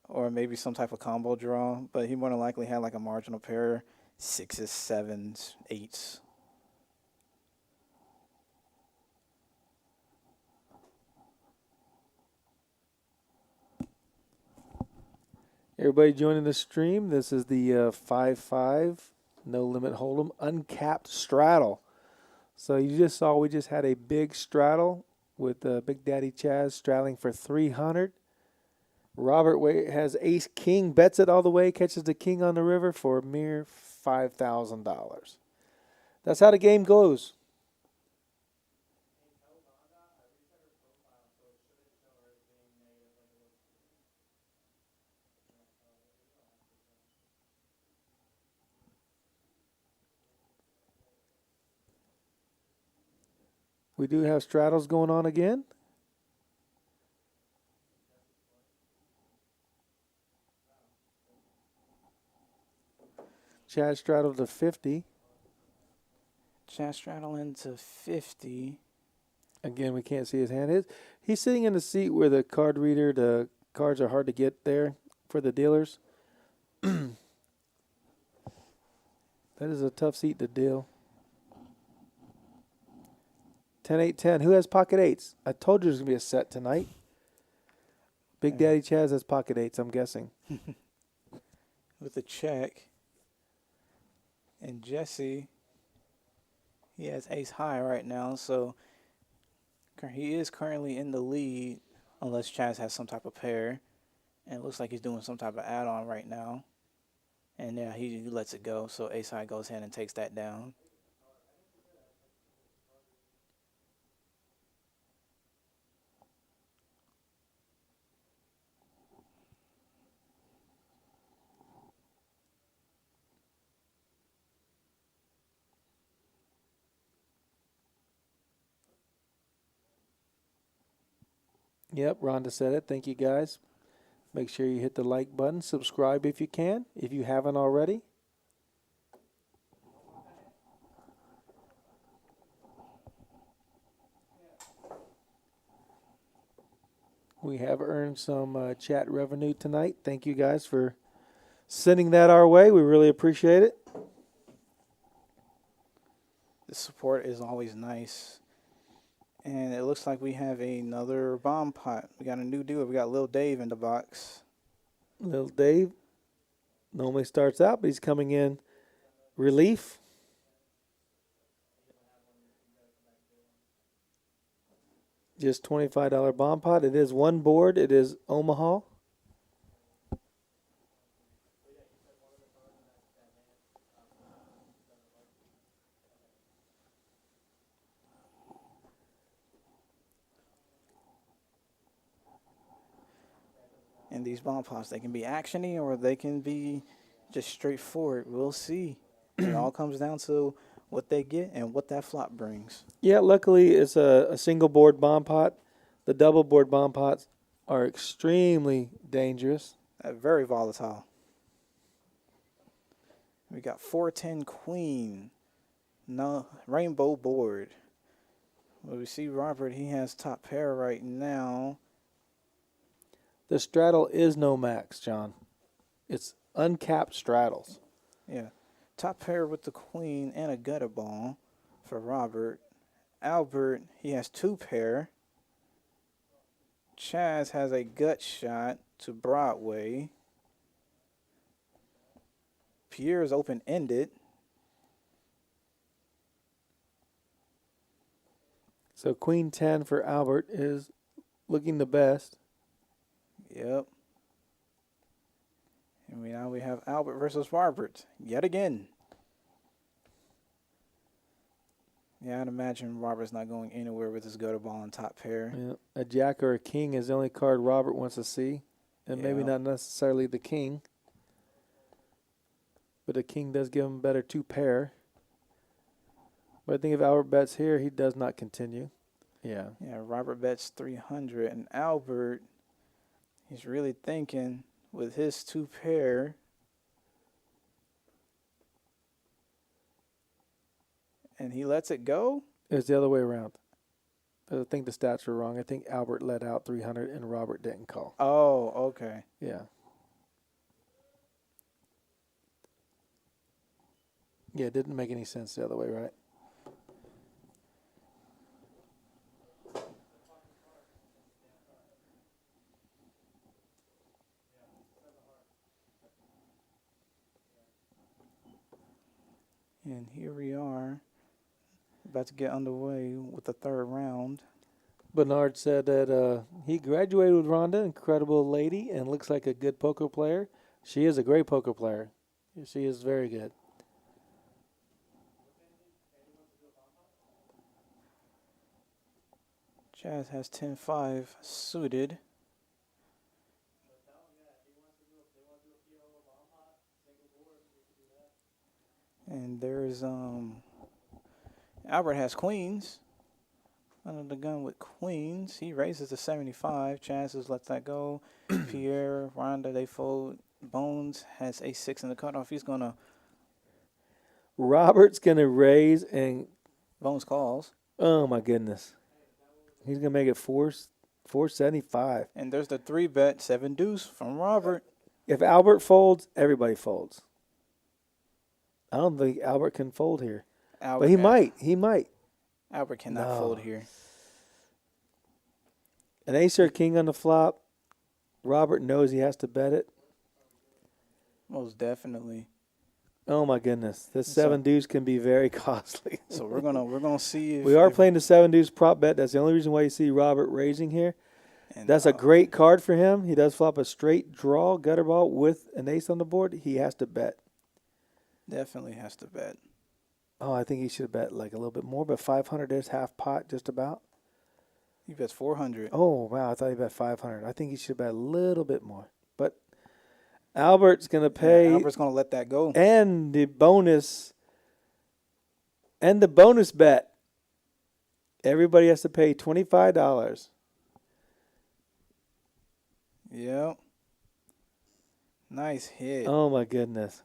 or maybe some type of combo draw. But he more than likely had like a marginal pair, 6s, 7s, 8s. Everybody joining the stream. This is the 5-5 No Limit Hold'em Uncapped Straddle. So you just saw we just had a big straddle with Big Daddy Chaz straddling for 300. Robert has ace king, bets it all the way, catches the king on the river for a mere $5,000. That's how the game goes. We do have straddles going on again. Chad straddled to 50. Chad straddle into 50. Again, we can't see his hand. He's sitting in the seat where the card reader, the cards are hard to get there for the dealers. That is a tough seat to deal. 10-8-10. Who has pocket eights? I told you there's going to be a set tonight. Big Daddy Chaz has pocket eights, I'm guessing. With a check. And Jesse, he has ace high right now, so he is currently in the lead unless Chaz has some type of pair. And it looks like he's doing some type of add-on right now. And yeah, he lets it go, so ace high goes ahead and takes that down. Yep, Rhonda said it. Thank you, guys. Make sure you hit the like button. Subscribe if you can, if you haven't already. We have earned some chat revenue tonight. Thank you guys for sending that our way. We really appreciate it. The support is always nice. And it looks like we have another bomb pot. We got a new dealer. We got Lil Dave in the box. Little Dave normally starts out, but he's coming in relief. Just $25 bomb pot. It is one board. It is Omaha. And these bomb pots, they can be actiony or they can be just straightforward. We'll see. It all comes down to what they get and what that flop brings. Yeah, luckily it's a single board bomb pot. The double board bomb pots are extremely dangerous. Very volatile. We got 410 queen. No rainbow board. Well, we see Robert, he has top pair right now. The straddle is no max, John. It's uncapped straddles. Yeah. Top pair with the queen and a gutter ball for Robert. Albert, he has two pair. Chaz has a gut shot to Broadway. Pierre is open-ended. So queen 10 for Albert is looking the best. Yep. And now we have Albert versus Robert yet again. Yeah, I'd imagine Robert's not going anywhere with his gutter ball and top pair. Yeah. A jack or a king is the only card Robert wants to see. And maybe Yeah. not necessarily the king. But a king does give him better two pair. But I think if Albert bets here, he does not continue. Yeah. Yeah, Robert bets 300. And Albert, he's really thinking with his two pair. And he lets it go? It's the other way around. I think the stats were wrong. I think Albert let out 300 and Robert didn't call. Oh, okay. Yeah. Yeah, it didn't make any sense the other way, right? And here we are, about to get underway with the third round. Bernard said that he graduated with Rhonda, incredible lady, and looks like a good poker player. She is a great poker player. She is very good. Chaz has 10-5 suited. And there's Albert has queens. Under the gun with queens. He raises to 75. Chaz has let that go. Pierre, Rhonda, they fold. Bones has ace-6 in the cutoff. He's gonna Robert's going to raise and, Bones calls. oh my goodness. He's going to make it 475. And there's the 3-bet 7 deuce from Robert. If Albert folds, everybody folds. I don't think Albert can fold here. Albert, But he might. He might. Albert cannot No. fold here. An ace or king on the flop. Robert knows he has to bet it. Most definitely. Oh my goodness. This So- 7 deuce can be very costly. So we're gonna see if We are if- playing the 7 deuce prop bet. That's the only reason why you see Robert raising here. and, That's a great card for him. He does flop a straight draw gutter ball with an ace on the board. He has to bet. definitely has to bet. Oh, I think he should have bet like a little bit more, but 500 is half pot just about. He bets 400. Oh, wow. I thought he bet 500. I think he should bet a little bit more. But Albert's going to pay. Yeah, Albert's gonna let that go. And the bonus bet. Everybody has to pay $25. Yep. Nice hit. Oh my goodness.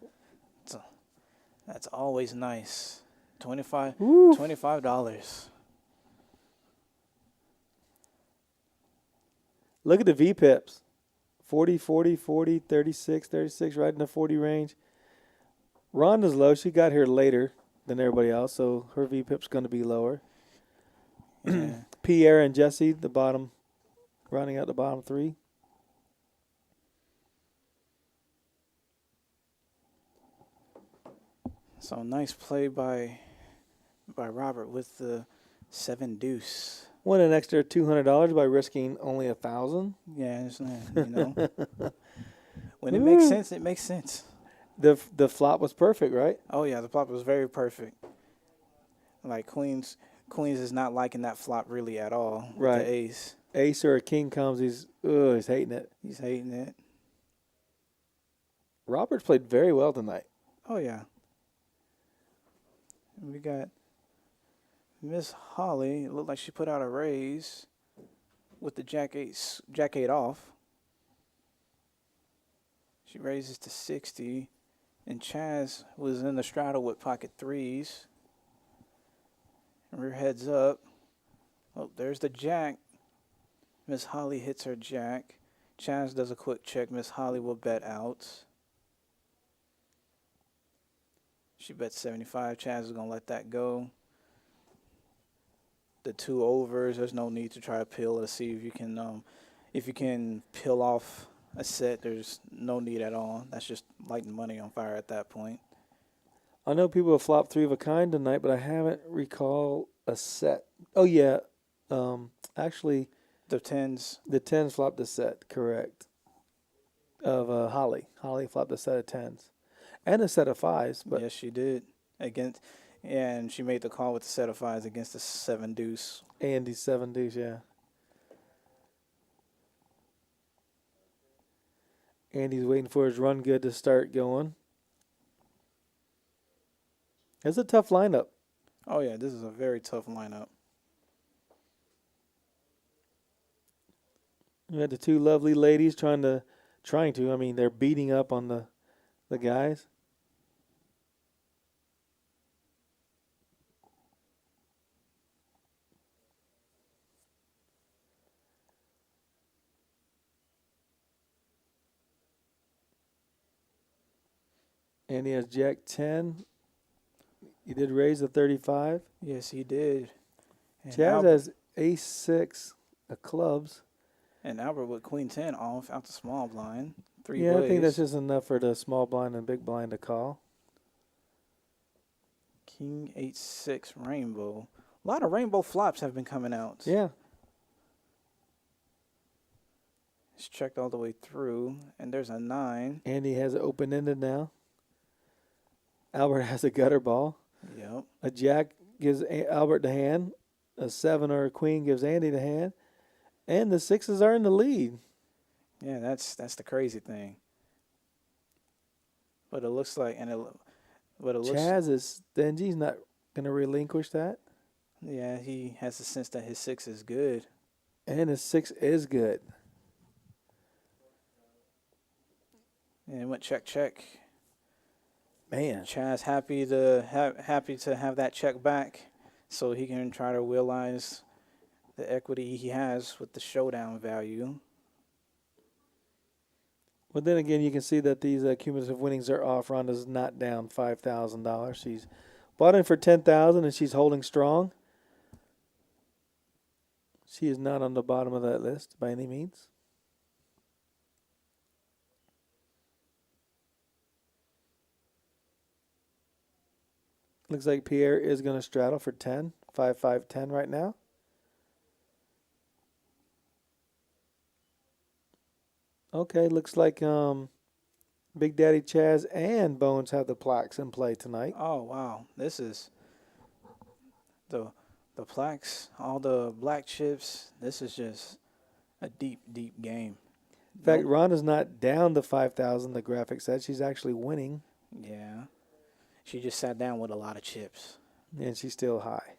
That's always nice. Woo. $25. Look at the VPIPs. 40, 40, 40, 36, 36, right in the 40 range. Rhonda's low. She got here later than everybody else, so her VPIP's going to be lower. Yeah. Pierre and Jesse, the bottom, rounding out the bottom 3. So nice play by Robert with the 7 deuce. Won an extra $200 by risking only $1,000. Yeah, it's, when it makes sense, it makes sense. The flop was perfect, right? Oh yeah, the flop was very perfect. Like Queens is not liking that flop really at all. With Right. The ace. Ace or a king comes, he's hating it. He's hating it. Roberts played very well tonight. Oh yeah. And we got Miss Holly. It looked like she put out a raise with the jack eight off. She raises to 60. And Chaz was in the straddle with pocket 3s. And we're heads up. Oh, there's the jack. Miss Holly hits her jack. Chaz does a quick check. Miss Holly will bet out. She bets 75. Chaz is going to let that go. The 2 overs, there's no need to try to peel to see if you can peel off a set. There's no need at all. That's just lighting money on fire at that point. I know people have flopped 3 of a kind tonight, but I haven't recall a set. Oh yeah, actually The 10s. the 10s flopped a set, correct? Of Holly. Holly flopped a set of 10s, and a set of 5s. But Yes, she did. And she made the call with the set of 5s against the 7 deuce. Andy's 7 deuce, yeah. Andy's waiting for his run good to start going. It's a tough lineup. Oh yeah, this is a very tough lineup. You had the 2 lovely ladies trying to. I mean, they're beating up on the guys. And he has Jack 10. He did raise the 35. Yes, he did. And Chaz has Ace 6 of clubs. And Albert with Queen 10 off out the small blind. 3 Yeah, ways. I think that's just enough for the small blind and big blind to call. King 8-6 rainbow. A lot of rainbow flops have been coming out. Yeah. It's checked all the way through, and there's a 9. Andy has it open-ended now. Albert has a gutter ball. Yep. A jack gives Albert the hand. A 7 or a queen gives Andy the hand. And the 6s are in the lead. Yeah, that's the crazy thing. But it looks like, Chaz is stingy. He's not going to relinquish that. Yeah, he has the sense that his 6 is good. And his 6 is good. And it went check. Man. Chaz happy to have that check back, so he can try to realize the equity he has with the showdown value. But then again, you can see that these cumulative winnings are off. Rhonda's not down $5,000. She's bought in for $10,000 and she's holding strong. She is not on the bottom of that list by any means. Looks like Pierre is going to straddle for 10, 5-5-10 right now. Okay, looks like Big Daddy Chaz and Bones have the plaques in play tonight. Oh wow, this is the plaques, all the black chips. This is just a deep game. In fact, Rhonda's not down to 5,000. The graphic said she's actually winning. Yeah, she just sat down with a lot of chips, And she's still high.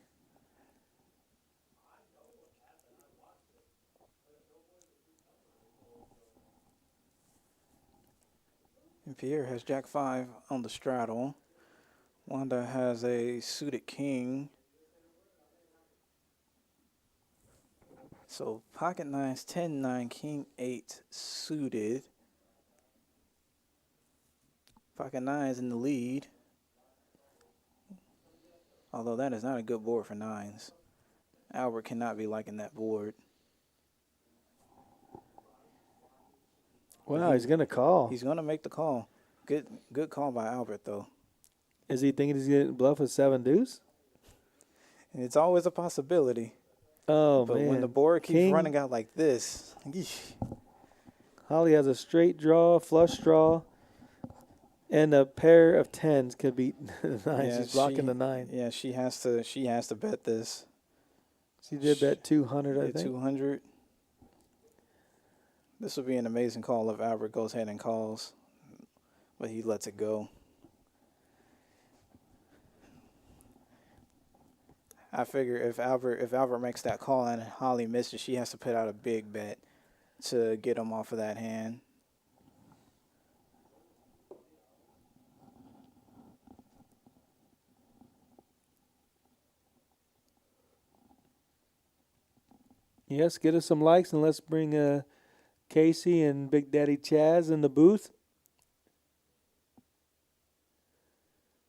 and Pierre has Jack 5 on the straddle. Wanda has a suited king. So pocket 9s, 10-9, king 8 suited. Pocket 9 is in the lead. Although that is not a good board for 9s. Albert cannot be liking that board. Wow, he's going to call. He's going to make the call. Good call by Albert, though. Is he thinking he's going to bluff with 7 deuce? And it's always a possibility. Oh, but man. when the board keeps King, running out like this. Holly has a straight draw, flush draw, and a pair of 10s could beat the 9. Yeah, She's blocking the 9. Yeah, she has to bet this. She did bet 200, I think. 200. This would be an amazing call if Albert goes ahead and calls, but he lets it go. I figure if Albert makes that call and Holly misses, she has to put out a big bet to get him off of that hand. Yes, get us some likes, and let's bring Casey and Big Daddy Chaz in the booth.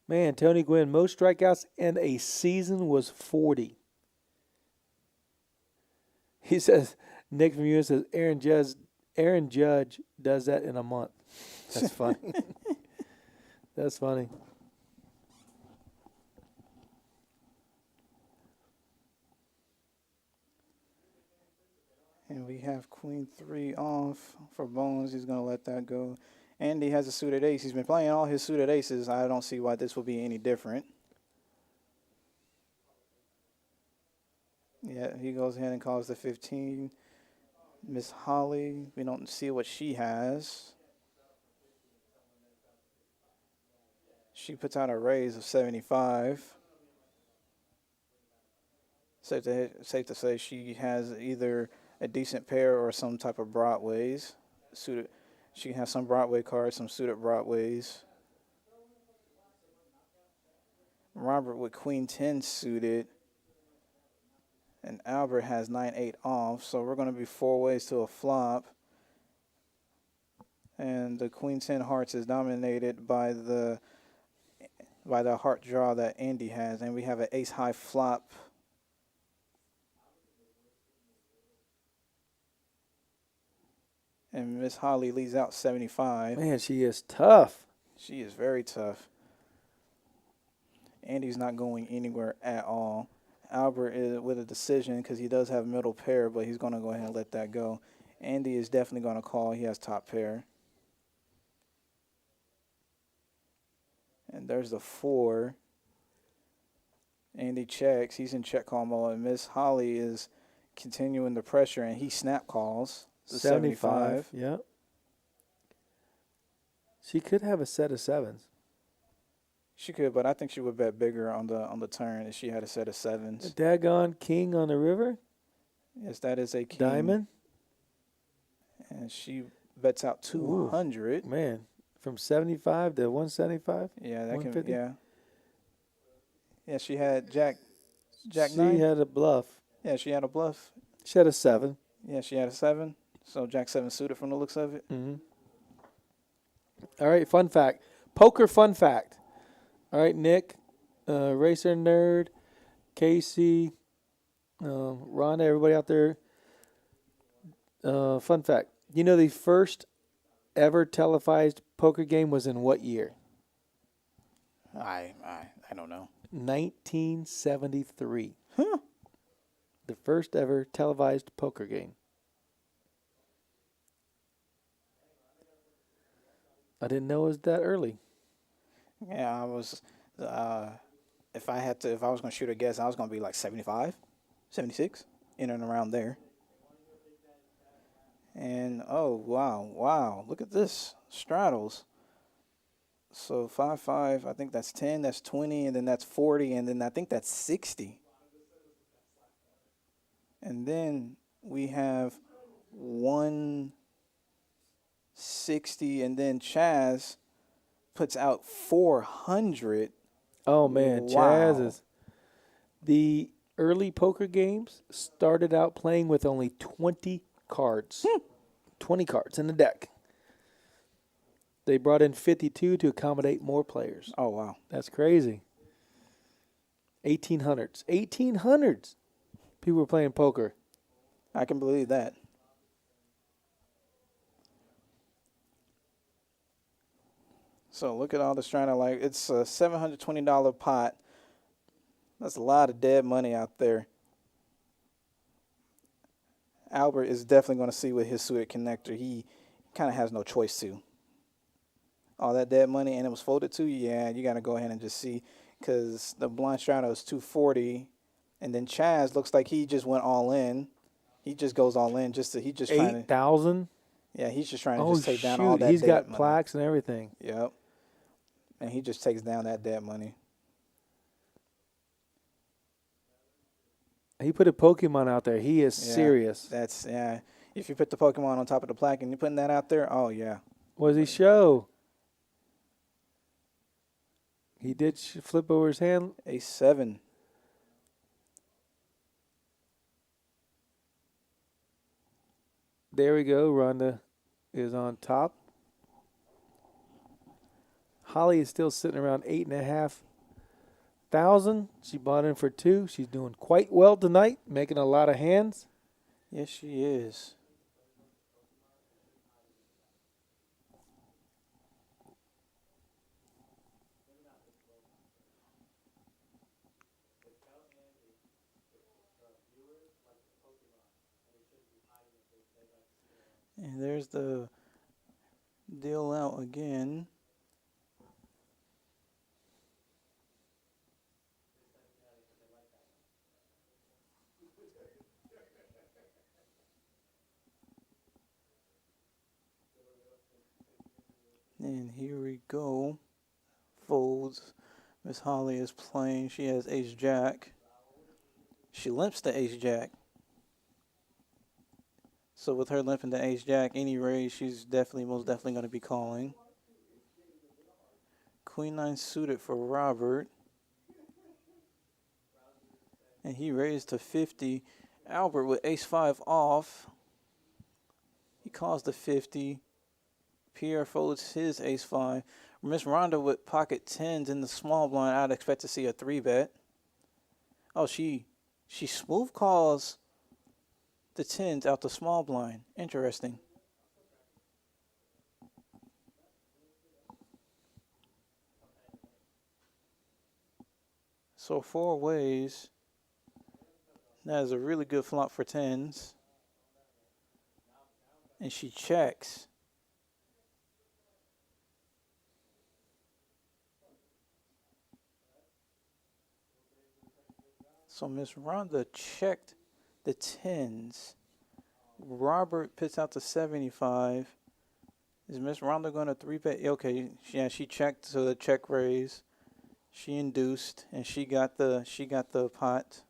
Man, Tony Gwynn, most strikeouts in a season was 40. He says, Nick from US says, Aaron Judge does that in a month. That's funny. That's funny. And we have Queen 3 off for Bones. He's going to let that go. Andy has a suited ace. He's been playing all his suited aces. I don't see why this will be any different. Yeah, he goes ahead and calls the 15. Miss Holly, we don't see what she has. She puts out a raise of 75. Safe to say she has either a decent pair or some type of Broadways. Suited. She has some Broadway cards, some suited Broadways. Robert with Queen 10 suited. And Albert has 9-8 off. So we're going to be 4 ways to a flop. And the Queen 10 hearts is dominated by the heart draw that Andy has. And we have an ace high flop. And Miss Holly leads out 75. Man, she is tough. She is very tough. Andy's not going anywhere at all. Albert is with a decision because he does have middle pair, but he's going to go ahead and let that go. Andy is definitely going to call. He has top pair. And there's the 4. Andy checks. He's in check call mode. And Miss Holly is continuing the pressure, and he snap calls the 75. Yeah. She could have a set of 7s. She could, but I think she would bet bigger on the turn if she had a set of 7s. Daggone king on the river. Yes, that is a king. Diamond. And she bets out 200. Ooh, man, from 75 to 175. Yeah, that can. 150? Yeah. Yeah, she had Jack She 9. had a bluff. Yeah, she had a bluff. She had a 7. Yeah, she had a 7. So Jack 7 suited from the looks of it. Mm-hmm. All right, fun fact. Poker fun fact. All right, Nick, Racer Nerd, Casey, Rhonda, everybody out there. Fun fact. You know the first ever televised poker game was in what year? I don't know. 1973. Huh. The first ever televised poker game. I didn't know it was that early. Yeah, I was. If I was going to shoot a guess, I was going to be like 75, 76, in and around there. And oh wow, look at this straddles. So 5-5, I think that's 10, that's 20, and then that's 40, and then I think that's 60. And then we have 160, and then Chaz puts out 400. Oh, man. Wow. Chaz is. The early poker games started out playing with only 20 cards. 20 cards in the deck. They brought in 52 to accommodate more players. Oh, wow. That's crazy. 1800s. 1800s. People were playing poker. I can believe that. So look at all the straddle. Like, it's a $720 pot. That's a lot of dead money out there. Albert is definitely going to see with his suited connector. He kind of has no choice to. All that dead money, and it was folded to, yeah, you got to go ahead and just see, because the blind straddle is 240, and then Chaz looks like he just went all in. He just goes all in just to, he just trying to. 8,000? Yeah, he's just trying to Oh, just take down shoot. all that He's dead got money. plaques and everything. Yep. And he just takes down that dead money. He put a Pokemon out there. He is serious. That's, yeah. If you put the Pokemon on top of the plaque and you're putting that out there, oh, yeah. What does he show? He did flip over his hand. A 7. There we go. Rhonda is on top. Holly is still sitting around 8,500. She bought in for 2. She's doing quite well tonight, making a lot of hands. Yes, she is. And there's the deal out again. And here we go. Folds. Miss Holly is playing. She has ace jack. She limps to ace jack. So with her limping to ace jack, any raise, she's most definitely going to be calling. Queen 9 suited for Robert. And he raised to 50. Albert with ace 5 off. He calls the 50. Pierre folds his ace 5. Miss Rhonda with pocket 10s in the small blind. I'd expect to see a 3-bet. Oh, she smooth calls the 10s out the small blind. Interesting. So 4 ways. That is a really good flop for tens. And she checks. So Miss Rhonda checked the tens. Robert puts out the 75. Is Miss Rhonda going to 3-bet? Okay, yeah, she checked, so the check raise. She induced, and she got the pot.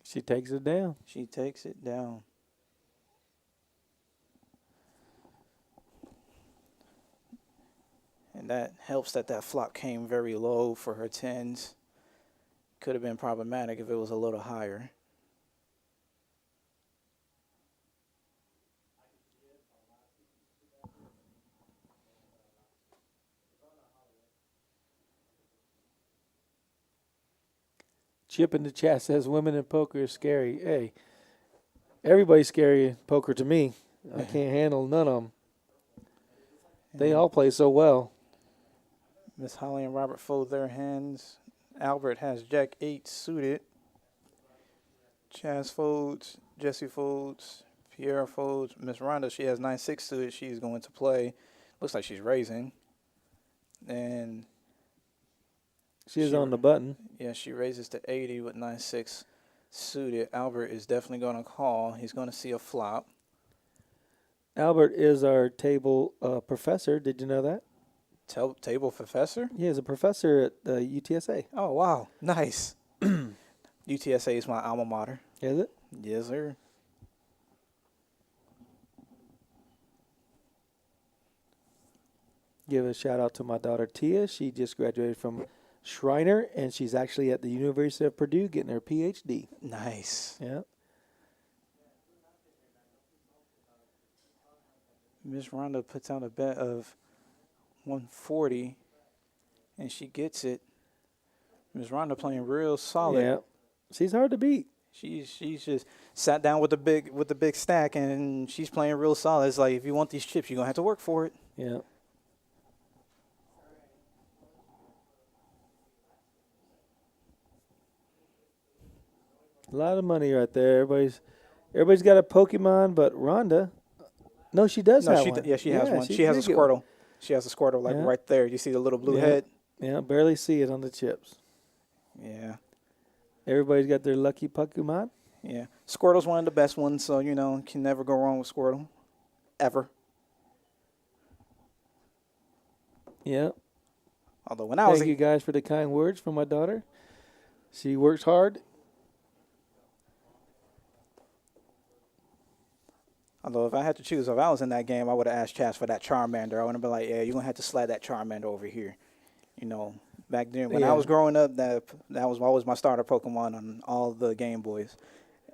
She takes it down. She takes it down. And that helps that flop came very low for her tens. Could have been problematic if it was a little higher. Chip in the chat says women in poker is scary. Hey, everybody's scary in poker to me. I can't handle none of them. They all play so well. Miss Holly and Robert fold their hands. Albert has Jack 8 suited. Chaz folds. Jesse folds. Pierre folds. Miss Rhonda, she has 9-6 suited. She's going to play. Looks like she's raising. And She is on the button. yeah, she raises to 80 with 9-6 suited. Albert is definitely going to call. He's going to see a flop. Albert is our table professor. Did you know that? Table professor? He is a professor at UTSA. Oh, wow. Nice. UTSA is my alma mater. Is it? Yes, sir. Give a shout out to my daughter Tia. She just graduated from Schreiner, and she's actually at the University of Purdue getting her PhD. Nice. Yeah. Miss Rhonda puts out a bet of 140, and she gets it. Miss Rhonda playing real solid. Yeah. She's hard to beat. She's just sat down with the big stack, and she's playing real solid. It's like, if you want these chips, you're gonna have to work for it. Yeah. A lot of money right there. Everybody's got a Pokemon, but Rhonda, no, she does have one. She has one. She has a did get one. Squirtle. She has a Squirtle right there. You see the little blue Yeah. head? Yeah, barely see it on the chips. Yeah. Everybody's got their lucky Pokemon. Yeah. Squirtle's one of the best ones, so, can never go wrong with Squirtle. Ever. Yeah. Although when I was Thank you guys for the kind words from my daughter. She works hard. Although if I had to choose, if I was in that game, I would have asked Chaz for that Charmander. I would have been like, yeah, you're going to have to slide that Charmander over here. Back then when I was growing up, that was always my starter Pokemon on all the Game Boys.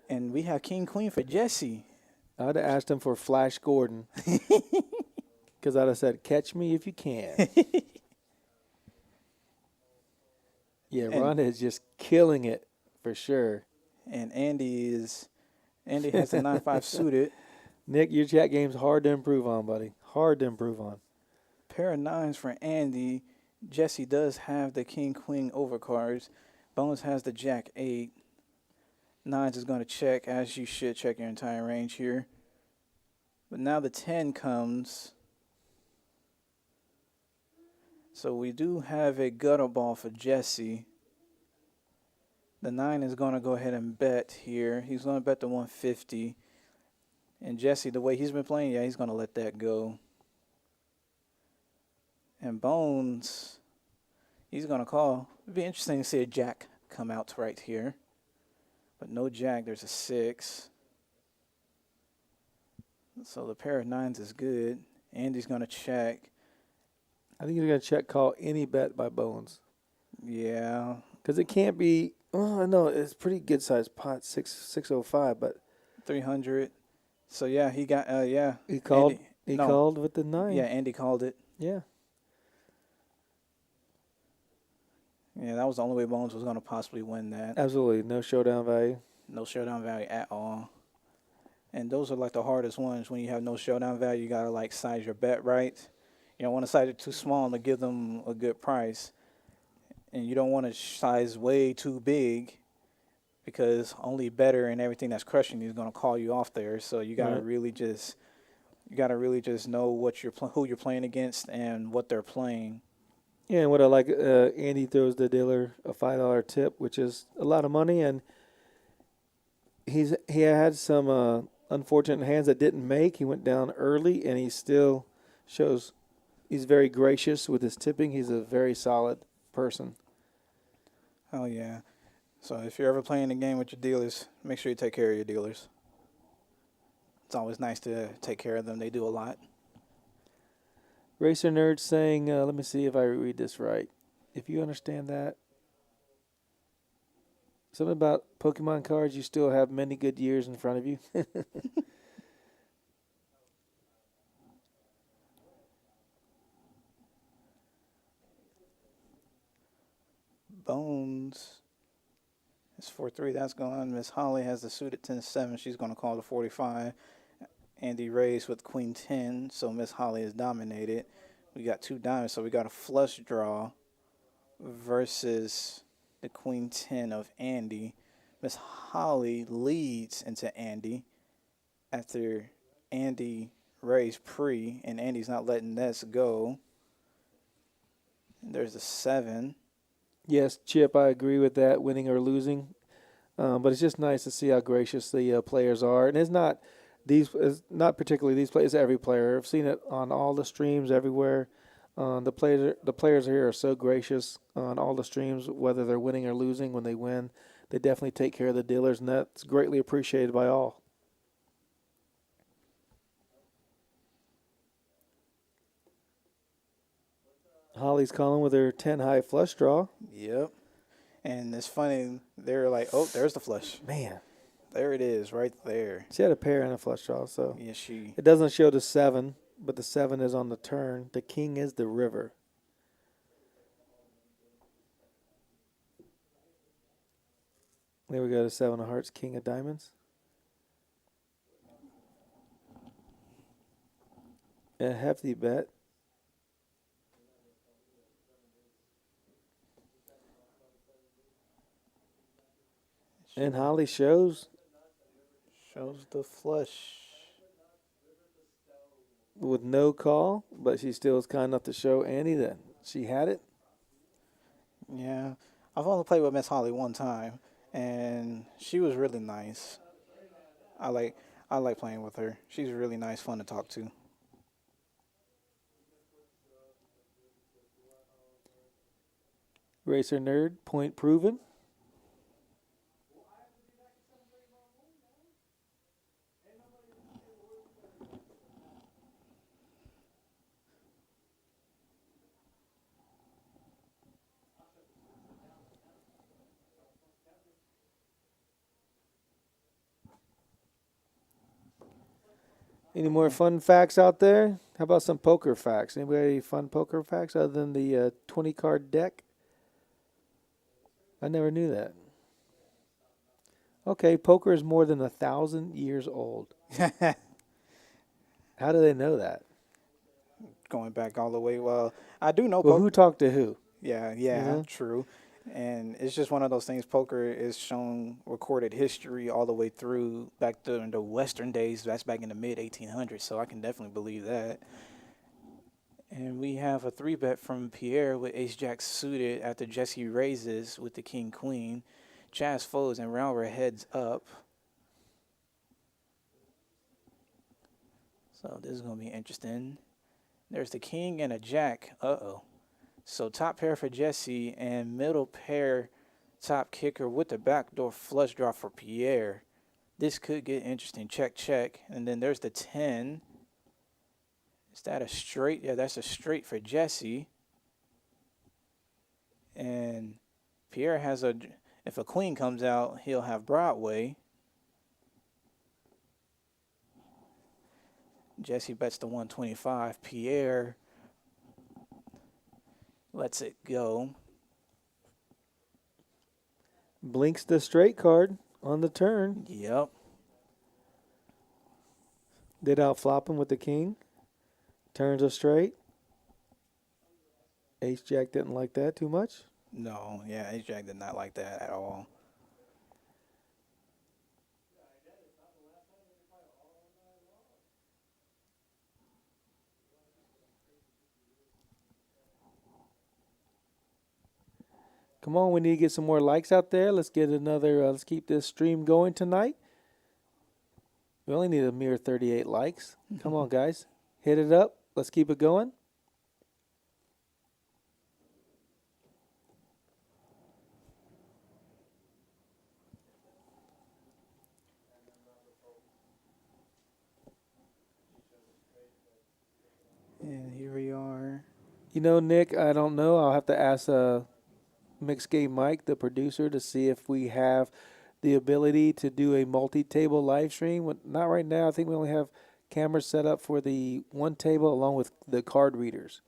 And we have King Queen for Jesse. I would have asked him for Flash Gordon. Because I'd have said, catch me if you can. Yeah, Rhonda is just killing it for sure. And Andy has the 9-5 suited. Nick, your chat game's hard to improve on, buddy. Hard to improve on. Pair of 9s for Andy. Jesse does have the King Queen overcards. Bones has the Jack 8. 9s is going to check, as you should check your entire range here. But now the 10 comes. So we do have a gutter ball for Jesse. The 9 is going to go ahead and bet here. He's going to bet the 150. And Jesse, the way he's been playing, yeah, he's going to let that go. And Bones, he's going to call. It'd be interesting to see a Jack come out right here. But no Jack, there's a 6. So the pair of 9s is good. Andy's going to check. I think he's going to check call any bet by Bones. Yeah. Because it can't be, I know it's pretty good sized pot, 605, but 300. So, yeah, he got, yeah. he called. Andy, he no. called with the 9. Yeah, Andy called it. Yeah. Yeah, that was the only way Bones was going to possibly win that. Absolutely. No showdown value. No showdown value at all. And those are like the hardest ones when you have no showdown value. You gotta like size your bet right. You don't want to size it too small to give them a good price, and you don't want to size way too big because only better and everything that's crushing you is gonna call you off there. So Right. you gotta really just know what who you're playing against and what they're playing. Yeah, and what I like, Andy throws the dealer a $5 tip, which is a lot of money, and he had some unfortunate hands that didn't make. He went down early, and he still shows he's very gracious with his tipping. He's a very solid person. Oh yeah. So if you're ever playing a game with your dealers, make sure you take care of your dealers. It's always nice to take care of them. They do a lot. Racer Nerd saying, let me see if I read this right. If you understand that, something about Pokemon cards, you still have many good years in front of you. Bones. It's 4-3. That's gone. Miss Holly has the suit at 10-7. She's going to call the 45. Andy raised with Queen 10. So Miss Holly is dominated. We got 2 diamonds. So we got a flush draw versus the Queen 10 of Andy. Miss Holly leads into Andy after Andy raised pre. And Andy's not letting this go. And there's a 7. Yes, Chip, I agree with that, winning or losing. But it's just nice to see how gracious the players are, and it's not particularly these players. Every player, I've seen it on all the streams everywhere. The players here are so gracious on all the streams, whether they're winning or losing. When they win, they definitely take care of the dealers, and that's greatly appreciated by all. Holly's calling with her 10 high flush draw. Yep. And it's funny, they're like, oh, there's the flush. Man, There it is, right there. she had a pair and a flush draw, so Yeah, she. it doesn't show the 7, but the 7 is on the turn. The king is the river. There we go, the 7 of hearts, king of diamonds. A hefty bet. And Holly shows Shows the flush. with no call, but she still is kind enough to show Annie that she had it. Yeah. I've only played with Miss Holly one time, and she was really nice. I like I like playing with her. She's really nice, fun to talk to. Racer nerd, point proven. Any more fun facts out there? How about some poker facts? Anybody fun poker facts other than the 20 card deck? I never knew that. Okay, poker is more than 1,000 years old. How do they know that? Going back all the way. Well, I do know Well, poker. who talked to who? Yeah, know? true. And it's just one of those things. Poker is shown recorded history all the way through back to the Western days. That's back in the mid 1800s. So I can definitely believe that. And we have a 3-bet from Pierre with Ace Jack suited after Jesse raises with the King Queen. Chaz folds and Rounder heads up. So this is going to be interesting. There's the King and a Jack. Uh-oh. So top pair for Jesse and middle pair top kicker with the backdoor flush draw for Pierre. This could get interesting. Check, check. And then there's the 10. Is that a straight? Yeah, that's a straight for Jesse. And Pierre has if a queen comes out, he'll have Broadway. Jesse bets the 125. Pierre lets it go. Blinks the straight card on the turn. Yep. Did outflop him with the king. Turns are straight. Ace Jack didn't like that too much. No, yeah, Ace Jack did not like that at all. Come on, we need to get some more likes out there. Let's get another, let's keep this stream going tonight. We only need a mere 38 likes. Come on, guys. Hit it up. Let's keep it going. And here we are. You know, Nick, I don't know. I'll have to ask Mixed Game Mike, the producer, to see if we have the ability to do a multi-table live stream. Not right now. I think we only have cameras set up for the one table along with the card readers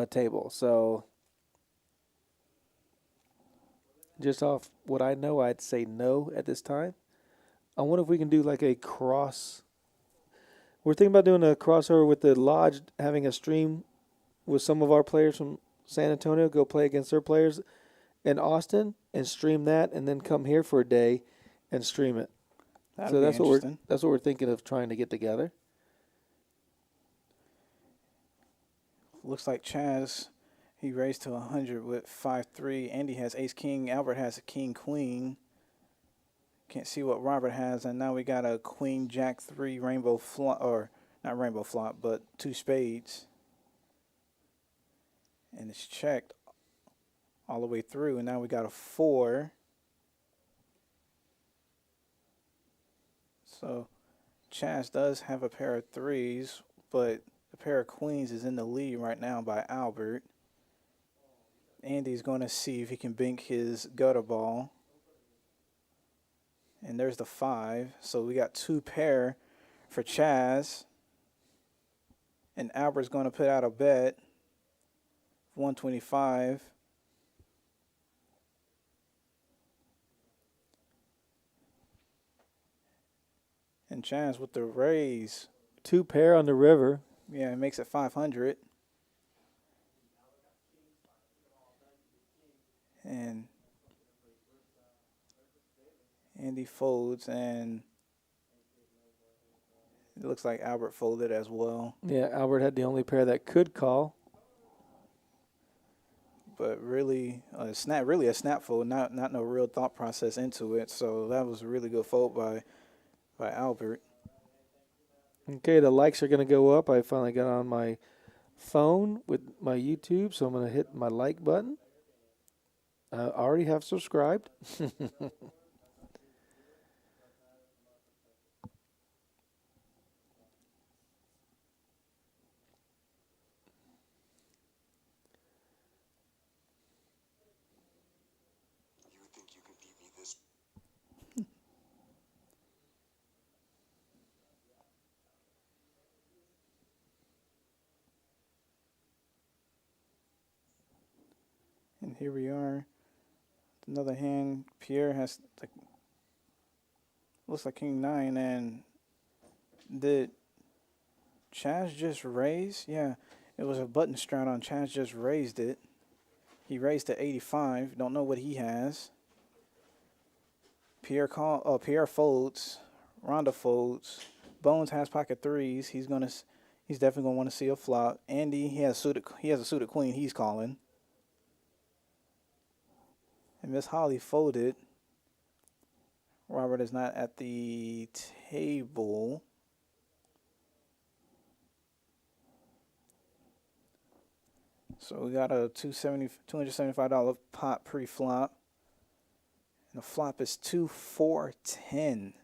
table. So just off what I know, I'd say no at this time. I wonder if we can do like a cross. We're thinking about doing a crossover with the Lodge, having a stream with some of our players from San Antonio, go play against their players in Austin and stream that, and then come here for a day and stream it. That'd So be that's interesting. what we're thinking of trying to get together. Looks like Chaz, he raised to 100 with 5-3. Andy has ace king. Albert has a king queen. Can't see what Robert has, and now we got a queen jack 3 rainbow flop, or not rainbow flop, but 2 spades. And it's checked all the way through, and now we got a 4. So Chaz does have a pair of 3s, but the pair of queens is in the lead right now by Albert. Andy's going to see if he can bink his gutter ball. And there's the 5. So we got 2 pair for Chaz. And Albert's going to put out a bet. 125. And Chaz with the raise. 2 pair on the river. Yeah, it makes it 500. And Andy folds, and it looks like Albert folded as well. Yeah, Albert had the only pair that could call. But really, really a snap fold, not no real thought process into it. So that was a really good fold by Albert. Okay, the likes are going to go up. I finally got on my phone with my YouTube, so I'm going to hit my like button. I already have subscribed. And here we are. Another hand. Pierre has looks like king 9, and did Chaz just raise? Yeah, it was a button strat on. Chaz just raised it. He raised to 85. Don't know what he has. Pierre folds. Rhonda folds. Bones has pocket 3s. He's definitely gonna want to see a flop. Andy, he has a suited queen. He's calling. And Miss Holly folded. Robert is not at the table. So we got a $275 pot pre-flop. And the flop is 2, 4, 10.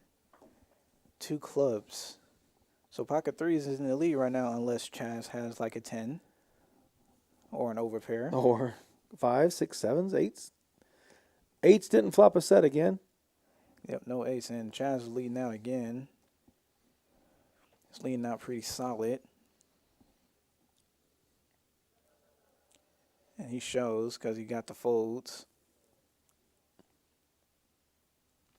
2 clubs. So pocket 3s is in the lead right now unless Chaz has like a 10 or an overpair. Or 5, 6, 7s, 8s. 8s didn't flop a set again. Yep, no ace. And Chaz is leading out again. It's leading out pretty solid. And he shows because he got the folds.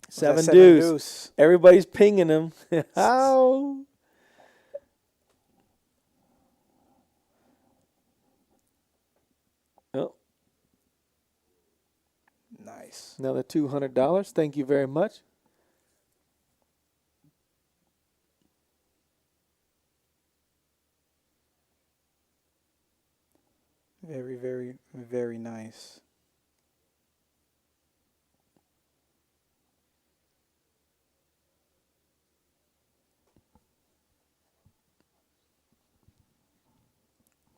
7 deuce. Everybody's pinging him. How? Nice. Another $200. Thank you very much. Very, very, very nice.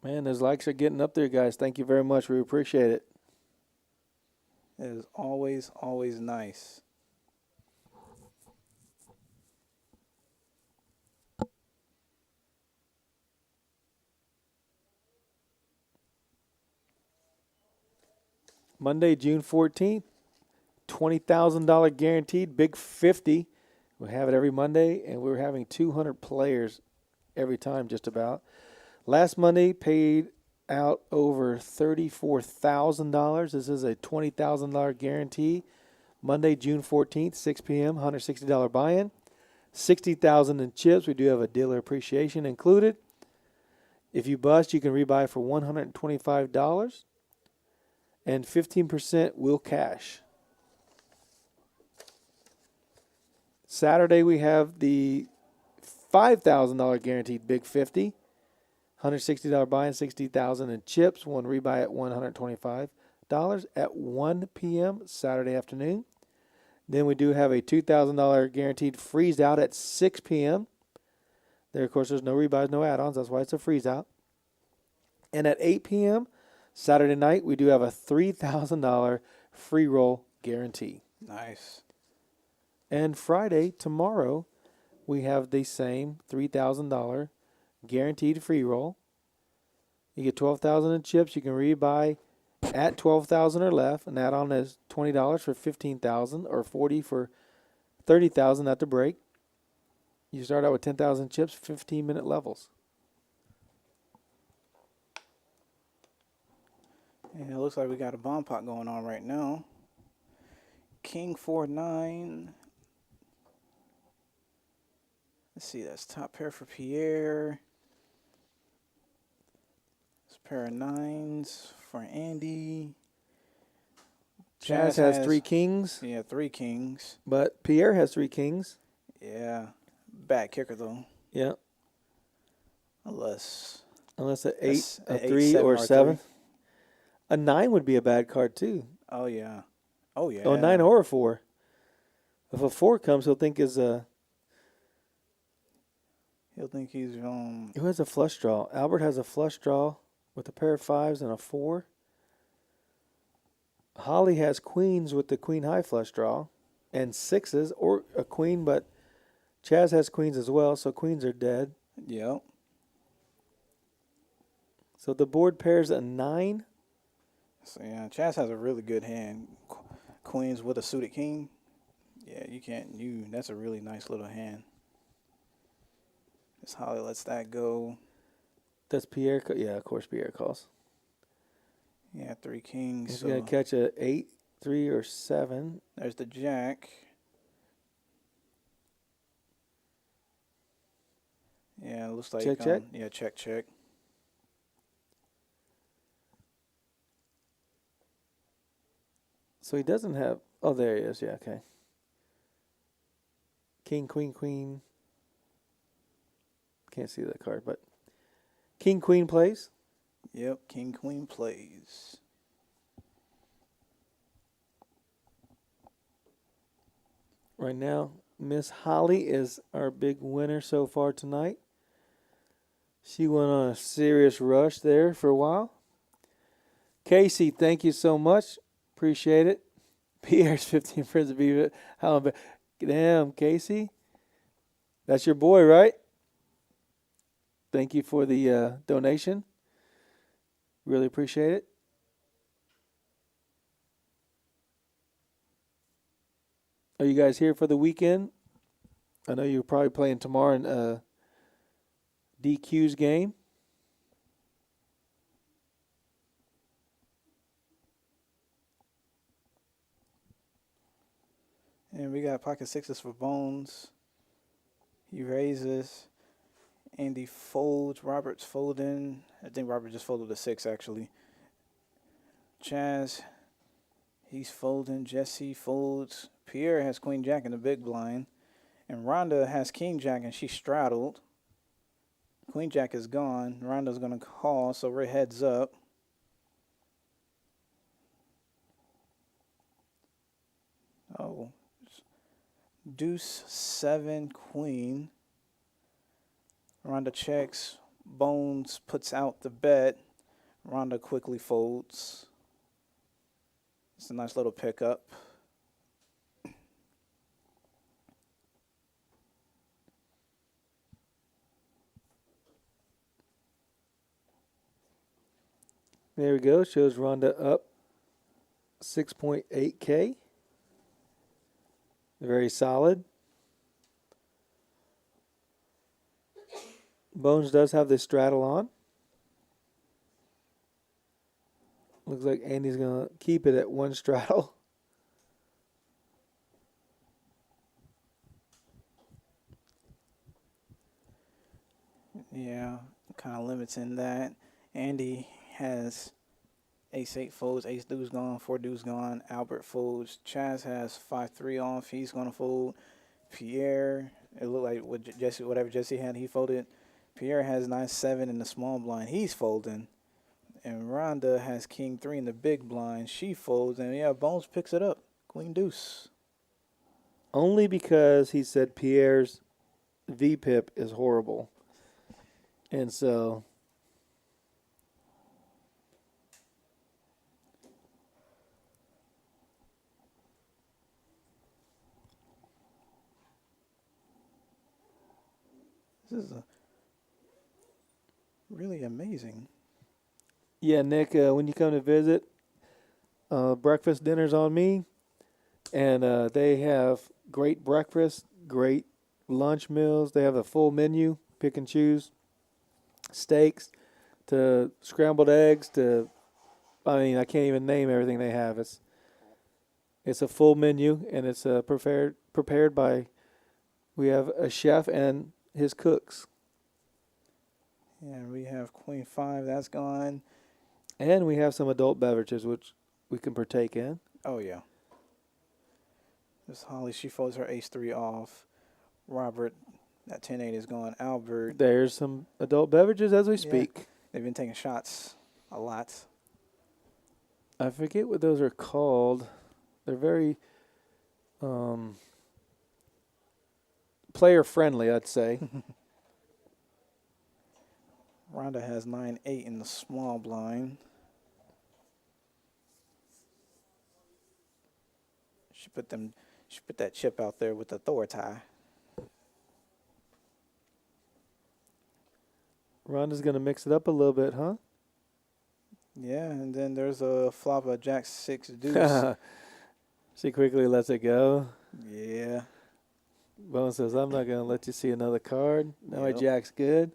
Man, those likes are getting up there, guys. Thank you very much. We appreciate it. It is always, always nice. Monday, June 14th, $20,000 guaranteed, big 50. We have it every Monday, and we're having 200 players every time just about. Last Monday paid out over $34,000. This is a $20,000 guarantee. Monday, June 14th, 6 p.m., $160 buy-in. $60,000 in chips. We do have a dealer appreciation included. If you bust, you can rebuy for $125, and 15% will cash. Saturday, we have the $5,000 guaranteed big 50. $160 buy-in, $60,000 in chips. One rebuy at $125 at 1 p.m. Saturday afternoon. Then we do have a $2,000 guaranteed freeze out at 6 p.m. There, of course, there's no rebuys, no add-ons. That's why it's a freeze out. And at 8 p.m. Saturday night, we do have a $3,000 free roll guarantee. Nice. And Friday, tomorrow, we have the same $3,000 guaranteed free roll. You get $12,000 in chips. You can rebuy at $12,000 or left, and add on is $20 for $15,000 or $40 for $30,000 at the break. You start out with 10,000 chips, 15-minute levels. And it looks like we got a bomb pot going on right now. King 4-9. Let's see, that's top pair for Pierre. It's pair of nines for Andy. Chaz has 3 kings. Yeah, 3 kings. But Pierre has 3 kings. Yeah. Bad kicker, though. Yeah. Unless an 8, a 8, 3, 7, or 7. 3. A 9 would be a bad card, too. Oh, yeah. Oh, yeah. Oh, a 9 or a 4. If a 4 comes, he'll think is a... He'll think he's... Who has a flush draw? Albert has a flush draw with a pair of 5s and a 4. Holly has queens with the queen high flush draw and 6s, or a queen, but Chaz has queens as well, so queens are dead. Yep. So the board pairs a 9. So, yeah, Chaz has a really good hand. Queens with a suited king. Yeah, you can't... That's a really nice little hand. As Holly lets that go. Does Pierre... Yeah, of course Pierre calls. Yeah, 3 kings. He's so going to catch a 8, 3, or 7. there's the jack. Yeah, it looks like... Check. Yeah, check. So he doesn't have... Oh, there he is. Yeah, okay. King, queen, queen. Can't see that card, but... King, queen plays. Yep, king, queen plays. Right now, Miss Holly is our big winner so far tonight. She went on a serious rush there for a while. Casey, thank you so much. Appreciate it. Pierre's 15 friends of Beaver. Damn, Casey. That's your boy, right? Thank you for the donation. Really appreciate it. Are you guys here for the weekend? I know you're probably playing tomorrow in DQ's game. And we got pocket 6s for Bones. He raises. Andy folds. Robert's folding. I think Robert just folded a 6, actually. Chaz, He's folding. Jesse folds. Pierre has queen jack in the big blind. And Rhonda has king jack and she straddled. Queen jack is gone. Rhonda's going to call, so we're heads up. Oh. Deuce, 7, queen. Rhonda checks. Bones puts out the bet. Rhonda quickly folds. It's a nice little pickup. There we go. Shows Rhonda up 6.8K. Very solid. Bones does have the straddle on. Looks like Andy's going to keep it at one straddle. Yeah, kind of limits in that. Andy has ace-8 folds, ace deuce gone, 4 deuce gone. Albert folds. Chaz has 5-3 off. He's going to fold. Pierre, it looked like whatever Jesse had, he folded. Pierre has 9-7 in the small blind. He's folding. And Rhonda has king 3 in the big blind. She folds. And, yeah, Bones picks it up. Queen deuce. Only because he said Pierre's VPIP is horrible. And so This is really amazing. yeah, Nick, when you come to visit, breakfast dinner's on me. And they have great breakfast, great lunch meals. They have a full menu, pick and choose. Steaks to scrambled eggs to, I mean, I can't even name everything they have. It's a full menu, and it's prepared by, we have a chef and his cooks. And we have queen 5. That's gone. And we have some adult beverages, which we can partake in. Oh, yeah. Miss Holly, she folds her ace-3 off. Robert, that 10-8 is gone. Albert. There's some adult beverages as we speak. They've been taking shots a lot. I forget what those are called. They're very player friendly, I'd say. Rhonda has 9-8 in the small blind. She put that chip out there with the Thor tie. Rhonda's going to mix it up a little bit, huh? Yeah, and then there's a flop of jack 6 deuce. She quickly lets it go. Yeah. Bone says, I'm not going to let you see another card. Now my Yep. jack's good.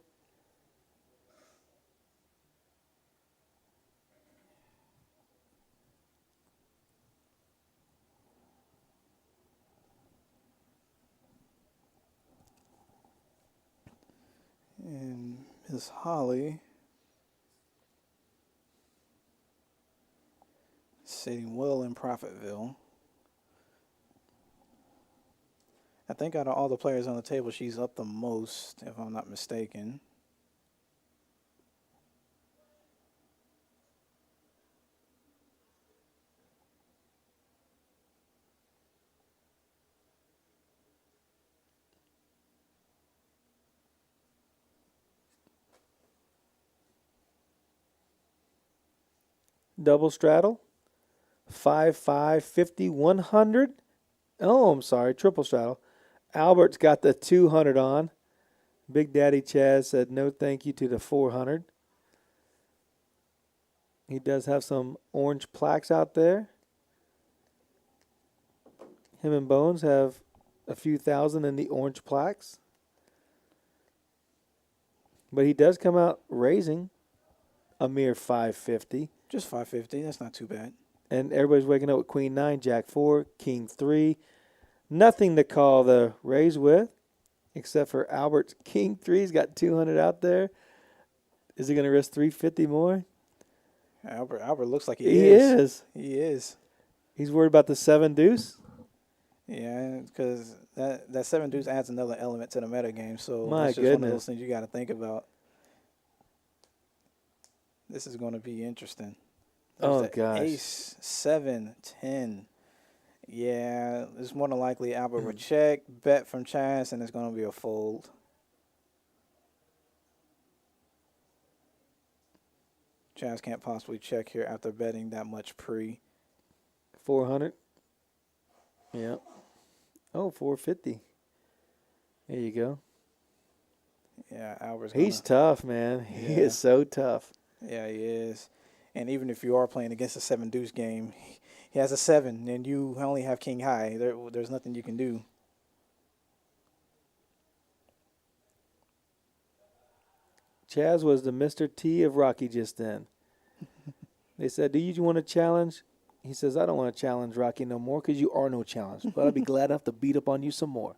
And Miss Holly sitting well in Profitville. I think out of all the players on the table, she's up the most, if I'm not mistaken. Double straddle. 5, 5, 50, 100. Oh, I'm sorry. Triple straddle. Albert's got the 200 on. Big Daddy Chaz said no thank you to the 400. He does have some orange plaques out there. Him and Bones have a few thousand in the orange plaques. But he does come out raising a mere 550. Just 550. That's not too bad. And everybody's waking up with Queen 9, Jack 4, King 3. Nothing to call the raise with, except for Albert's King 3. He's got 200 out there. Is he going to risk 350 more? Albert looks like He is. He is. He's worried about the 7 deuce. Yeah, because that 7 deuce adds another element to the meta game. So My that's just one of goodness. those things you got to think about. This is going to be interesting. There's Oh the gosh. ace, 7, 10. Yeah, it's more than likely Albert would check, bet from Chaz, and it's going to be a fold. Chaz can't possibly check here after betting that much pre. 400. Yeah. Oh, 450. There you go. Yeah, Albert's He's gonna. tough, man. He Yeah, is so tough. yeah, he is. And even if you are playing against a 7 deuce game, he has a 7, and you only have king high. There's nothing you can do. Chaz was the Mr. T of Rocky just then. They said, "Do you want to challenge?" He says, "I don't want to challenge Rocky no more because you are no challenge. But I'd be glad enough to beat up on you some more."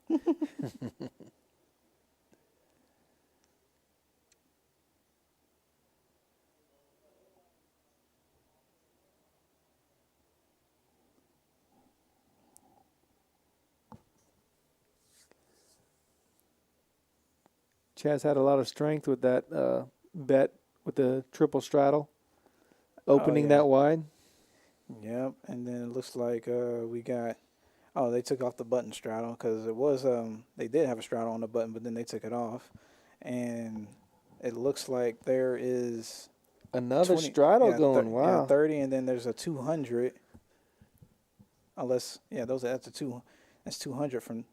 Chaz had a lot of strength with that bet with the triple straddle, Oh opening yeah, that wide. yep. And then it looks like we got. Oh, they took off the button straddle because it was they did have a straddle on the button, but then they took it off, and it looks like there is Another 20. straddle Yeah, going. yeah, Wow. 30, and then there's a 200. Unless yeah, that's a two. That's 200 from.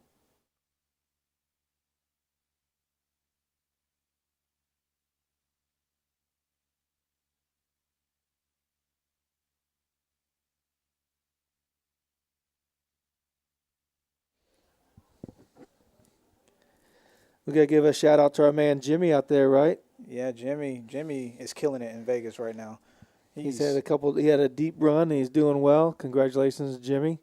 We got to give a shout out to our man Jimmy out there, right? Yeah, Jimmy is killing it in Vegas right now. He's had He's a couple. He had a deep run. And he's doing well. Congratulations, Jimmy.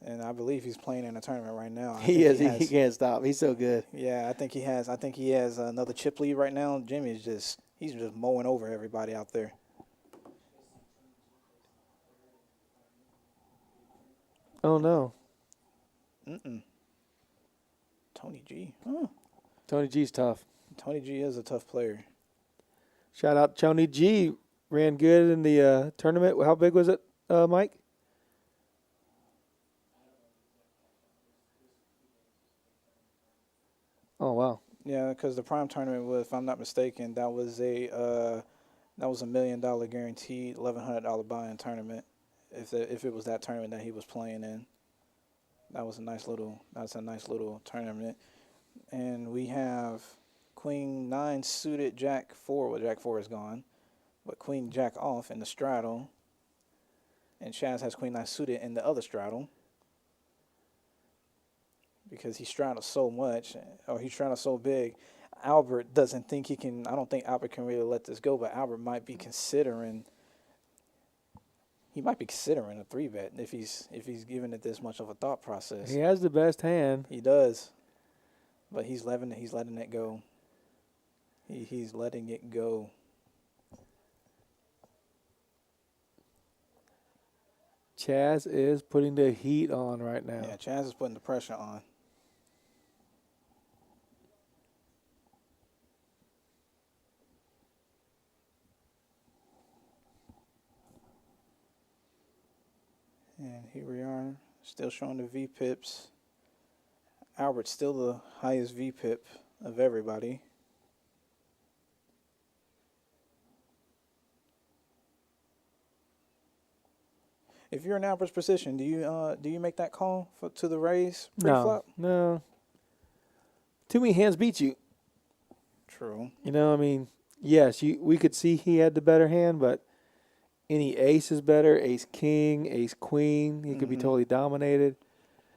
and I believe he's playing in a tournament right now. I He think is. he He has. can't stop. He's so good. Yeah, I think he has another chip lead right now. Jimmy is he's just mowing over everybody out there. Oh no, Mm-mm. Tony G. Huh. Tony G's tough. Tony G is a tough player. Shout out Tony G. Ran good in the tournament. How big was it, Mike? Oh wow. Yeah, because the prime tournament was, if I'm not mistaken, that was $1 million guaranteed, $1,100 buy-in tournament. If it was that tournament that he was playing in, that's a nice little tournament. And we have Queen 9 suited Jack 4. Well, Jack 4 is gone, but Queen Jack off in the straddle, and Chaz has Queen 9 suited in the other straddle because he straddles so much, or he straddles so big. Albert doesn't think he can. I don't think Albert can really let this go, but Albert might be considering. He might be considering a 3-bet if he's giving it this much of a thought process. He has the best hand. He does, but he's letting it go. He's letting it go. Chaz is putting the heat on right now. Yeah, Chaz is putting the pressure on. And here we are, still showing the VPIPs. Albert's still the highest VPIP of everybody. If you're in Albert's position, do you make that call to the raise pre-flop? No. Too many hands beat you. True. You know, I mean, yes, we could see he had the better hand, but any ace is better. Ace king, ace queen. He could be totally dominated.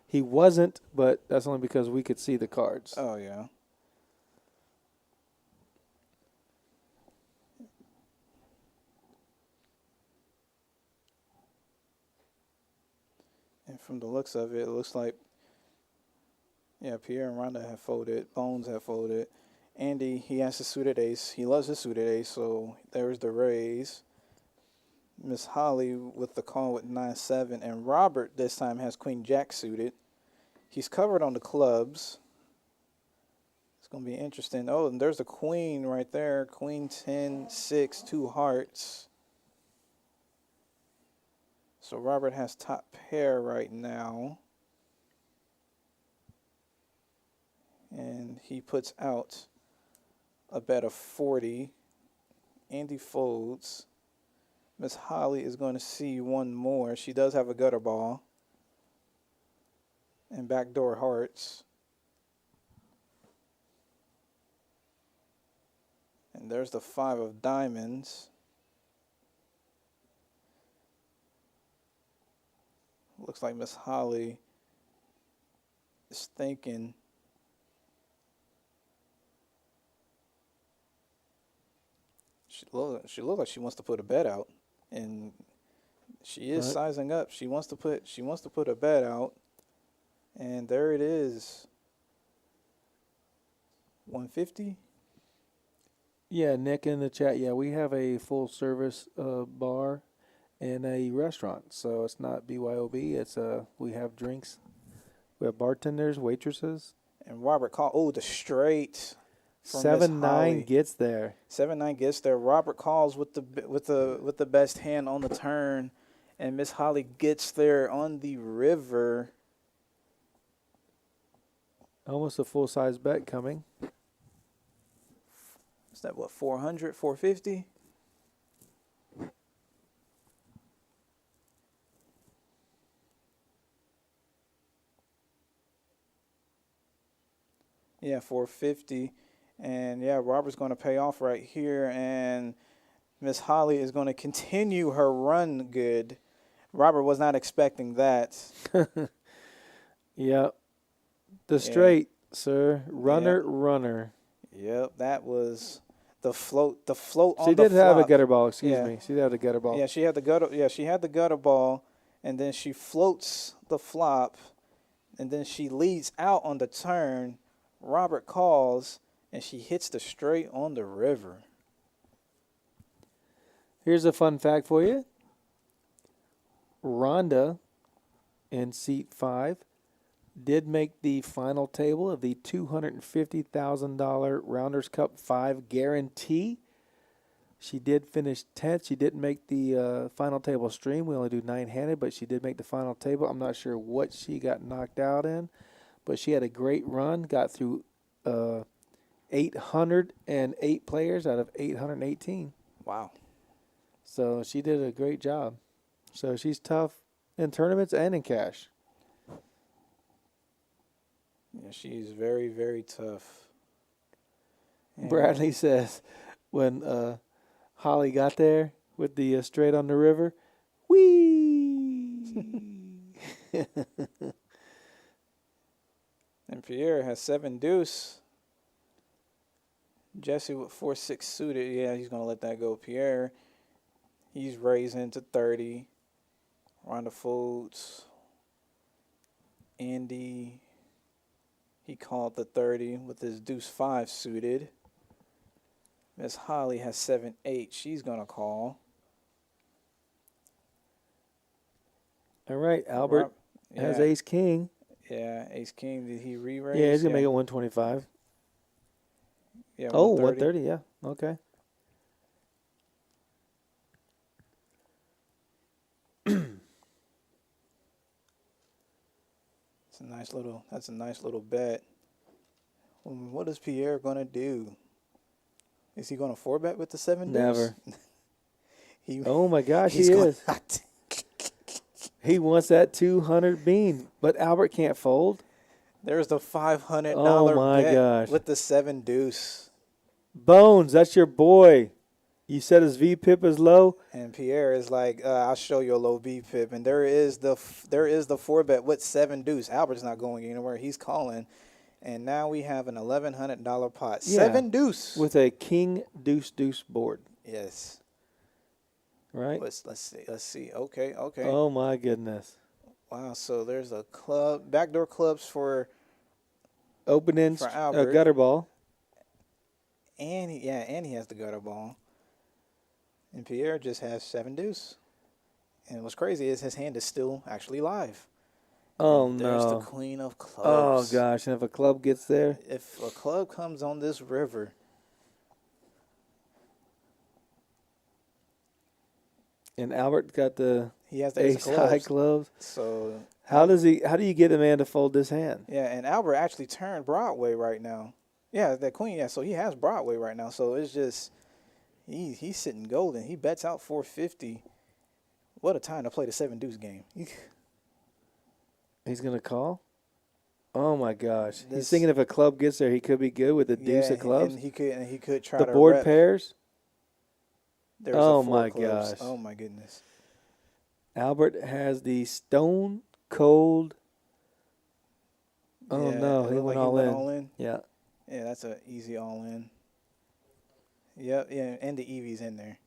He wasn't, but that's only because we could see the cards. Oh yeah. And from the looks of it, it looks like, yeah, Pierre and Rhonda have folded, Bones have folded, Andy, he has a suited ace. He loves his suited ace, so there's the raise. Miss Holly with the call with 9-7, and Robert this time has Queen Jack suited. He's covered on the clubs. It's going to be interesting. Oh, and there's the queen right there. Queen 10, 6, 2 hearts. So Robert has top pair right now. And he puts out a bet of 40. Andy folds. Miss Holly is going to see one more. She does have a gutter ball. And backdoor hearts. And there's the 5 of diamonds. Looks like Miss Holly is thinking. She looks like she wants to put a bet out, and she is sizing up. She wants to put a bet out, and there it is. 150. Yeah, Nick in the chat. Yeah, we have a full service bar and a restaurant, so it's not BYOB. It's we have drinks, we have bartenders, waitresses. And Robert call. Oh, the straight. 7-9 gets there. 7-9 gets there. Robert calls with the best hand on the turn, and Miss Holly gets there on the river. Almost a full size bet coming. Is that what, 400, 450? Yeah, 450. And yeah, Robert's going to pay off right here, and Miss Holly is going to continue her run good. Robert was not expecting that. Yep. The straight, sir. Runner. Yep, that was the float. The float on the flop. She did have a gutter ball. Excuse me. She did have a gutter ball. Yeah, she had the gutter. Yeah, she had the gutter ball, and then she floats the flop, and then she leads out on the turn. Robert calls, and she hits the straight on the river. Here's a fun fact for you. Rhonda in seat 5 did make the final table of the $250,000 Rounders Cup 5 guarantee. She did finish 10th. She didn't make the final table stream. We only do 9-handed, but she did make the final table. I'm not sure what she got knocked out in, but she had a great run, got through 808 players out of 818. Wow. So she did a great job. So she's tough in tournaments and in cash. Yeah, she's very, very tough. And Bradley says when Holly got there with the straight on the river, whee! And Pierre has 7 deuce. Jesse with 4-6 suited. Yeah, he's going to let that go. Pierre, he's raising to 30. Rhonda folds. Andy, he called the 30 with his deuce 5 suited. Miss Holly has 7-8. She's going to call. All right, Albert has ace king. Yeah, ace king. Did he re-raise? Yeah, he's going to make it 125. Yeah, 130. Yeah, okay. That's a nice little bet. What is Pierre going to do? Is he going to 4-bet with the 7 deuce? Never. Oh my gosh, he is. He wants that 200 bean, but Albert can't fold. There's the $500 oh my bet gosh. with the 7 deuce. Bones, that's your boy. You said his VPIP is low, and Pierre is like, "I'll show you a low VPIP." And there is the 4-bet with 7 deuce. Albert's not going anywhere; he's calling, and now we have an $1,100 pot. 7 deuce with a king deuce board. Yes. Right. Let's see. Okay. Oh my goodness. Wow. So there's a club, backdoor clubs for open ends, for Albert. gutter ball. And he has the gutter ball. And Pierre just has 7 deuce. And what's crazy is his hand is still actually live. Oh, And there's the no. queen of Oh, clubs. gosh. And if a club gets there, If a club comes on this river, and Albert got the he has the ace of ace-high clubs. clubs, So how do you get a man to fold this hand? yeah, and Albert actually turned Broadway right now. Yeah, that queen. Yeah, so he has Broadway right now. So it's just he's sitting golden. He bets out 450. What a time to play the 7 deuce game. He's going to call? Oh, my gosh. He's This- thinking if a club gets there, he could be good with the deuce of clubs. and he could try The to board rep. pairs? There's Oh, a 4 my clubs. gosh. Oh my goodness. Albert has the stone cold. Oh, Yeah, no. it He looked went like all went in. all in. Yeah. Yeah, that's an easy all in. Yep, yeah, and the Evie's in there.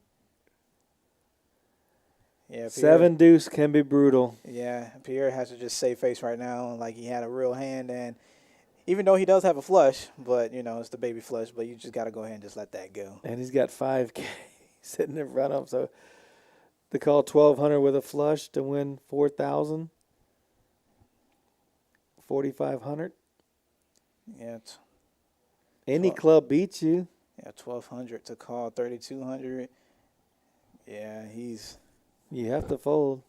Yeah, Pierre, 7 deuce can be brutal. Yeah, Pierre has to just save face right now, like he had a real hand, and even though he does have a flush, but it's the baby flush, but you just got to go ahead and just let that go. And he's got 5K sitting in front of him. So to call 1,200 with a flush to win 4,000, 4,500. Yeah, Any 12 club beats you. 1,200 to call 3,200. Yeah, he's You have to fold.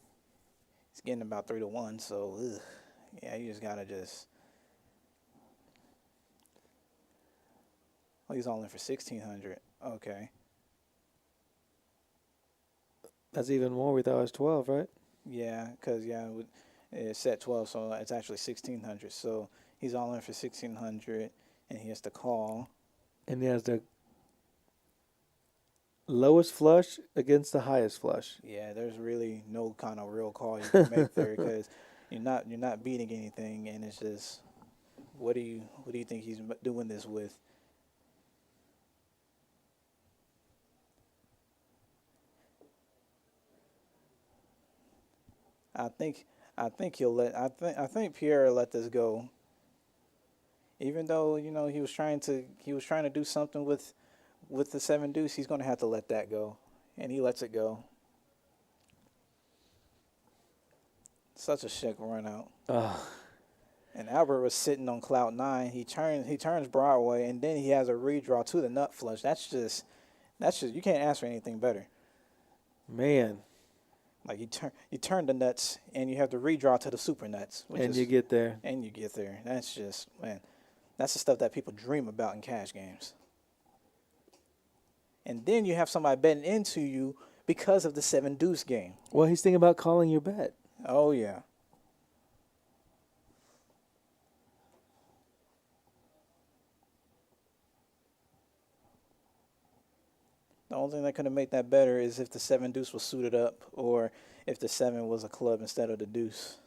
getting about 3-1, so yeah, you just gotta just. Oh, he's all in for 1,600. Okay. That's even more. We thought it was 12, right? Yeah, because it's set 12, so it's actually 1,600. So he's all in for 1,600, and he has to call. And he has the lowest flush against the highest flush. Yeah, there's really no kind of real call you can make there because you're not beating anything, and it's just what do you think he's doing this with? I think I think Pierre let this go. Even though he was trying to do something with the 7 deuce, he's going to have to let that go, and he lets it go. Such a sick run out. And Albert was sitting on cloud 9. He turns Broadway, and then he has a redraw to the nut flush. That's just you can't ask for anything better. Man. Like you turn the nuts, and you have to redraw to the super nuts, You get there. And you get there. That's just that's the stuff that people dream about in cash games. And then you have somebody betting into you because of the 7 deuce game. Well, he's thinking about calling your bet. Oh yeah. The only thing that could have made that better is if the 7 deuce was suited up, or if the 7 was a club instead of the deuce.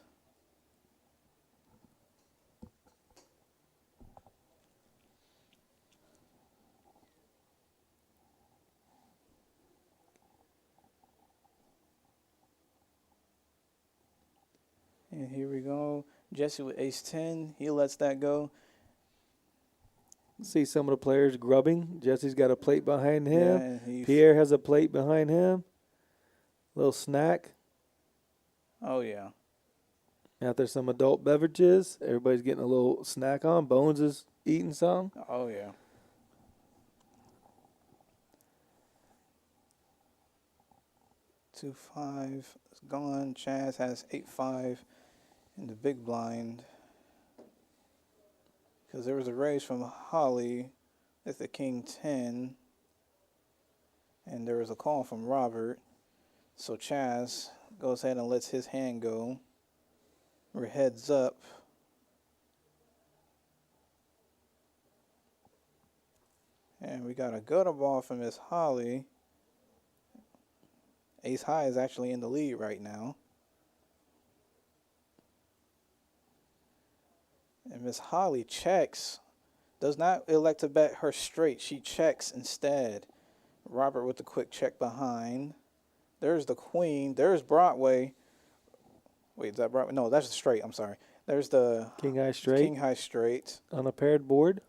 And here we go. Jesse with ace 10. He lets that go. See some of the players grubbing. Jesse's got a plate behind him. Yeah, Pierre has a plate behind him. Little snack. Oh, yeah. Out there's some adult beverages. Everybody's getting a little snack on. Bones is eating some. Oh, yeah. Two five is gone. Chaz has 8-5 in the big blind. Because there was a raise from Holly with the king 10. And there was a call from Robert. So Chaz goes ahead and lets his hand go. We're heads up. And we got a gutter ball from Miss Holly. Ace high is actually in the lead right now. And Miss Holly checks. Does not elect to bet her straight. She checks instead. Robert with the quick check behind. There's the queen. There's Broadway. Wait, is that Broadway? No, that's the straight. I'm sorry. There's the King high straight. King high straight. On a paired board.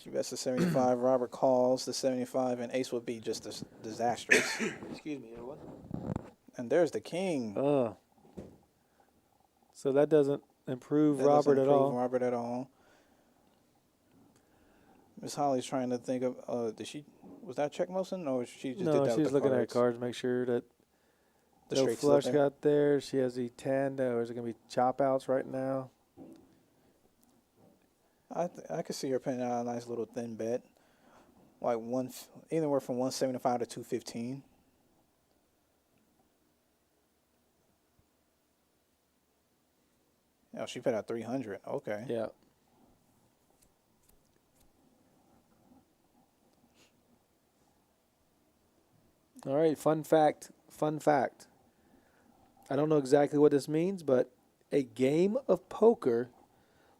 She bets the 75. Robert calls the 75, and ace would be just disastrous. Excuse me, everyone. And there's the king. So that doesn't improve That Robert doesn't at improve all. Robert at all. Miss Holly's trying to think of. Was that check motion, or she just did No, that with she's the looking at her cards? cards, make sure that The no straight's flush still there. got there. She has the 10. No, is it going to be chop outs right now? I could see her putting out a nice little thin bet, like anywhere from 175 to 215. Oh, she put out 300. Okay. Yeah. All right, fun fact. Fun fact. I don't know exactly what this means, but a game of poker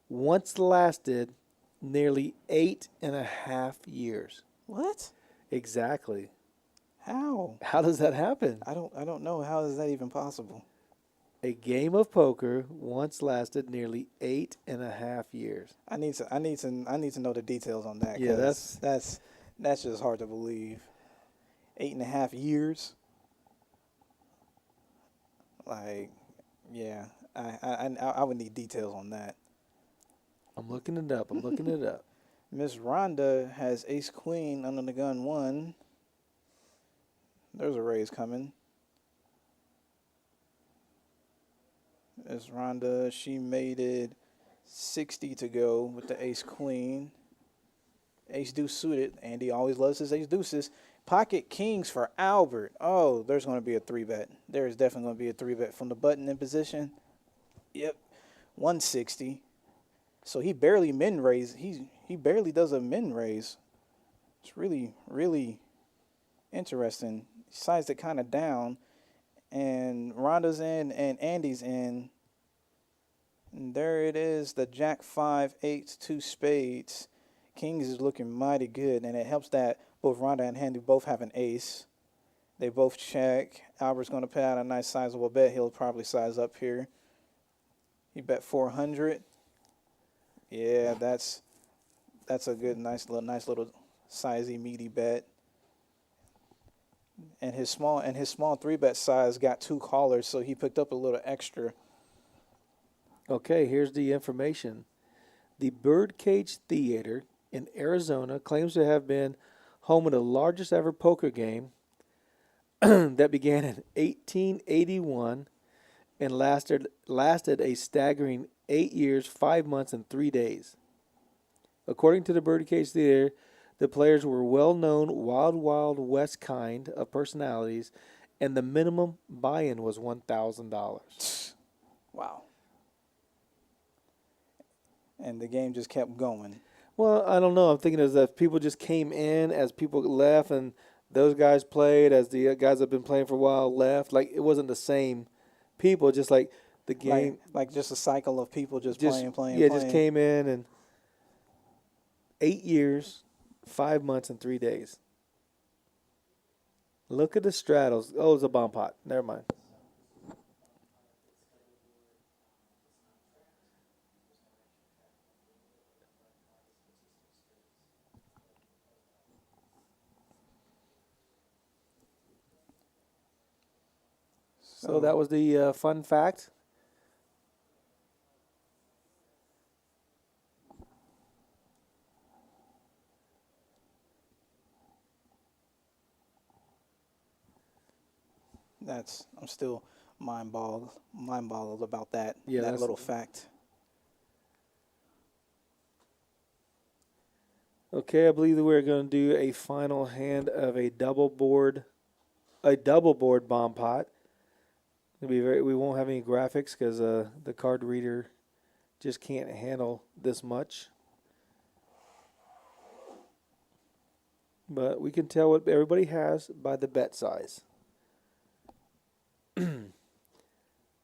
once lasted nearly 8.5 years. What? Exactly. How? How does that happen? I don't know. How is that even possible? A game of poker once lasted nearly 8.5 years. I need to know the details on that. Yeah, 'Cause that's just hard to believe. 8.5 years. Like, yeah, I would need details on that. I'm looking it up. I'm looking it up. Miss Rhonda has ace queen under the gun 1. There's a raise coming. Miss Rhonda, she made it 60 to go with the ace queen. Ace deuce suited. Andy always loves his ace deuces. Pocket kings for Albert. Oh, there's going to be a 3-bet. There is definitely going to be a 3-bet from the button in position. Yep, 160. So he barely min raise. He barely does a min raise. It's really, really interesting. He sized it kind of down. And Rhonda's in and Andy's in. And there it is, the jack 5, 8, 2 spades. Kings is looking mighty good, and it helps that both Rhonda and Andy both have an ace. They both check. Albert's going to put out a nice sizable bet. He'll probably size up here. He bet 400. Yeah, that's a good, nice little sizey, meaty bet. And his small 3-bet size got 2 callers, so he picked up a little extra. Okay, here's the information. The Birdcage Theater in Arizona claims to have been home of the largest ever poker game that began in 1881 and lasted a staggering 8 years, 5 months, and 3 days. According to the Birdcage Theater, the players were well-known Wild Wild West kind of personalities, and the minimum buy-in was $1,000. Wow. And the game just kept going. Well, I don't know. I'm thinking as if people just came in, as people left, and those guys played, as the guys that have been playing for a while left. Like, it wasn't the same people, just like the game. Like just a cycle of people just playing. Yeah, just came in, and 8 years, 5 months, and 3 days. Look at the straddles. Oh, it's a bomb pot. Never mind. So that was the fun fact. I'm still mind-boggled about that. Yeah, that little fact. Okay, I believe that we're going to do a final hand of a double board bomb pot. We won't have any graphics because the card reader just can't handle this much. But we can tell what everybody has by the bet size.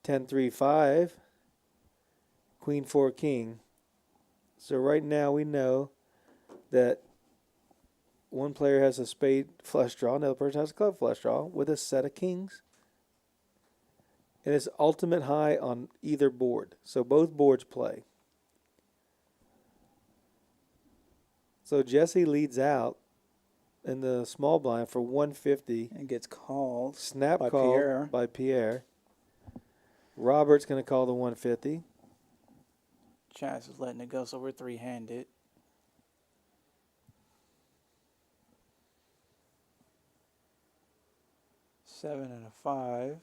10-3-5, Queen 4 King. So right now we know that one player has a spade flush draw, another person has a club flush draw with a set of kings. And it's ultimate high on either board. So both boards play. So Jesse leads out in the small blind for 150. And gets called. Snap by called Pierre. by Pierre. Robert's going to call the 150. Chaz is letting it go, so we're three-handed. Seven and a 5.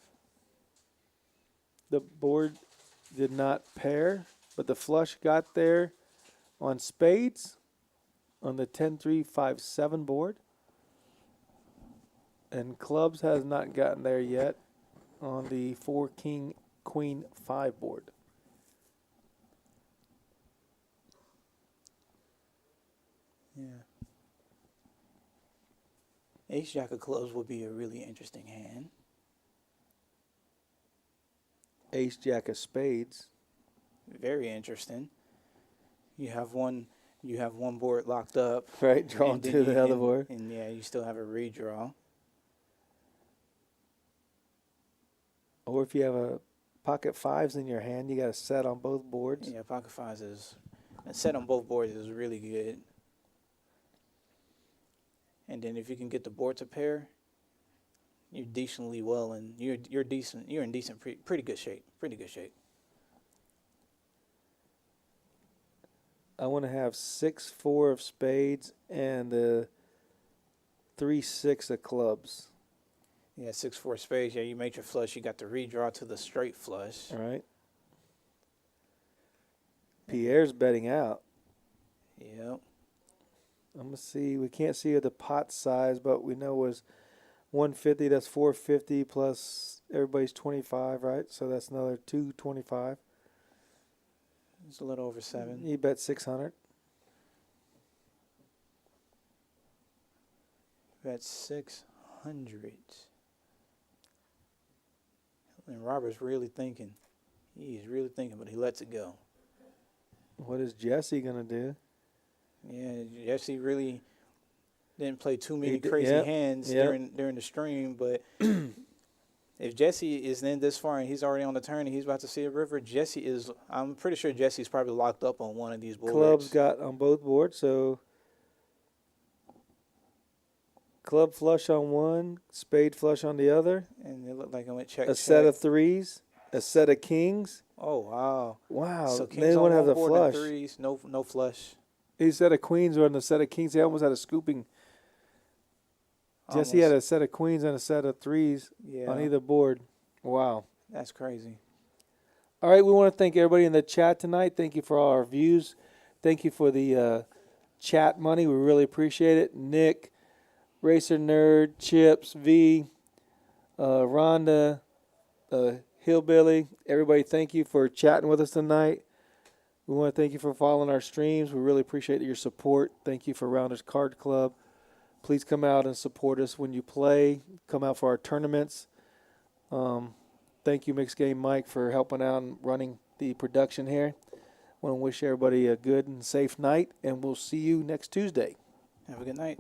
The board did not pair, but the flush got there on spades on the 10-3-5-7 board. And clubs has not gotten there yet on the 4-King-Queen-5 board. Yeah. Ace-Jack of clubs would be a really interesting hand. Ace-Jack of spades. Very interesting. You have one board locked up. Right, drawn and then to the other board. And yeah, you still have a redraw. Or if you have a pocket fives in your hand, you got a set on both boards. Yeah, pocket fives is a set on both boards is really good. And then if you can get the board to pair, you're decently well, and you're decent. You're in decent, pretty good shape. Pretty good shape. I want to have 6-4 of spades and the 3-6 of clubs. Yeah, 6-4 spades. Yeah, you made your flush. You got the redraw to the straight flush. All right. Pierre's betting out. Yep. I'm going to see. We can't see the pot size, but we know it was 150. That's 450 plus everybody's 25, right? So that's another 225. It's a little over 7. You bet 600. That's 600. And Robert's really thinking. He's really thinking, but he lets it go. What is Jesse going to do? Yeah, Jesse really didn't play too many He crazy yep, hands yep. during the stream, but if Jesse is in this far and he's already on the turn and he's about to see a river, I'm pretty sure Jesse's probably locked up on one of these boards. Clubs got on both boards, so club flush on one, spade flush on the other. And it looked like it went check, A set of threes, a set of kings. Oh, wow. Wow. So They kings want to on have the one board and flush. threes, no flush. A set of queens or on the set of kings. He almost had a scooping. Jesse Almost. had a set of queens and a set of threes on either board. Wow. That's crazy. All right, we want to thank everybody in the chat tonight. Thank you for all our views. Thank you for the chat money. We really appreciate it. Nick, Racer Nerd, Chips, V, Rhonda, Hillbilly. Everybody, thank you for chatting with us tonight. We want to thank you for following our streams. We really appreciate your support. Thank you for Rounders Card Club. Please come out and support us when you play. Come out for our tournaments. Thank you, Mixed Game Mike, for helping out and running the production here. I want to wish everybody a good and safe night, and we'll see you next Tuesday. Have a good night.